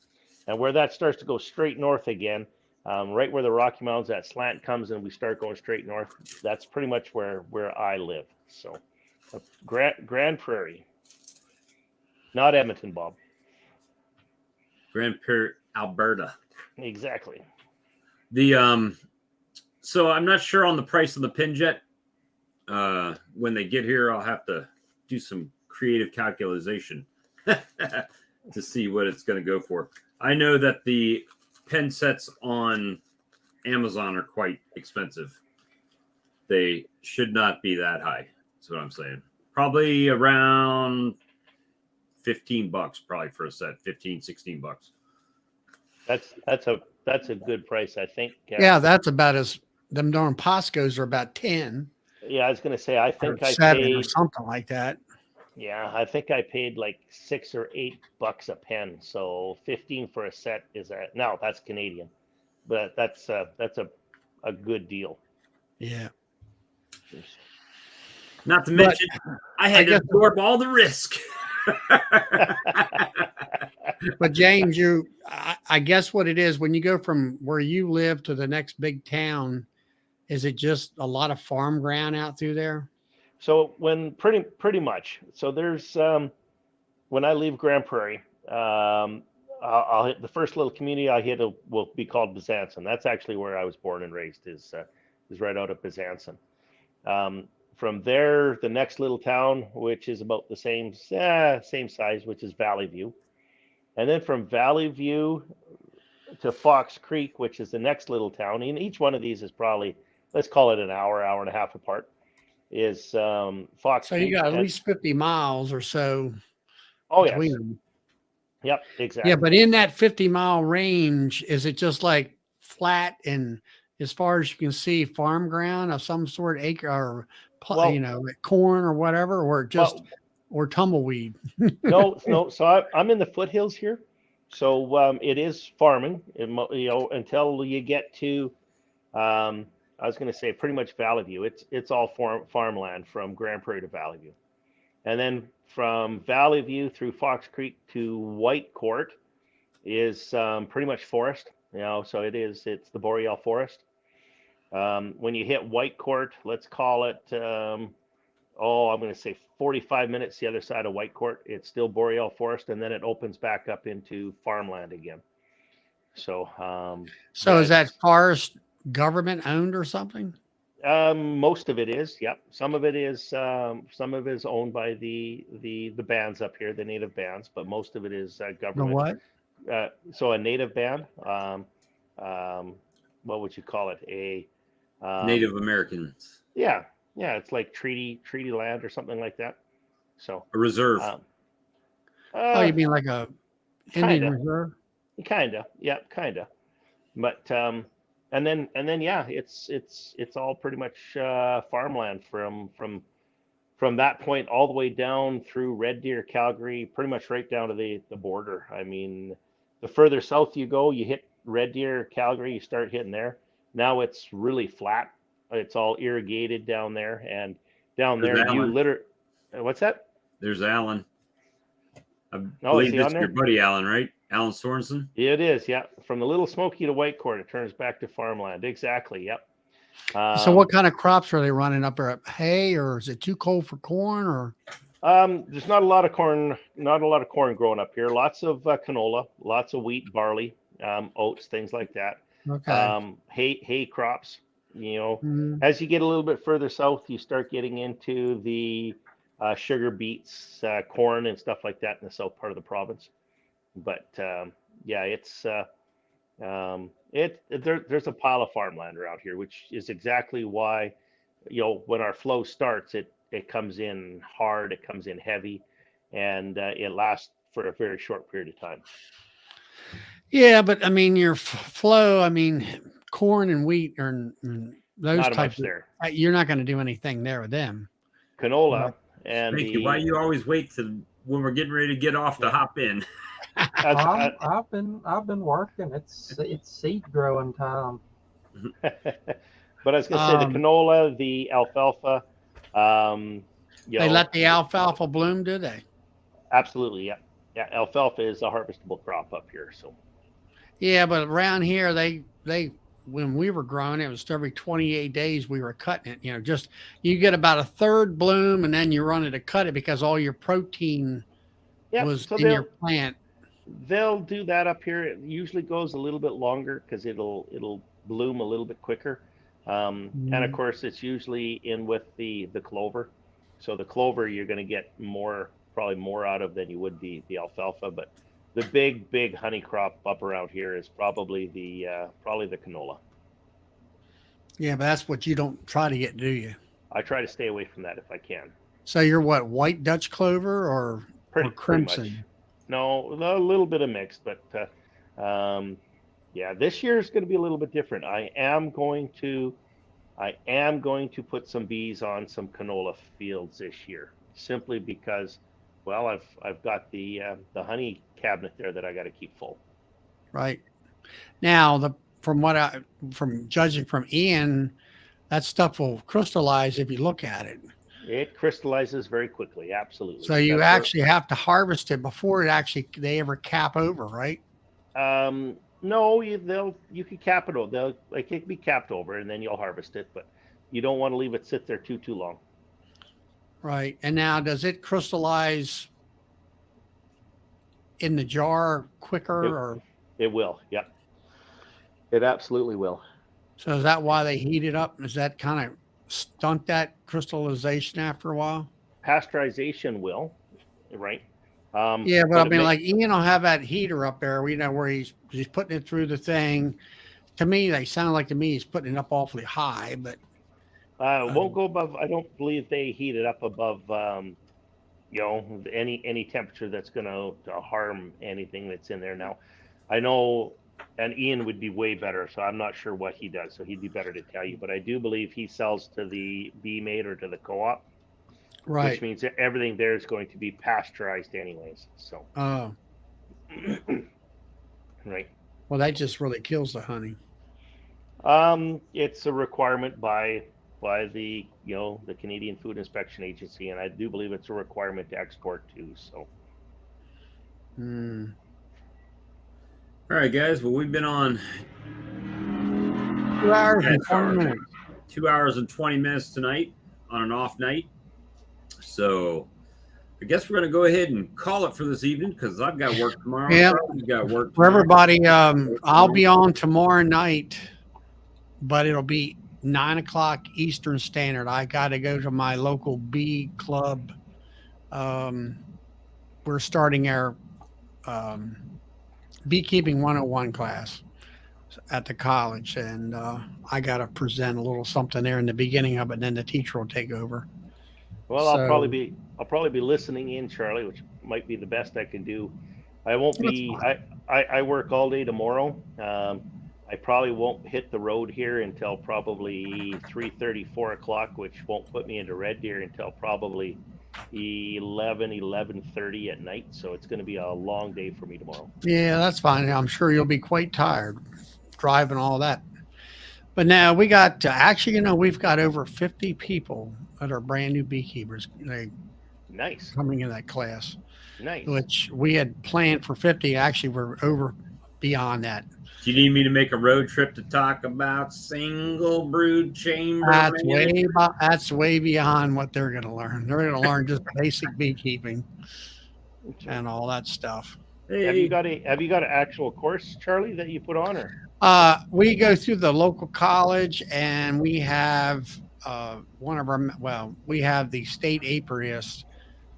and where that starts to go straight north again, right where the Rocky Mountains, that slant comes and we start going straight north. That's pretty much where I live. So Grand Prairie, not Edmonton, Bob. Grand Prairie, Alberta. Exactly. The so I'm not sure on the price of the Pinjet. When they get here, I'll have to do some creative calculation to see what it's going to go for. I know that the pen sets on Amazon are quite expensive. They should not be that high. That's what I'm saying. Probably around $15 probably for a set, $15-16. That's a good price, I think. Yeah, that's about as them darn Poscos are about 10. Yeah, I was gonna say I Or think I 7 paid. or something like that. Yeah, I think I paid like $6 or $8 a pen. So 15 for a set is now that's Canadian, but that's a good deal. Yeah. Not to mention, I had to guess- absorb all the risk. But James, I guess what it is when you go from where you live to the next big town, is it just a lot of farm ground out through there? So when pretty much. So there's when I leave Grand Prairie, I'll hit the first little community I hit will be called Besançon. That's actually where I was born and raised. Is right out of Besançon. From there, the next little town, which is about the same size, which is Valley View, and then from Valley View to Fox Creek, which is the next little town. And each one of these is probably, let's call it an hour and a half apart. Is Fox So Creek. you got at least 50 miles or so. Oh yes. between them. Yep, exactly. Yeah, but in that 50-mile range, is it just like flat and as far as you can see, farm ground of some sort, acre or Well- like corn or whatever, or just or tumbleweed? No. So I'm in the foothills here, so it is farming. Until you get to, I was going to say pretty much Valley View. It's all farmland from Grand Prairie to Valley View, and then from Valley View through Fox Creek to Whitecourt is pretty much forest. So it's the Boreal Forest. When you hit Whitecourt, let's call it, I'm going to say 45 minutes the other side of Whitecourt. It's still Boreal Forest, and then it opens back up into farmland again. So, So is that forest government owned or something? most of it is, yep. Some of it is owned by the bands up here, the native bands, but most of it is The government. what? So a native band, what would you call it? Native Americans, Yeah, it's like treaty land or something like that. So a reserve. Oh, you mean like a Indian kinda. reserve? Kinda, yeah, kinda. But and then yeah, it's all pretty much farmland from that point all the way down through Red Deer, Calgary, pretty much right down to the border. I mean, the further south you go, you hit Red Deer, Calgary, you start hitting there. Now it's really flat. It's all irrigated down there, and down There's there you Alan. What's that? There's Alan. I is believe he it's on there? your buddy Alan, right? Alan Sorensen. It is, yeah. From the Little Smoky to Whitecourt, it turns back to farmland. Exactly, yep. So what kind of crops are they running up there? Hay, or is it too cold for corn? Or There's not a lot of corn, growing up here. Lots of canola, lots of wheat, barley, oats, things like that. Okay. Hay crops. Mhm. As you get a little bit further south, you start getting into the sugar beets, corn, and stuff like that in the south part of the province. But yeah, there's a pile of farmland around here, which is exactly why when our flow starts, it comes in hard, it comes in heavy, and it lasts for a very short period of time. Yeah, but I mean, your flow. I mean, corn and wheat are those Not types much of. there. You're not going to do anything there with them. Canola But and Thank you. Why you always wait to when we're getting ready to get off to Yeah. hop in? I've been working. It's seed growing time. but I was going to say the canola, the alfalfa. They let the alfalfa bloom, do they? Absolutely, yeah. Yeah, alfalfa is a harvestable crop up here. So Yeah, but around here, they when we were growing, it was every 28 days we were cutting it. Just you get about a third bloom, and then you run it to cut it because all your protein yeah, was so in your plant. they'll do that up here. It usually goes a little bit longer because it'll bloom a little bit quicker. And of course, it's usually in with the clover. So the clover you're going to get probably more out of than you would the alfalfa. But the big honey crop up around here is probably the canola. Yeah, but that's what you don't try to get, do you? I try to stay away from that if I can. So you're what, white Dutch clover or crimson? Pretty much. No, a little bit of mixed, but yeah, this year is going to be a little bit different. I am going to put some bees on some canola fields this year, simply because, well, I've got the honey cabinet there that I got to keep full. Right. Now, from judging from Ian, that stuff will crystallize if you look at it. It crystallizes very quickly, absolutely. So you actually have to harvest it before they ever cap over, right? No, you can cap it over. It can be capped over, and then you'll harvest it, but you don't want to leave it sit there too long. Right. And now, does it crystallize in the jar quicker, It will. Yep. It absolutely will. So is that why they heat it up? Does that kind of stunt that crystallization after a while? Pasteurization will, right? Yeah, but I mean, like Ian will have that heater up there, where he's putting it through the thing. To me, they sound like he's putting it up awfully high, but won't go above. I don't believe they heat it up above, any temperature that's going to harm anything that's in there. Now, I know, and Ian would be way better, so I'm not sure what he does, so he'd be better to tell you. But I do believe he sells to the Bee Mate or to the co-op. right. Which means that everything there is going to be pasteurized anyways. So, right. Well, that just really kills the honey. It's a requirement by the the Canadian Food Inspection Agency, and I do believe it's a requirement to export too. So. All right, guys. Well, we've been on 2 hours and 20 minutes. 2 hours and 20 minutes tonight on an off night. So I guess we're going to go ahead and call it for this evening because I've got work tomorrow. Yeah. You've got work For tomorrow. everybody, I'll be on tomorrow night, but it'll be 9:00 Eastern Standard. I got to go to my local bee club. We're starting our beekeeping 101 class at the college, and I got to present a little something there in the beginning of it, and then the teacher will take over. Well, I'll probably be listening in, Charlie, which might be the best I can do. I won't be. I work all day tomorrow. I probably won't hit the road here until probably 3:30, 4 o'clock, which won't put me into Red Deer until probably 11:30 at night. So it's going to be a long day for me tomorrow. Yeah, that's fine. I'm sure you'll be quite tired driving all that. But now we got we've got over 50 people that are brand new beekeepers. Nice. Coming in that class. Nice. Which we had planned for 50. Actually, we're over beyond that. Do you need me to make a road trip to talk about single brood chamber? That's way beyond what they're going to learn. They're going to learn just basic beekeeping and all that stuff. Have you got an actual course, Charlie, that you put on, or? We go through the local college, and we have we have the state apiarist.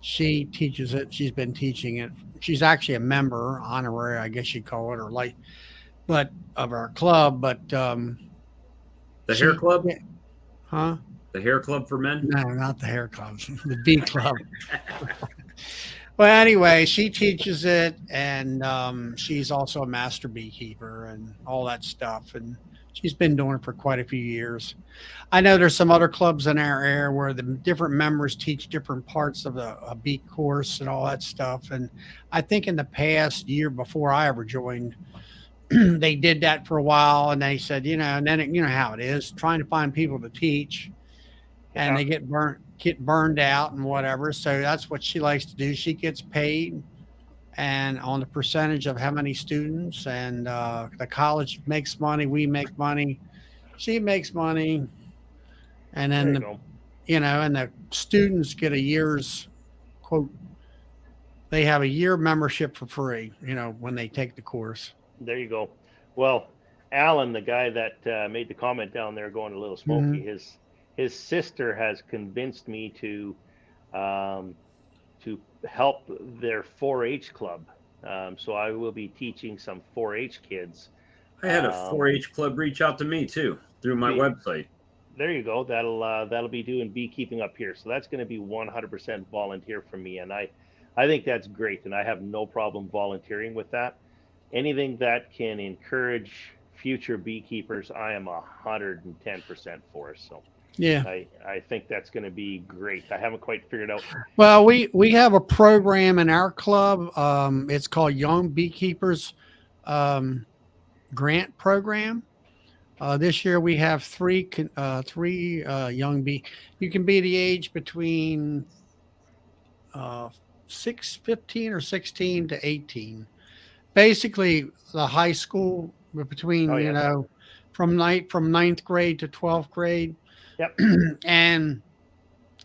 She teaches it. She's been teaching it. She's actually a member, honorary, I guess you'd call it, or like, but of our club. But the hair club? Huh? The hair club for men? No, not the hair club. The bee club. Well, anyway, she teaches it, and she's also a master beekeeper and all that stuff. And she's been doing it for quite a few years. I know there's some other clubs in our area where the different members teach different parts of a bee course and all that stuff. And I think in the past year before I ever joined, they did that for a while, and they said, and then you know how it is, trying to find people to teach, and they get burned out and whatever. So that's what she likes to do. She gets paid and on the percentage of how many students, and the college makes money, we make money, she makes money, and then and the students get a year's quote, they have a year membership for free, when they take the course. There you go. Well, Alan, the guy that made the comment down there going a little smoky, his sister has convinced me to help their 4-H club. So I will be teaching some 4-H kids. I had a 4-H club reach out to me too through my website. There you go. That'll be doing beekeeping up here. So that's going to be 100% volunteer from me, and I think that's great, and I have no problem volunteering with that. Anything that can encourage future beekeepers, I am 110% for. So yeah, I think that's going to be great. I haven't quite figured out. Well, we have a program in our club. It's called Young Beekeepers Grant Program. This year we have three young bee. You can be the age between 15 or 16 to 18. Basically, the high school between from ninth grade to 12th grade. Yep. And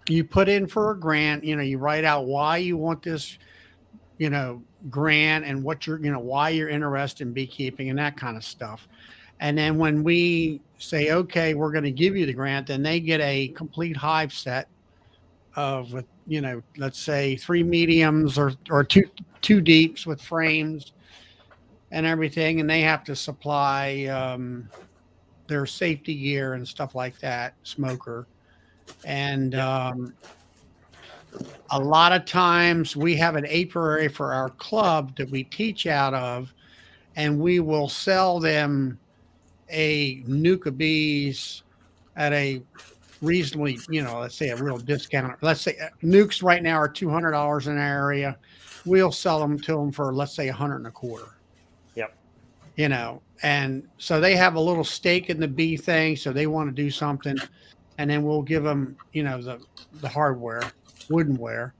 you put in for a grant. You write out why you want this, grant, and what why you're interested in beekeeping and that kind of stuff. And then when we say, okay, we're going to give you the grant, then they get a complete hive set of, let's say 3 mediums or two deeps with frames and everything. And they have to supply their safety gear and stuff like that, smoker. And a lot of times we have an apiary for our club that we teach out of, and we will sell them a nuke of bees at a reasonably, let's say a real discount. Let's say nukes right now are $200 in our area. We'll sell them to them for, let's say, $125. Yep. And so they have a little stake in the bee thing, so they want to do something, and then we'll give them, the hardware, woodenware.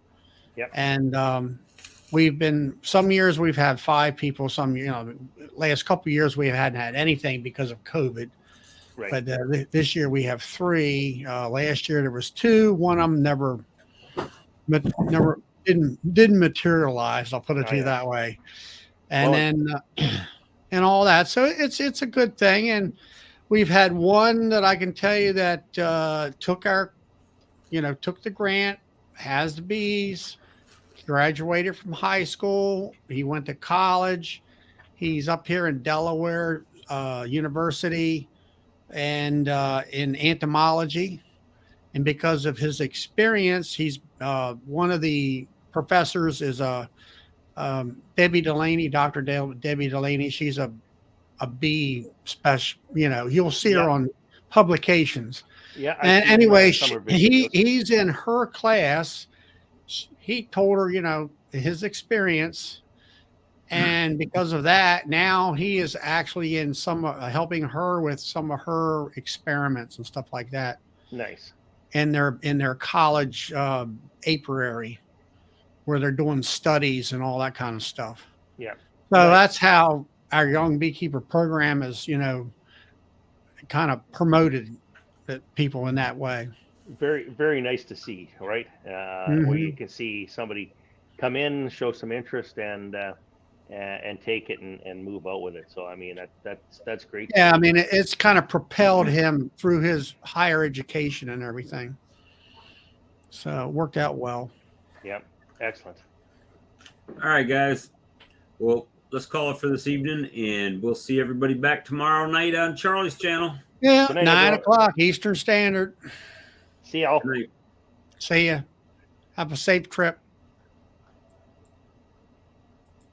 Yep. And some years we've had 5 people. Some, last couple of years we hadn't had anything because of COVID. Right. But this year we have 3. Last year there was 2. One of them never didn't materialize. I'll put it to you that way. And then and all that. So it's a good thing. And we've had one that I can tell you that took the grant, has the bees, graduated from high school. He went to college. He's up here in Delaware University and in entomology. And because of his experience, he's one of the professors is Debbie Delaney, Dr. Debbie Delaney. She's a bee special. You'll see her on publications. Yeah. And anyway, he's in her class. He told her, his experience. And because of that, now he is actually in helping her with some of her experiments and stuff like that. Nice. In their college apiary, where they're doing studies and all that kind of stuff. Yeah. So that's how our young beekeeper program is, kind of promoted that people in that way. Very, very nice to see, right? Where you can see somebody come in, show some interest, and take it and move out with it. So I mean that's great. Yeah, I mean it's kind of propelled him through his higher education and everything. So it worked out well. Yeah, excellent. All right, guys. Well, let's call it for this evening, and we'll see everybody back tomorrow night on Charlie's channel. Yeah, Good night, 9 everyone. o'clock Eastern Standard. See y'all. Good night. See ya. Have a safe trip.